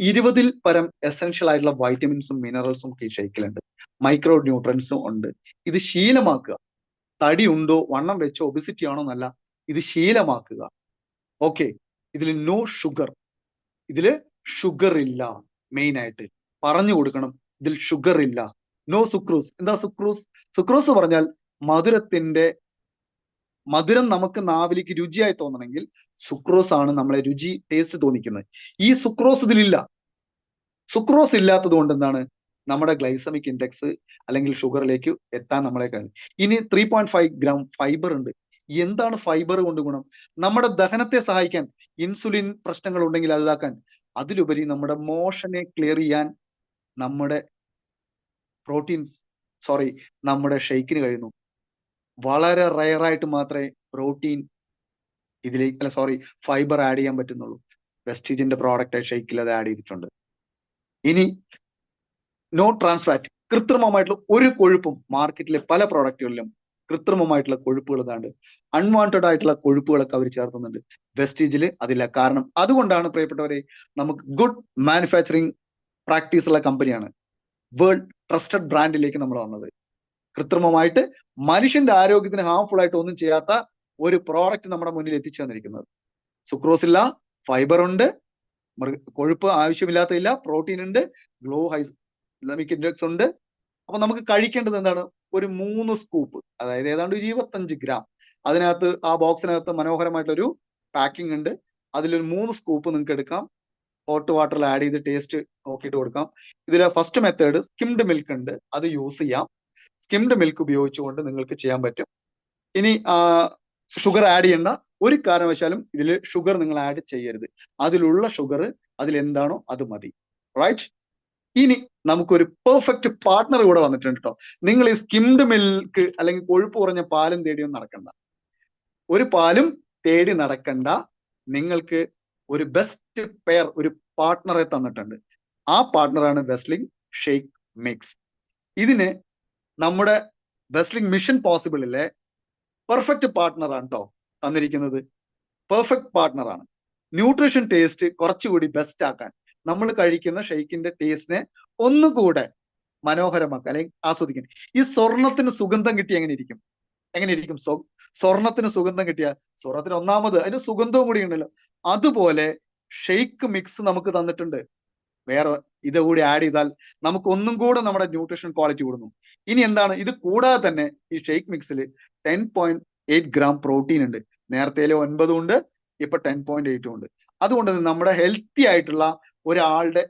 20-ൽ പരം എസെൻഷ്യൽ ആയിട്ടുള്ള വൈറ്റമിൻസും മിനറൽസും ഈ ഷേക്കിലുണ്ട്, മൈക്രോ ന്യൂട്രൻസും ഉണ്ട്. ഇത് ശീലമാക്കുക. തടി ഉണ്ടോ, വണ്ണം വെച്ചോ, ഒബിസിറ്റി ആണോ എന്നല്ല, ഇത് ശീലമാക്കുക. ഓക്കെ, ഇതിൽ നോ ഷുഗർ, ഇതില് ഷുഗർ ഇല്ല. മെയിൻ ആയിട്ട് പറഞ്ഞു കൊടുക്കണം, ഇതിൽ ഷുഗർ ഇല്ല. നോ സുക്രൂസ്. എന്താ സുക്രൂസ്? സുക്രൂസ് പറഞ്ഞാൽ മധുരം നമുക്ക് നാവിലേക്ക് രുചിയായി തോന്നണമെങ്കിൽ സുക്രോസ് ആണ് നമ്മളെ ടേസ്റ്റ് തോന്നിക്കുന്നത്. ഈ സുക്രോസ് ഇതിലില്ല. സുക്രോസ് ഇല്ലാത്തത് കൊണ്ട് എന്താണ്, നമ്മുടെ ഗ്ലൈസമിക് ഇൻഡെക്സ് അല്ലെങ്കിൽ ഷുഗറിലേക്ക് എത്താൻ നമ്മളെ കഴിയും. ഇനി 3.5 ഗ്രാം ഫൈബർ ഉണ്ട്. എന്താണ് ഫൈബർ കൊണ്ട് ഗുണം? നമ്മുടെ ദഹനത്തെ സഹായിക്കാൻ, ഇൻസുലിൻ പ്രശ്നങ്ങൾ ഉണ്ടെങ്കിൽ അത് ഇതാക്കാൻ, അതിലുപരി നമ്മുടെ മോഷനെ ക്ലിയർ ചെയ്യാൻ നമ്മുടെ ഷെയ്ക്കിന് കഴിയുന്നു. വളരെ റയറായിട്ട് മാത്രമേ ഫൈബർ ആഡ് ചെയ്യാൻ പറ്റുന്നുള്ളൂ. വെസ്റ്റീജിന്റെ പ്രോഡക്റ്റ് ഷെയ്ക്കിൽ അത് ആഡ് ചെയ്തിട്ടുണ്ട്. ഇനി നോ ട്രാൻസ്ഫാറ്റ്, കൃത്രിമമായിട്ടുള്ള ഒരു കൊഴുപ്പും മാർക്കറ്റിലെ പല പ്രോഡക്റ്റുകളിലും കൃത്രിമമായിട്ടുള്ള കൊഴുപ്പുകൾ ഇതാണ്ട്, അൺവാണ്ടഡ് ആയിട്ടുള്ള കൊഴുപ്പുകളൊക്കെ അവർ ചേർക്കുന്നുണ്ട്. വെസ്റ്റീജിൽ അതില്ല. കാരണം അതുകൊണ്ടാണ് പ്രിയപ്പെട്ടവരെ, നമുക്ക് ഗുഡ് മാനുഫാക്ചറിങ് പ്രാക്ടീസ് ഉള്ള കമ്പനിയാണ്, വേൾഡ് ട്രസ്റ്റഡ് ബ്രാൻഡിലേക്ക് നമ്മൾ വന്നത്. കൃത്രിമമായിട്ട് മനുഷ്യന്റെ ആരോഗ്യത്തിന് ഹാംഫുൾ ആയിട്ട് ഒന്നും ചെയ്യാത്ത ഒരു പ്രോഡക്റ്റ് നമ്മുടെ മുന്നിൽ എത്തിച്ചു തന്നിരിക്കുന്നത്. സുക്രോസ് ഇല്ല, ഫൈബർ ഉണ്ട്, കൊഴുപ്പ് ആവശ്യമില്ലാത്തതില്ല, പ്രോട്ടീൻ ഉണ്ട്, ഗ്ലൈസമിക് ഇൻഡെക്സ് ഉണ്ട്. അപ്പൊ നമുക്ക് കഴിക്കേണ്ടത് എന്താണ്, ഒരു 3 സ്കൂപ്പ്, അതായത് ഏതാണ്ട് 25 ഗ്രാം. അതിനകത്ത് ആ ബോക്സിനകത്ത് മനോഹരമായിട്ടൊരു പാക്കിംഗ് ഉണ്ട്. അതിലൊരു 3 സ്കൂപ്പ് നിങ്ങൾക്ക് എടുക്കാം. ഹോട്ട് വാട്ടറിൽ ആഡ് ചെയ്ത് ടേസ്റ്റ് നോക്കിയിട്ട് കൊടുക്കാം. ഇതിലെ ഫസ്റ്റ് മെത്തേഡ് സ്കിംഡ് മിൽക്ക് ഉണ്ട്, അത് യൂസ് ചെയ്യാം. സ്കിംഡ് മിൽക്ക് ഉപയോഗിച്ചുകൊണ്ട് നിങ്ങൾക്ക് ചെയ്യാൻ പറ്റും. ഇനി ഷുഗർ ആഡ് ചെയ്യേണ്ട ഒരു കാരണവശാലും ഇതിൽ ഷുഗർ നിങ്ങൾ ആഡ് ചെയ്യരുത്. അതിലുള്ള ഷുഗർ അതിലെന്താണോ അത് മതി, റൈറ്റ്? ഇനി നമുക്കൊരു പെർഫെക്റ്റ് പാർട്ട്ണർ കൂടെ വന്നിട്ടുണ്ട് കേട്ടോ. നിങ്ങൾ ഈ സ്കിംഡ് മിൽക്ക് അല്ലെങ്കിൽ കൊഴുപ്പ് കുറഞ്ഞ പാലും തേടിയൊന്നും നടക്കണ്ട, ഒരു പാലും തേടി നടക്കണ്ട. നിങ്ങൾക്ക് ഒരു ബെസ്റ്റ് പെയർ, ഒരു പാർട്ട്ണറെ തന്നിട്ടുണ്ട്. ആ പാർട്ട്ണറാണ് വെസ്ലിംഗ് ഷേക്ക് മിക്സ്. ഇതിന് നമ്മുടെ വെസ്ലിംഗ് മിഷൻ പോസിബിളിലെ പെർഫെക്റ്റ് പാർട്ട്ണറാണ് കേട്ടോ തന്നിരിക്കുന്നത്. പെർഫെക്റ്റ് പാർട്ട്ണറാണ്. ന്യൂട്രീഷൻ ടേസ്റ്റ് കുറച്ചുകൂടി ബെസ്റ്റ് ആക്കാൻ, നമ്മൾ കഴിക്കുന്ന ഷെയ്ക്കിന്റെ ടേസ്റ്റിനെ ഒന്നുകൂടെ മനോഹരമാക്കാൻ അല്ലെങ്കിൽ ആസ്വദിക്കാൻ. ഈ സ്വർണത്തിന് സുഗന്ധം കിട്ടി എങ്ങനെ ഇരിക്കും? സ്വർണത്തിന് സുഗന്ധം കിട്ടിയ, സ്വർണത്തിന് ഒന്നാമത് അതിന് സുഗന്ധവും കൂടി ഉണ്ടല്ലോ. അതുപോലെ ഷെയ്ക്ക് മിക്സ് നമുക്ക് തന്നിട്ടുണ്ട്. വേറെ ഇതുകൂടി ആഡ് ചെയ്താൽ നമുക്ക് ഒന്നും കൂടെ നമ്മുടെ ന്യൂട്രീഷൻ ക്വാളിറ്റി കൂടുന്നു. ഇനി എന്താണ് ഇത് കൂടാതെ തന്നെ ഈ ഷെയ്ക്ക് മിക്സിൽ 10.8 ഗ്രാം പ്രോട്ടീൻ ഉണ്ട്. നേരത്തെ 9 ഉണ്ട്, ഇപ്പൊ 10.8 ഉണ്ട്. അതുകൊണ്ട് നമ്മുടെ ഹെൽത്തി ആയിട്ടുള്ള ഒരാളുടെ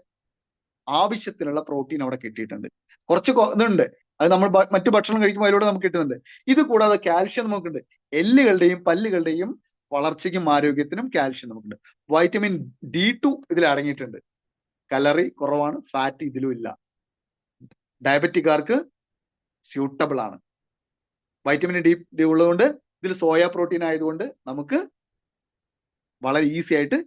ആവശ്യത്തിനുള്ള പ്രോട്ടീൻ അവിടെ കിട്ടിയിട്ടുണ്ട്. കുറച്ച് ഇതുണ്ട്, അത് നമ്മൾ മറ്റു ഭക്ഷണം കഴിക്കുമ്പോൾ അതിലൂടെ നമുക്ക് കിട്ടുന്നുണ്ട്. ഇത് കൂടാതെ കാൽഷ്യം നമുക്കുണ്ട്. എല്ലുകളുടെയും പല്ലുകളുടെയും വളർച്ചയ്ക്കും ആരോഗ്യത്തിനും കാൽഷ്യം നമുക്കുണ്ട്. വൈറ്റമിൻ D2 ഇതിൽ അടങ്ങിയിട്ടുണ്ട്. കലറി കുറവാണ്, ഫാറ്റ് ഇതിലും ഇല്ല. ഡയബറ്റിക്കാർക്ക് സ്യൂട്ടബിൾ ആണ്. വൈറ്റമിൻ ഡി ഉള്ളതുകൊണ്ട് ഇതിൽ സോയ പ്രോട്ടീൻ ആയതുകൊണ്ട് നമുക്ക് വളരെ ഈസി ആയിട്ട്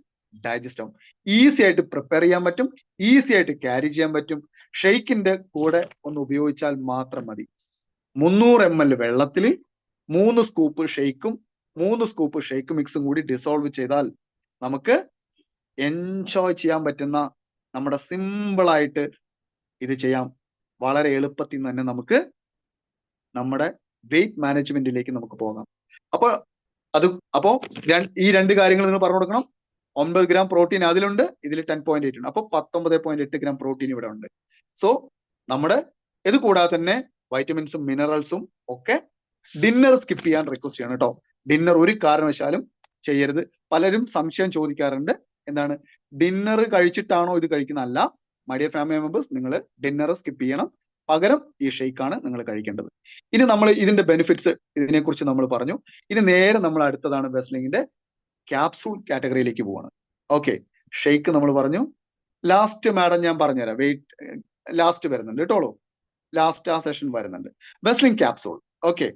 ഡൈജസ്റ്റ് ആവും, ഈസി ആയിട്ട് പ്രിപ്പയർ ചെയ്യാൻ പറ്റും, ഈസി ആയിട്ട് ക്യാരി ചെയ്യാൻ പറ്റും. ഷെയ്ക്കിന്റെ കൂടെ ഒന്ന് ഉപയോഗിച്ചാൽ മാത്രം മതി. 300 ml വെള്ളത്തിൽ 3 സ്കൂപ്പ് ഷെയ്ക്കും 3 സ്കൂപ്പ് ഷെയ്ക്ക് മിക്സും കൂടി ഡിസോൾവ് ചെയ്താൽ നമുക്ക് എൻജോയ് ചെയ്യാൻ പറ്റുന്ന, നമ്മുടെ സിമ്പിളായിട്ട് ഇത് ചെയ്യാം. വളരെ എളുപ്പത്തിൽ തന്നെ നമുക്ക് നമ്മുടെ വെയിറ്റ് മാനേജ്മെന്റിലേക്ക് നമുക്ക് പോകാം. അപ്പോ ഈ രണ്ട് കാര്യങ്ങൾ നിങ്ങൾ പറഞ്ഞു കൊടുക്കണം. 9 ഗ്രാം പ്രോട്ടീൻ അതിലുണ്ട്, ഇതിൽ 10.8 ഉണ്ട്. അപ്പൊ 19.8 ഗ്രാം പ്രോട്ടീൻ ഇവിടെ ഉണ്ട്. സോ നമ്മുടെ ഇത് കൂടാതെ തന്നെ വൈറ്റമിൻസും മിനറൽസും ഒക്കെ. ഡിന്നർ സ്കിപ്പ് ചെയ്യാൻ റിക്വസ്റ്റ് ചെയ്യണം കേട്ടോ. ഡിന്നർ ഒരു കാരണവശാലും ചെയ്യരുത്. പലരും സംശയം ചോദിക്കാറുണ്ട്, എന്താണ് ഡിന്നർ കഴിച്ചിട്ടാണോ ഇത് കഴിക്കുന്നത്? അല്ല, മൈ ഡിയർ ഫാമിലി മെമ്പേഴ്സ്, നിങ്ങൾ ഡിന്നർ സ്കിപ്പ് ചെയ്യണം. പകരം ഈ ഷെയ്ക്കാണ് നിങ്ങൾ കഴിക്കേണ്ടത്. ഇനി നമ്മൾ ഇതിന്റെ ബെനിഫിറ്റ്സ് ഇതിനെക്കുറിച്ച് നമ്മൾ പറഞ്ഞു. ഇനി നേരെ നമ്മൾ അടുത്തതാണ് വെസ്ലിംഗിന്റെ ക്യാപ്സൂൾ കാറ്റഗറിയിലേക്ക് പോവാണ്. ഓക്കെ, ഷെയ്ക്ക് നമ്മൾ പറഞ്ഞു. ലാസ്റ്റ് മാഡം ഞാൻ പറഞ്ഞുതരാം, വെയിറ്റ് ലാസ്റ്റ് വരുന്നുണ്ട് കേട്ടോളൂ. ലാസ്റ്റ് ആ സെഷൻ വരുന്നുണ്ട്. Whistling capsule. ഓക്കെ,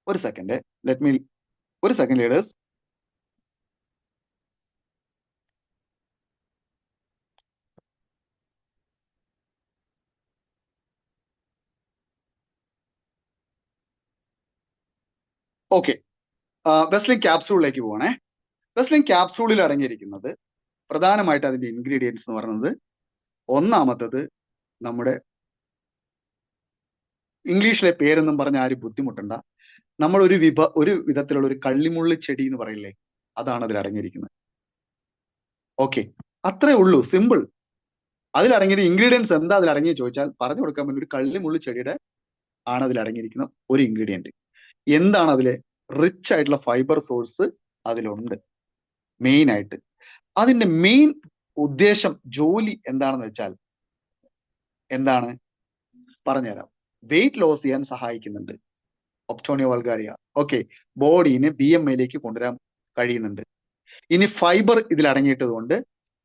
ഒരു സെക്കൻഡ് ലീഡേഴ്സ്. ഓക്കെ, വെസ്ലിംഗ് ക്യാപ്സൂളിലേക്ക് പോവാണേ. വെസ്ലിംഗ് ക്യാപ്സൂളിൽ അടങ്ങിയിരിക്കുന്നത് പ്രധാനമായിട്ട് അതിന്റെ ഇൻഗ്രീഡിയൻസ് എന്ന് പറയുന്നത്, ഒന്നാമത്തത് നമ്മുടെ ഇംഗ്ലീഷിലെ പേരൊന്നും പറഞ്ഞ ആരും ബുദ്ധിമുട്ടണ്ട, നമ്മൾ ഒരു വിധത്തിലുള്ള ഒരു കള്ളിമുള്ളി ചെടി എന്ന് പറയില്ലേ, അതാണ് അതിൽ അടങ്ങിയിരിക്കുന്നത്. ഓക്കെ, അത്രേ ഉള്ളൂ, സിമ്പിൾ. അതിലടങ്ങിയ ഇൻഗ്രീഡിയൻസ് എന്താ അതിൽ അടങ്ങിയ ചോദിച്ചാൽ പറഞ്ഞു കൊടുക്കാൻ വേണ്ടി ഒരു കള്ളിമുള്ളി ചെടിയുടെ ആണ് അതിൽ അടങ്ങിയിരിക്കുന്ന ഒരു ഇൻഗ്രീഡിയന്റ്. എന്താണ് അതിലെ റിച്ച് ആയിട്ടുള്ള ഫൈബർ സോഴ്സ് അതിലുണ്ട്. മെയിൻ ആയിട്ട് അതിന്റെ മെയിൻ ഉദ്ദേശം, ജോലി എന്താണെന്ന് വെച്ചാൽ എന്താണ് പറഞ്ഞുതരാം. വെയിറ്റ് ലോസ് ചെയ്യാൻ സഹായിക്കുന്നുണ്ട്. ഒപ്റ്റോണിയ വൾഗാരിയ. ഓക്കെ, ബോഡീനെ BMIയിലേക്ക് കൊണ്ടുവരാൻ കഴിയുന്നുണ്ട്. ഇനി ഫൈബർ ഇതിൽ അടങ്ങിയിട്ടത് കൊണ്ട്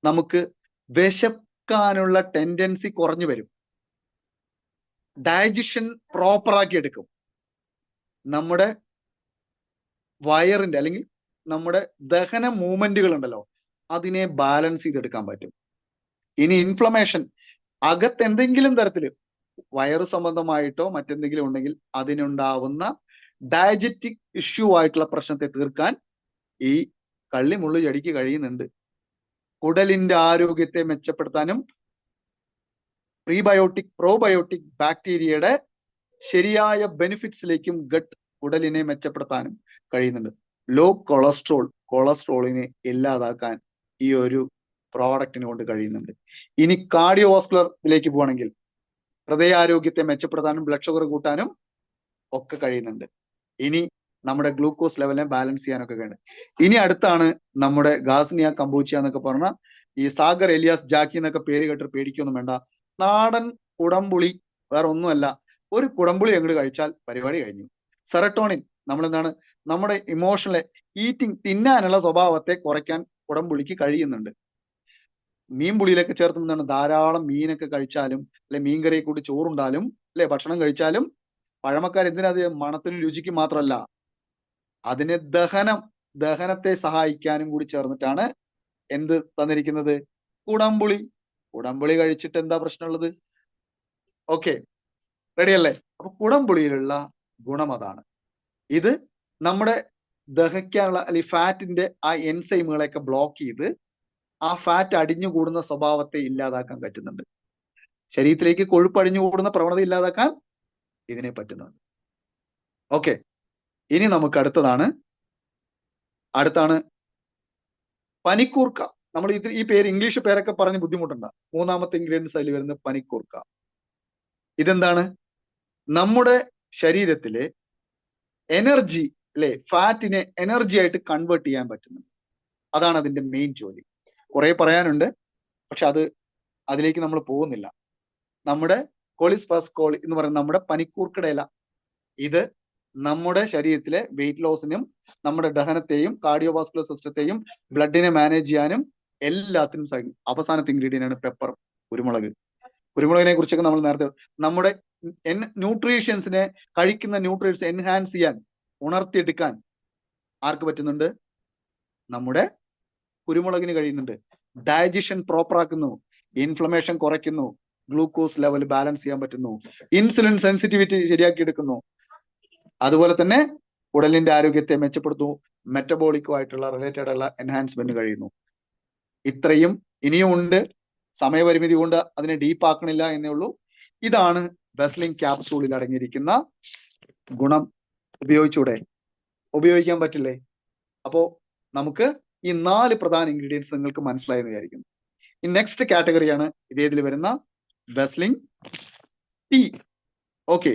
നമുക്ക് വിശക്കാനുള്ള ടെൻഡൻസി കുറഞ്ഞു വരും. ഡൈജഷൻ പ്രോപ്പറാക്കി എടുക്കും. നമ്മുടെ വയറിന്റെ അല്ലെങ്കിൽ നമ്മുടെ ദഹന മൂവ്മെന്റുകൾ ഉണ്ടല്ലോ, അതിനെ ബാലൻസ് ചെയ്തെടുക്കാൻ പറ്റും. ഇനി ഇൻഫ്ലമേഷൻ, അകത്ത് എന്തെങ്കിലും തരത്തില് വയറു സംബന്ധമായിട്ടോ മറ്റെന്തെങ്കിലും ഉണ്ടെങ്കിൽ അതിനുണ്ടാവുന്ന ഡയജറ്റിക് ഇഷ്യൂ ആയിട്ടുള്ള പ്രശ്നത്തെ തീർക്കാൻ ഈ കള്ളിമുള്ളു ചെടിക്ക് കഴിയുന്നുണ്ട്. കുടലിന്റെ ആരോഗ്യത്തെ മെച്ചപ്പെടുത്താനും പ്രീബയോട്ടിക് പ്രോബയോട്ടിക് ബാക്ടീരിയയുടെ ശരിയായ ബെനിഫിറ്റ്സിലേക്കും ഗട്ട് കുടലിനെ മെച്ചപ്പെടുത്താനും കഴിയുന്നുണ്ട്. ലോ കൊളസ്ട്രോളിനെ ഇല്ലാതാക്കാൻ ഈ ഒരു പ്രോഡക്റ്റിനെ കൊണ്ട് കഴിയുന്നുണ്ട്. ഇനി കാർഡിയോവാസ്കുലറിലേക്ക് പോവാണെങ്കിൽ ഹൃദയാരോഗ്യത്തെ മെച്ചപ്പെടുത്താനും ബ്ലഡ് ഷുഗർ കൂട്ടാനും ഒക്കെ കഴിയുന്നുണ്ട്. ഇനി നമ്മുടെ ഗ്ലൂക്കോസ് ലെവലിനെ ബാലൻസ് ചെയ്യാനൊക്കെ കഴിയുന്നുണ്ട്. ഇനി അടുത്താണ് നമ്മുടെ ഗാസ്നിയ കംബൂച്ചിയ എന്നൊക്കെ പറഞ്ഞ ഈ സാഗർ എലിയാസ് ജാക്കി എന്നൊക്കെ പേര് കേട്ട് പേടിക്കൊന്നും വേണ്ട. നാടൻ കുടംപുളി, വേറെ ഒന്നുമല്ല. ഒരു കുടംപുളി അങ്ങോട്ട് കഴിച്ചാൽ പരിപാടി കഴിഞ്ഞു. സെറട്ടോണിൻ, നമ്മളെന്താണ് നമ്മുടെ ഇമോഷണലെ തിന്നാനുള്ള സ്വഭാവത്തെ കുറയ്ക്കാൻ കുടംപുളിക്ക് കഴിയുന്നുണ്ട്. മീൻ പുളിയിലൊക്കെ ചേർത്തുന്നതാണ്. ധാരാളം മീനൊക്കെ കഴിച്ചാലും അല്ലെ മീൻ കറി കൂടി ചോറുണ്ടാലും അല്ലെ ഭക്ഷണം കഴിച്ചാലും പഴമക്കാർ എന്തിനത് മണത്തിനും രുചിക്കും മാത്രമല്ല അതിന് ദഹനത്തെ സഹായിക്കാനും കൂടി ചേർന്നിട്ടാണ് എന്ത് തന്നിരിക്കുന്നത്? കുടംപുളി. കുടംപുളി കഴിച്ചിട്ട് എന്താ പ്രശ്നമുള്ളത്? ഓക്കെ, റെഡി അല്ലേ? അപ്പൊ കുടംപുളിയിലുള്ള ഗുണം അതാണ്. ഇത് നമ്മുടെ ദഹിക്കാനുള്ള അല്ലെങ്കിൽ ഫാറ്റിന്റെ ആ എൻസൈമുകളെയൊക്കെ ബ്ലോക്ക് ചെയ്ത് ആ ഫാറ്റ് അടിഞ്ഞുകൂടുന്ന സ്വഭാവത്തെ ഇല്ലാതാക്കാൻ പറ്റുന്നുണ്ട്. ശരീരത്തിലേക്ക് കൊഴുപ്പ് അടിഞ്ഞുകൂടുന്ന പ്രവണത ഇല്ലാതാക്കാൻ ഇതിനെ പറ്റുന്നുണ്ട്. ഓക്കെ, ഇനി നമുക്ക് അടുത്താണ് പനിക്കൂർക്ക. നമ്മൾ ഈ പേര് ഇംഗ്ലീഷ് പേരൊക്കെ പറഞ്ഞ് ബുദ്ധിമുട്ടുണ്ട്. മൂന്നാമത്തെ ഇൻഗ്രീഡിയൻസ് അതിൽ വരുന്നത് പനിക്കൂർക്ക. ഇതെന്താണ്? നമ്മുടെ ശരീരത്തിലെ എനർജി അല്ലെ ഫാറ്റിനെ എനർജി ആയിട്ട് കൺവേർട്ട് ചെയ്യാൻ പറ്റുന്നുണ്ട്. അതാണ് അതിന്റെ മെയിൻ ജോലി. കുറെ പറയാനുണ്ട്, പക്ഷെ അതിലേക്ക് നമ്മൾ പോകുന്നില്ല. നമ്മുടെ കോളിസ്പെറോൾ എന്ന് പറയുന്ന നമ്മുടെ പനിക്കൂർക്കയുടെ ഇല, ഇത് നമ്മുടെ ശരീരത്തിലെ വെയിറ്റ് ലോസിനും നമ്മുടെ ദഹനത്തെയും കാർഡിയോവാസ്കുലർ സിസ്റ്റത്തെയും ബ്ലഡിനെ മാനേജ് ചെയ്യാനും എല്ലാത്തിനും സഹായിക്കും. അവസാനത്തെ ഇൻഗ്രീഡിയന്റ് ആണ് പെപ്പർ, കുരുമുളക്. കുരുമുളകിനെ കുറിച്ചൊക്കെ നമ്മൾ നേരത്തെ നമ്മുടെ ന്യൂട്രീഷ്യൻസിനെ കഴിക്കുന്ന ന്യൂട്രിയൻസ് എൻഹാൻസ് ചെയ്യാൻ ഉണർത്തിയെടുക്കാൻ ആർക്ക് പറ്റുന്നുണ്ട്? നമ്മുടെ കുരുമുളകിന് കഴിയുന്നുണ്ട്. ഡൈജഷൻ പ്രോപ്പർ ആക്കുന്നു, ഇൻഫ്ലമേഷൻ കുറയ്ക്കുന്നു, ഗ്ലൂക്കോസ് ലെവൽ ബാലൻസ് ചെയ്യാൻ പറ്റുന്നു, ഇൻസുലിൻ സെൻസിറ്റിവിറ്റി ശരിയാക്കി എടുക്കുന്നു, അതുപോലെ തന്നെ ഉടലിന്റെ ആരോഗ്യത്തെ മെച്ചപ്പെടുത്തുന്നു, മെറ്റബോളിക്കുമായിട്ടുള്ള റിലേറ്റഡ് ഉള്ള എൻഹാൻസ്മെന്റ് കഴിയുന്നു. ഇത്രയും ഇനിയും ഉണ്ട്, സമയപരിമിതി കൊണ്ട് അതിനെ ഡീപ്പ് ആക്കണില്ല എന്നേ ഉള്ളൂ. ഇതാണ് വെസ്ലിംഗ് ക്യാപ്സൂളിൽ അടങ്ങിയിരിക്കുന്ന ഗുണം. ഉപയോഗിക്കാൻ പറ്റില്ലേ? അപ്പോ നമുക്ക് ഈ 4 പ്രധാന ഇൻഗ്രീഡിയൻസ് നിങ്ങൾക്ക് മനസ്സിലായെന്ന് വിചാരിക്കുന്നു. ഈ നെക്സ്റ്റ് കാറ്റഗറിയാണ് ഇതേതിൽ വരുന്ന വെസ്ലിംഗ് ടീ. ഓക്കെ,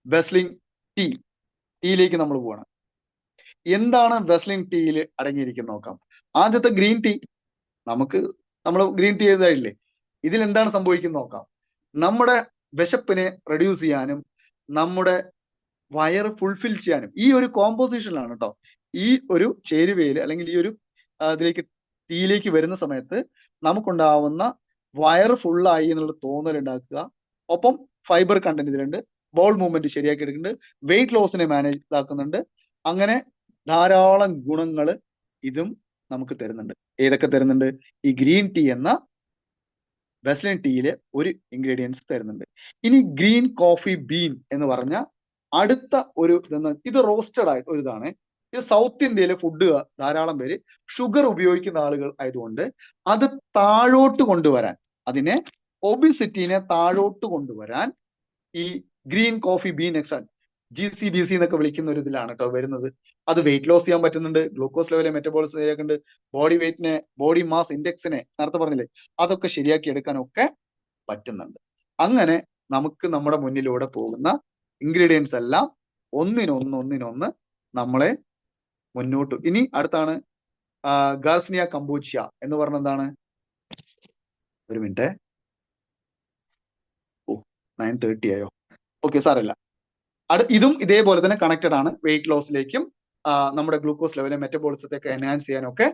വെസ്ലിംഗ് ടീയിലേക്ക് നമ്മൾ പോവാണ്. എന്താണ് വെസ്ലിംഗ് ടീയിൽ അടങ്ങിയിരിക്കുന്നത് നോക്കാം. ആദ്യത്തെ ഗ്രീൻ ടീ, നമ്മൾ ഗ്രീൻ ടീ ചെയ്തതായില്ലേ, ഇതിൽ എന്താണ് സംഭവിക്കുന്നത് നോക്കാം. നമ്മുടെ വിശപ്പിനെ റെഡ്യൂസ് ചെയ്യാനും നമ്മുടെ വയറ് ഫുൾഫിൽ ചെയ്യാനും ഈ ഒരു കോമ്പോസിഷനിലാണ് കേട്ടോ, ഈ ഒരു ചേരുവയിൽ അല്ലെങ്കിൽ ഈ ഒരു ടീയിലേക്ക് വരുന്ന സമയത്ത് നമുക്കുണ്ടാവുന്ന വയറ് ഫുള്ളായി എന്നുള്ള തോന്നൽ ഉണ്ടാക്കുക. ഒപ്പം ഫൈബർ കണ്ടന്റ് ഇതിലുണ്ട്, ബോൾ മൂവ്മെന്റ് ശരിയാക്കി എടുക്കുന്നുണ്ട്, വെയിറ്റ് ലോസിനെ മാനേജ് ഇതാക്കുന്നുണ്ട്. അങ്ങനെ ധാരാളം ഗുണങ്ങൾ ഇതും നമുക്ക് തരുന്നുണ്ട്. ഏതൊക്കെ തരുന്നുണ്ട്? ഈ ഗ്രീൻ ടീ എന്ന വെസ്ലിംഗ് ടീയിലെ ഒരു ഇൻഗ്രീഡിയൻസ് തരുന്നുണ്ട്. ഇനി ഗ്രീൻ കോഫി ബീൻ എന്ന് പറഞ്ഞ അടുത്ത ഒരു ഇത് റോസ്റ്റഡ് ആയിട്ട് ഒരു ഇതാണ്. ഇത് സൗത്ത് ഇന്ത്യയിലെ ഫുഡ് ധാരാളം പേര് ഷുഗർ ഉപയോഗിക്കുന്ന ആളുകൾ ആയതുകൊണ്ട് അത് താഴോട്ട് കൊണ്ടുവരാൻ, അതിനെ ഒബിസിറ്റിനെ താഴോട്ട് കൊണ്ടുവരാൻ ഈ green coffee bean extra GCBC എന്നൊക്കെ വിളിക്കുന്ന ഒരു ഇതിലാണ് കേട്ടോ വരുന്നത്. അത് വെയിറ്റ് ലോസ് ചെയ്യാൻ പറ്റുന്നുണ്ട്, ഗ്ലൂക്കോസ് ലെവലെ മെറ്റബോളിസം ശരിയാക്കുന്നുണ്ട്, ബോഡി വെയിറ്റിനെ ബോഡി മാസ് ഇൻഡെക്സിനെ നേരത്തെ പറഞ്ഞില്ലേ അതൊക്കെ ശരിയാക്കി എടുക്കാനൊക്കെ പറ്റുന്നുണ്ട്. അങ്ങനെ നമുക്ക് നമ്മുടെ മുന്നിലൂടെ പോകുന്ന ഇൻഗ്രീഡിയൻസ് എല്ലാം ഒന്നിനൊന്ന് നമ്മളെ മുന്നോട്ട്. ഇനി അടുത്താണ് ഗാർസിനിയ കംബൂച്ചിയ എന്ന് പറഞ്ഞ എന്താണ്? ഒരു മിനിറ്റ്, 9:30 ആയോ? ഓക്കെ, സാരമില്ല. ഇതും ഇതേപോലെ തന്നെ കണക്റ്റഡ് ആണ്. വെയിറ്റ് ലോസിലേക്കും നമ്മുടെ ഗ്ലൂക്കോസ് ലെവലെ മെറ്റബോളിസത്തെയൊക്കെ എൻഹാൻസ് ചെയ്യാനൊക്കെ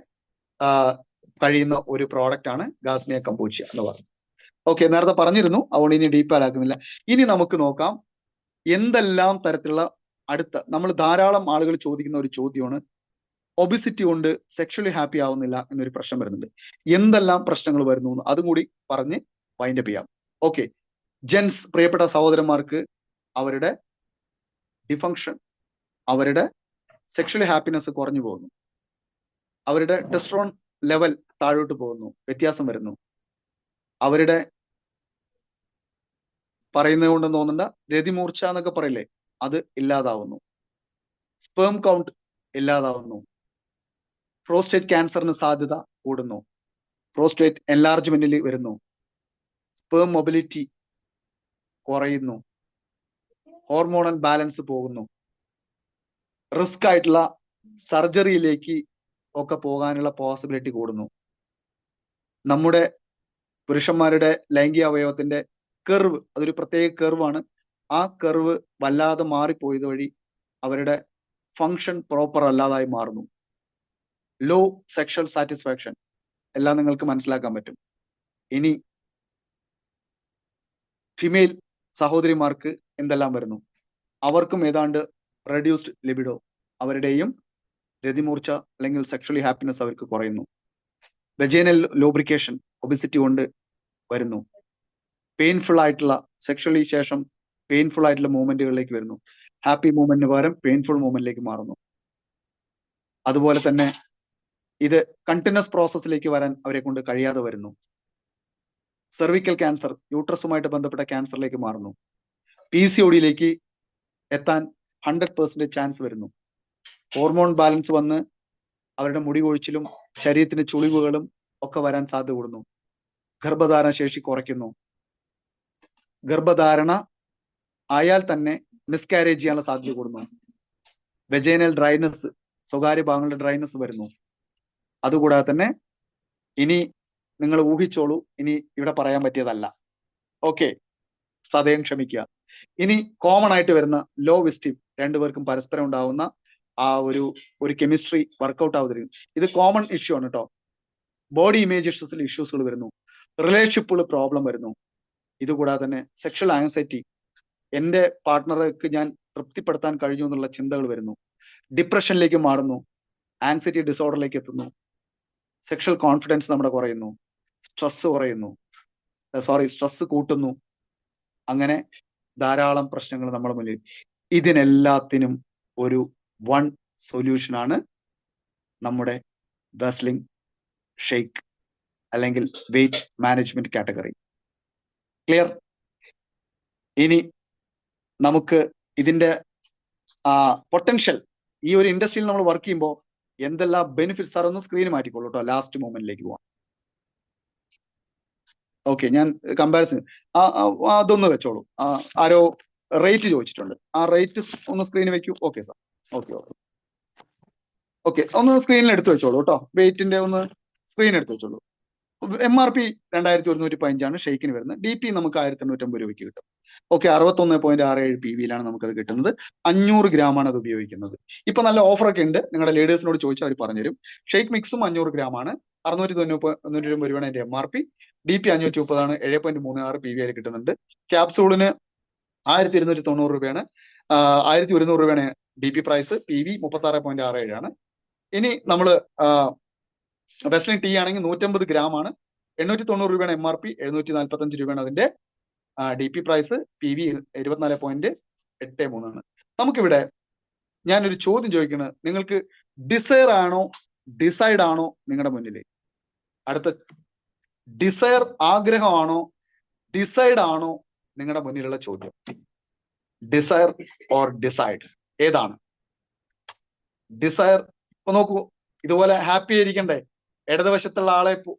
കഴിയുന്ന ഒരു പ്രോഡക്റ്റ് ആണ് ഗാർസിനിയ കംബൂച്ചിയ എന്ന് പറയുന്നത്. ഓക്കെ, നേരത്തെ പറഞ്ഞിരുന്നു, അതുകൊണ്ട് ഇനി ഡീപ്പ് ആക്കുന്നില്ല. ഇനി നമുക്ക് നോക്കാം എന്തെല്ലാം തരത്തിലുള്ള നമ്മൾ ധാരാളം ആളുകൾ ചോദിക്കുന്ന ഒരു ചോദ്യമാണ്, ഒബിസിറ്റി കൊണ്ട് സെക്ഷലി ഹാപ്പി ആവുന്നില്ല എന്നൊരു പ്രശ്നം വരുന്നുണ്ട്. എന്തെല്ലാം പ്രശ്നങ്ങൾ വരുന്നു അതും കൂടി പറഞ്ഞ് വൈൻഡപ്പ് ചെയ്യാം. ഓക്കെ, ജെൻസ്, പ്രിയപ്പെട്ട സഹോദരന്മാർക്ക് അവരുടെ ഡിഫങ്ഷൻ, അവരുടെ സെക്ഷലി ഹാപ്പിനെസ് കുറഞ്ഞു പോകുന്നു, അവരുടെ ടെസ്റ്റോസ്റ്ററോൺ ലെവൽ താഴോട്ട് പോകുന്നു, വ്യത്യാസം വരുന്നു, അവരുടെ പറയുന്നത് കൊണ്ടെന്ന് തോന്നുന്ന രതിമൂർച്ച എന്നൊക്കെ പറയില്ലേ അത് ഇല്ലാതാവുന്നു, സ്പേം കൗണ്ട് ഇല്ലാതാവുന്നു, പ്രോസ്റ്റേറ്റ് ക്യാൻസറിന് സാധ്യത കൂടുന്നു, പ്രോസ്റ്റേറ്റ് എൻലാർജ്മെന്റിൽ വരുന്നു, സ്പേം മൊബിലിറ്റി കുറയുന്നു, ഹോർമോണൽ ബാലൻസ് പോകുന്നു, റിസ്ക് ആയിട്ടുള്ള സർജറിയിലേക്ക് ഒക്കെ പോകാനുള്ള പോസിബിലിറ്റി കൂടുന്നു. നമ്മുടെ പുരുഷന്മാരുടെ ലൈംഗിക അവയവത്തിന്റെ കർവ്, അതൊരു പ്രത്യേക കർവാണ്, ആ കർവ് വല്ലാതെ മാറിപ്പോയത് വഴി അവരുടെ ഫങ്ഷൻ പ്രോപ്പർ അല്ലാതായി മാറുന്നു. ലോ സെക്ഷൽ സാറ്റിസ്ഫാക്ഷൻ എല്ലാം നിങ്ങൾക്ക് മനസ്സിലാക്കാൻ പറ്റും. ഇനി ഫിമെയിൽ സഹോദരിമാർക്ക് എന്തെല്ലാം വരുന്നു? അവർക്കും ഏതാണ്ട് റെഡ്യൂസ്ഡ് ലിബിഡോ, അവരുടെയും രതിമൂർച്ച അല്ലെങ്കിൽ സെക്ഷലി ഹാപ്പിനെസ് അവർക്ക് കുറയുന്നു. വെജൈനൽ ലൂബ്രിക്കേഷൻ ഒബിസിറ്റി കൊണ്ട് വരുന്നു. പെയിൻഫുൾ ആയിട്ടുള്ള സെക്ഷലി ശേഷം പെയിൻഫുൾ ആയിട്ടുള്ള മൂവ്മെന്റുകളിലേക്ക് വരുന്നു. ഹാപ്പി മൂവ്മെന്റിന് പകരം പെയിൻഫുൾ മൂവ്മെന്റിലേക്ക് മാറുന്നു. അതുപോലെ തന്നെ ഇത് കണ്ടിന്യൂസ് പ്രോസസ്സിലേക്ക് വരാൻ അവരെ കൊണ്ട് കഴിയാതെ വരുന്നു. സെർവിക്കൽ ക്യാൻസർ, യൂട്രസുമായിട്ട് ബന്ധപ്പെട്ട ക്യാൻസറിലേക്ക് മാറുന്നു. PCODയിലേക്ക് എത്താൻ 100% ചാൻസ് വരുന്നു. ഹോർമോൺ ബാലൻസ് വന്ന് അവരുടെ മുടി കൊഴിച്ചിലും ശരീരത്തിന് ചുളിവുകളും ഒക്കെ വരാൻ സാധ്യത കൂടുന്നു. ഗർഭധാരണ ശേഷി കുറയ്ക്കുന്നു. ഗർഭധാരണ ആയാൽ തന്നെ മിസ്കാരേജ് ചെയ്യാനുള്ള സാധ്യത കൂടുന്നു. വെജൈനൽ ഡ്രൈനസ്, സ്വകാര്യ ഭാഗങ്ങളുടെ ഡ്രൈനസ് വരുന്നു. അതുകൂടാതെ തന്നെ ഇനി നിങ്ങൾ ഊഹിച്ചോളൂ, ഇനി ഇവിടെ പറയാൻ പറ്റിയതല്ല. ഓക്കെ, സദയം ക്ഷമിക്കുക. ഇനി കോമൺ ആയിട്ട് വരുന്ന ലോ വിസ്റ്റീം, രണ്ടുപേർക്കും പരസ്പരം ഉണ്ടാവുന്ന ആ ഒരു കെമിസ്ട്രി വർക്കൗട്ട് ആവുന്നില്ല. ഇത് കോമൺ ഇഷ്യൂ ആണ് കേട്ടോ. ബോഡി ഇമേജസിൽ ഇഷ്യൂസുകൾ വരുന്നു. റിലേഷൻഷിപ്പുകൾ പ്രോബ്ലം വരുന്നു. ഇതുകൂടാതെ തന്നെ സെക്ഷൽ ആങ്സൈറ്റി, എന്റെ പാർട്ട്ണർക്ക് ഞാൻ തൃപ്തിപ്പെടുത്താൻ കഴിഞ്ഞു എന്നുള്ള ചിന്തകൾ വരുന്നു. ഡിപ്രഷനിലേക്ക് മാറുന്നു. ആങ്സൈറ്റി ഡിസോർഡറിലേക്ക് എത്തുന്നു. സെക്ഷൽ കോൺഫിഡൻസ് നമ്മുടെ കുറയുന്നു. സ്ട്രെസ് കുറയുന്നു, സ്ട്രെസ് കൂട്ടുന്നു. അങ്ങനെ ധാരാളം പ്രശ്നങ്ങൾ നമ്മുടെ മുന്നിൽ. ഇതിനെല്ലാത്തിനും ഒരു വൺ സൊല്യൂഷൻ ആണ് നമ്മുടെ വെസ്ലിംഗ് ഷെയ്ക്ക് അല്ലെങ്കിൽ വെയിറ്റ് മാനേജ്മെന്റ് കാറ്റഗറി. ക്ലിയർ? ഇനി നമുക്ക് ഇതിന്റെ പൊട്ടൻഷ്യൽ, ഈ ഒരു ഇൻഡസ്ട്രിയിൽ നമ്മൾ വർക്ക് ചെയ്യുമ്പോൾ എന്തെല്ലാം ബെനിഫിറ്റ്സ് സാർ ഒന്ന് സ്ക്രീൻ മാറ്റിക്കോളൂ കേട്ടോ. ലാസ്റ്റ് മൊമെന്റിലേക്ക് പോവാം. ഓക്കെ, ഞാൻ കമ്പാരിസൺ അതൊന്ന് വെച്ചോളൂ. ആരോ റേറ്റ് ചോദിച്ചിട്ടുണ്ട്, ആ റേറ്റ് ഒന്ന് സ്ക്രീനിൽ വെക്കൂ. Okay sir, okay okay okay, ഒന്ന് സ്ക്രീനിൽ എടുത്തു വെച്ചോളൂ കേട്ടോ. വെയിറ്റിന്റെ ഒന്ന് സ്ക്രീൻ എടുത്ത് വെച്ചോളൂ. MRP 2115 ഷെയ്ക്കിന് വരുന്നത്. DP നമുക്ക് 1850 രൂപയ്ക്ക് കിട്ടും. ഓക്കെ, 61.67 PV-യിലാണ് നമുക്കത് കിട്ടുന്നത്. 500 ഗ്രാമാണ് അത് ഉപയോഗിക്കുന്നത്. ഇപ്പൊ നല്ല ഓഫറൊക്കെ ഉണ്ട്, നിങ്ങളുടെ ലീഡേഴ്സിനോട് ചോദിച്ചാൽ അവർ പറഞ്ഞുതരും. ഷെയ്ക്ക് മിക്സും 500 ഗ്രാമാണ്, 690 രൂപയാണ് അതിന്റെ MRP. DP 530 ആണ്, 7.36 PV-യിൽ കിട്ടുന്നുണ്ട്. ക്യാപ്സൂളിന് 1290 രൂപയാണ്, 1100 രൂപയാണ് DP പ്രൈസ്. PV 36.67 ആണ്. ഇനി നമ്മള് വെസ്ലിൻ ടീ ആണെങ്കിൽ 150 ഗ്രാമാണ്, 890 രൂപയാണ് MRP, 745 രൂപയാണ് അതിന്റെ DP പ്രൈസ്. PV 24.83 ആണ്. നമുക്കിവിടെ ഞാനൊരു ചോദ്യം ചോദിക്കുന്നത്, നിങ്ങൾക്ക് ഡിസയർ ആണോ ഡിസൈഡ് ആണോ നിങ്ങളുടെ മുന്നിൽ? അടുത്ത ഡിസയർ ആഗ്രഹമാണോ ഡിസൈഡ് ആണോ നിങ്ങളുടെ മുന്നിലുള്ള ചോദ്യം? ഡിസയർ ഓർ ഡിസൈഡ്, ഏതാണ്? ഡിസയർ, ഇപ്പൊ നോക്കൂ, ഇതുപോലെ ഹാപ്പി ആയിരിക്കണ്ടേ? ഇടതുവശത്തുള്ള ആളെ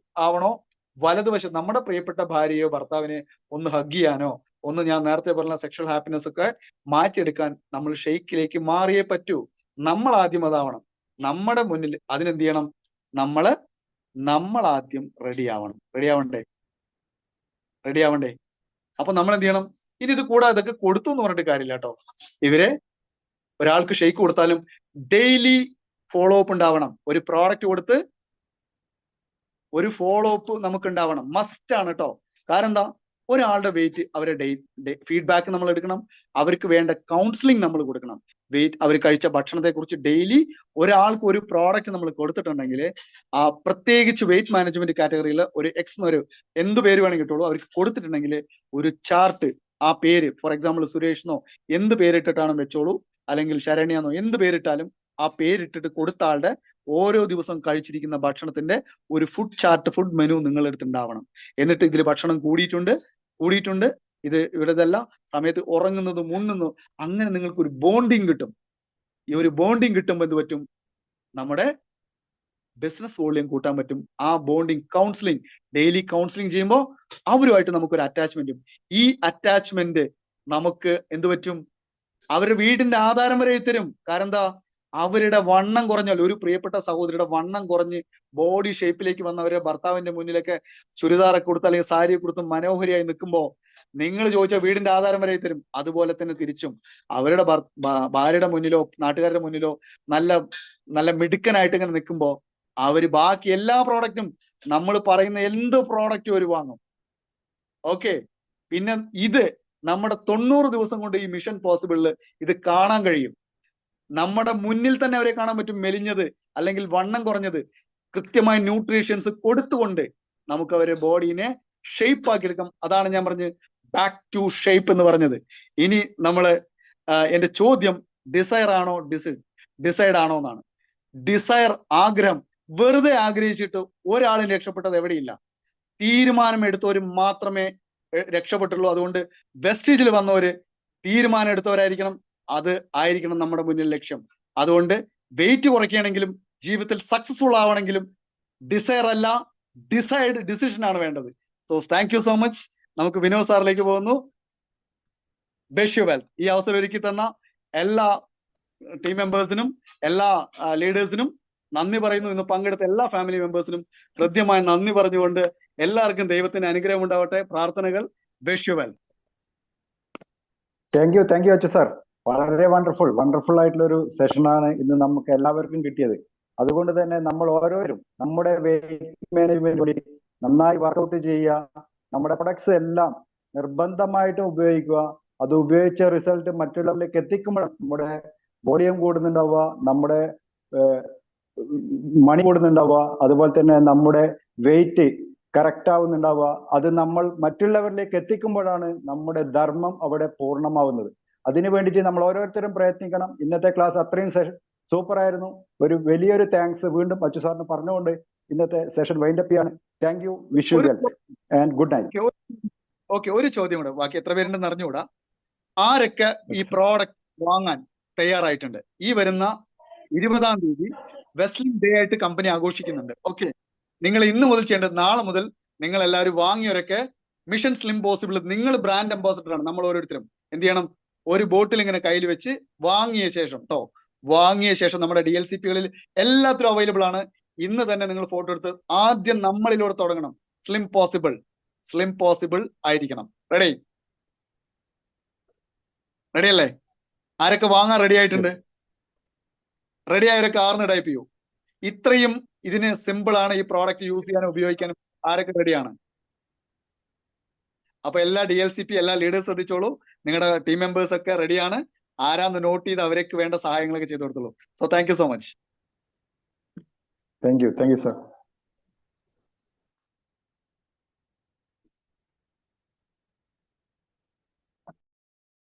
ആവണോ വലതുവശത്ത് നമ്മുടെ പ്രിയപ്പെട്ട ഭാര്യയോ ഭർത്താവിനെ ഒന്ന് ഹഗ് ചെയ്യാനോ, ഒന്ന് ഞാൻ നേരത്തെ പറഞ്ഞ സെക്ഷൽ ഹാപ്പിനെസ് ഒക്കെ മാറ്റിയെടുക്കാൻ നമ്മൾ ഷെയ്ക്കിലേക്ക് മാറിയേ പറ്റൂ. നമ്മൾ ആദ്യം അതാവണം. നമ്മുടെ മുന്നിൽ അതിനെന്ത് ചെയ്യണം? നമ്മൾ ആദ്യം റെഡി ആവണ്ടേ? അപ്പൊ നമ്മൾ എന്ത് ചെയ്യണം? ഇനി ഇത് കൂടാതെ ഇതൊക്കെ കൊടുത്തു എന്ന് പറഞ്ഞിട്ട് കാര്യമില്ല കേട്ടോ. ഇവരെ ഒരാൾക്ക് ഷെയ്ക്ക് കൊടുത്താലും ഡെയിലി ഫോളോ അപ്പ് ഉണ്ടാവണം. ഒരു പ്രോഡക്റ്റ് കൊടുത്ത് ഒരു ഫോളോ അപ്പ് നമുക്ക് ഉണ്ടാവണം, മസ്റ്റ് ആണ് കേട്ടോ. കാരണം എന്താ? ഒരാളുടെ വെയിറ്റ്, അവരുടെ ഫീഡ്ബാക്ക് നമ്മൾ എടുക്കണം, അവർക്ക് വേണ്ട കൗൺസിലിംഗ് നമ്മൾ കൊടുക്കണം. വെയിറ്റ്, അവർ കഴിച്ച ഭക്ഷണത്തെ കുറിച്ച് ഡെയിലി ഒരാൾക്ക് ഒരു പ്രോഡക്റ്റ് നമ്മൾ കൊടുത്തിട്ടുണ്ടെങ്കിൽ, പ്രത്യേകിച്ച് വെയിറ്റ് മാനേജ്മെന്റ് കാറ്റഗറിയിൽ ഒരു എക്സ് എന്നൊരു എന്ത് പേര് വേണമെങ്കിൽ കിട്ടുള്ളൂ, അവർക്ക് കൊടുത്തിട്ടുണ്ടെങ്കിൽ ഒരു ചാർട്ട്, ആ പേര് ഫോർ എക്സാമ്പിൾ സുരേഷ് എന്നോ എന്ത് പേരിട്ടിട്ടാണ് വെച്ചോളൂ, അല്ലെങ്കിൽ ശരണ്യാന്നോ എന്ത് പേരിട്ടാലും ആ പേരിട്ടിട്ട് കൊടുത്ത ആളുടെ ഓരോ ദിവസം കഴിച്ചിരിക്കുന്ന ഭക്ഷണത്തിന്റെ ഒരു ഫുഡ് ചാർട്ട്, ഫുഡ് മെനു നിങ്ങളുടെ അടുത്ത് ഉണ്ടാവണം. എന്നിട്ട് ഇതിൽ ഭക്ഷണം കൂടിയിട്ടുണ്ട്, ഇത് ഇവിടെതല്ല, സമയത്ത് ഉറങ്ങുന്നത്, മുണ്ണുന്നു, അങ്ങനെ നിങ്ങൾക്ക് ഒരു ബോണ്ടിങ് കിട്ടും. ഈ ഒരു ബോണ്ടിങ് കിട്ടുമ്പോൾ എന്ത് പറ്റും? നമ്മുടെ ബിസിനസ് വോളിയം കൂട്ടാൻ പറ്റും. ആ ബോണ്ടിങ് കൗൺസിലിംഗ്, ഡെയിലി കൗൺസിലിംഗ് ചെയ്യുമ്പോൾ അവരുമായിട്ട് നമുക്കൊരു അറ്റാച്ച്മെന്റും, ഈ അറ്റാച്ച്മെന്റ് നമുക്ക് എന്ത് പറ്റും? അവരുടെ വീടിന്റെ ആധാരം വരെ എഴുത്തരും. കാരണം എന്താ? അവരുടെ വണ്ണം കുറഞ്ഞാൽ, ഒരു പ്രിയപ്പെട്ട സഹോദരിയുടെ വണ്ണം കുറഞ്ഞ് ബോഡി ഷേപ്പിലേക്ക് വന്ന അവരുടെ ഭർത്താവിന്റെ മുന്നിലൊക്കെ ചുരിദാറൊക്കെ കൊടുത്ത് അല്ലെങ്കിൽ സാരിയെ കൊടുത്ത് മനോഹരിയായി നിൽക്കുമ്പോൾ നിങ്ങൾ ചോദിച്ച വീടിന്റെ ആധാരം വരെ തരും. അതുപോലെ തന്നെ തിരിച്ചും അവരുടെ ഭാര്യയുടെ മുന്നിലോ നാട്ടുകാരുടെ മുന്നിലോ നല്ല നല്ല മിടുക്കനായിട്ട് ഇങ്ങനെ നിൽക്കുമ്പോൾ അവര് ബാക്കി എല്ലാ പ്രോഡക്റ്റും നമ്മൾ പറയുന്ന എന്ത് പ്രോഡക്റ്റും അവർ വാങ്ങും. ഓക്കെ, പിന്നെ ഇത് നമ്മുടെ 90 ദിവസം കൊണ്ട് ഈ മിഷൻ പോസിബിളില് ഇത് കാണാൻ കഴിയും. നമ്മുടെ മുന്നിൽ തന്നെ അവരെ കാണാൻ പറ്റും, മെലിഞ്ഞത് അല്ലെങ്കിൽ വണ്ണം കുറഞ്ഞത്. കൃത്യമായ ന്യൂട്രീഷ്യൻസ് കൊടുത്തുകൊണ്ട് നമുക്ക് അവരെ ബോഡീനെ ഷേപ്പ് ആക്കി എടുക്കാം. അതാണ് ഞാൻ പറഞ്ഞത് ബാക്ക് ടു ഷേപ്പ് എന്ന് പറഞ്ഞത്. ഇനി നമ്മള് എന്റെ ചോദ്യം ഡിസയർ ആണോ ഡിസൈഡ് ആണോ എന്നാണ്. ഡിസയർ, ആഗ്രഹം, വെറുതെ ആഗ്രഹിച്ചിട്ട് ഒരാളും രക്ഷപ്പെട്ടത് എവിടെയില്ല. തീരുമാനം എടുത്തവർ മാത്രമേ രക്ഷപ്പെട്ടുള്ളൂ. അതുകൊണ്ട് വെസ്റ്റേജിൽ വന്നവര് തീരുമാനം എടുത്തവരായിരിക്കണം. അത് ആയിരിക്കണം നമ്മുടെ മുന്നിൽ ലക്ഷ്യം. അതുകൊണ്ട് വെയിറ്റ് കുറയ്ക്കുകയാണെങ്കിലും ജീവിതത്തിൽ സക്സസ്ഫുൾ ആവണമെങ്കിലും ഡിസയർ അല്ല, ഡിസിഷൻ ആണ് വേണ്ടത്. So thank you so much. നമുക്ക് വിനോദ് സാറിലേക്ക് പോകുന്നു. ബെഷ് യു വെൽ. ഈ അവസരം ഒരുക്കി തന്ന എല്ലാ ടീം മെമ്പേഴ്സിനും എല്ലാ ലീഡേഴ്സിനും നന്ദി പറയുന്നു. ഇന്ന് പങ്കെടുത്ത എല്ലാ ഫാമിലി മെമ്പേഴ്സിനും ഹൃദ്യമായ നന്ദി പറഞ്ഞുകൊണ്ട് എല്ലാവർക്കും ദൈവത്തിന്റെ അനുഗ്രഹം ഉണ്ടാവട്ടെ. പ്രാർത്ഥനകൾ. Wish you well. Thank you Achu സാർ. വളരെ വണ്ടർഫുൾ ആയിട്ടുള്ള ഒരു സെഷനാണ് ഇന്ന് നമുക്ക് എല്ലാവർക്കും കിട്ടിയത്. അതുകൊണ്ട് തന്നെ നമ്മൾ ഓരോരും നമ്മുടെ വെയിറ്റ് മാനേജ്മെന്റ് വഴി നന്നായി വർക്കൗട്ട് ചെയ്യുക. നമ്മുടെ പ്രൊഡക്ട്സ് എല്ലാം നിർബന്ധമായിട്ട് ഉപയോഗിക്കുക. അത് ഉപയോഗിച്ച റിസൾട്ട് മറ്റുള്ളവരിലേക്ക് എത്തിക്കുമ്പോൾ നമ്മുടെ വോളിയം കൂടുന്നുണ്ടാവുക, നമ്മുടെ മണി കൂടുന്നുണ്ടാവുക, അതുപോലെ തന്നെ നമ്മുടെ വെയിറ്റ് കറക്റ്റ് ആവുന്നുണ്ടാവുക. അത് നമ്മൾ മറ്റുള്ളവരിലേക്ക് എത്തിക്കുമ്പോഴാണ് നമ്മുടെ ധർമ്മം അവിടെ പൂർണ്ണമാവുന്നത്. അതിനു വേണ്ടിയിട്ട് നമ്മൾ ഓരോരുത്തരും പ്രയത്നിക്കണം. ഇന്നത്തെ ക്ലാസ് അത്രയും സൂപ്പർ ആയിരുന്നു. ഒരു വലിയൊരു താങ്ക്സ് വീണ്ടും അച്ചു സാറിന് പറഞ്ഞുകൊണ്ട് ഇന്നത്തെ സെഷൻ വൈൻഡപ്പ് ചെയ്യാണ്. Thank you, wish you well and good night. Okay, ഒരു ചോദ്യം കൂടെ, ബാക്കി എത്ര പേരുണ്ടെന്ന് അറിഞ്ഞുകൂടാ. ആരൊക്കെ ഈ പ്രോഡക്റ്റ് വാങ്ങാൻ തയ്യാറായിട്ടുണ്ട്? ഈ വരുന്ന 20-ാം തീയതി വെസ്ലിംഗ് ഡേ ആയിട്ട് കമ്പനി ആഘോഷിക്കുന്നുണ്ട്. ഓക്കെ, നിങ്ങൾ ഇന്ന് മുതൽ ചെയ്യേണ്ടത്, നാളെ മുതൽ നിങ്ങൾ എല്ലാവരും വാങ്ങിയവരൊക്കെ മിഷൻ സ്ലിം പോസിബിൾ, നിങ്ങൾ ബ്രാൻഡ് അംബാസിഡർ ആണ്. നമ്മൾ ഓരോരുത്തരും എന്ത് ചെയ്യണം? ഒരു ബോട്ടിൽ ഇങ്ങനെ കയ്യിൽ വെച്ച് വാങ്ങിയ ശേഷം നമ്മുടെ DLCP-കളിൽ എല്ലാത്തിലും അവൈലബിൾ ആണ്. ഇന്ന് തന്നെ നിങ്ങൾ ഫോട്ടോ എടുത്ത് ആദ്യം നമ്മളിലൂടെ തുടങ്ങണം. സ്ലിം പോസിബിൾ ആയിരിക്കണം. റെഡി അല്ലേ? ആരൊക്കെ വാങ്ങാൻ റെഡി ആയിട്ടുണ്ട്? റെഡി ആയവരൊക്കെ ആർന്ന് ടൈപ്പ് ചെയ്യൂ. ഇത്രയും ഇതിന് സിമ്പിൾ ആണ് ഈ പ്രോഡക്റ്റ് യൂസ് ചെയ്യാനും ഉപയോഗിക്കാനും. ആരൊക്കെ റെഡിയാണ്? അപ്പൊ എല്ലാ DLCP, എല്ലാ ലീഡേഴ്സ് ശ്രദ്ധിച്ചോളൂ. നിങ്ങളുടെ ടീം മെമ്പേഴ്സ് ഒക്കെ റെഡിയാണ്. ആരാന്ന് നോട്ട് ചെയ്ത് അവർക്ക് വേണ്ട സഹായങ്ങളൊക്കെ ചെയ്തു കൊടുത്തോളൂ. So thank you so much. Thank you sir.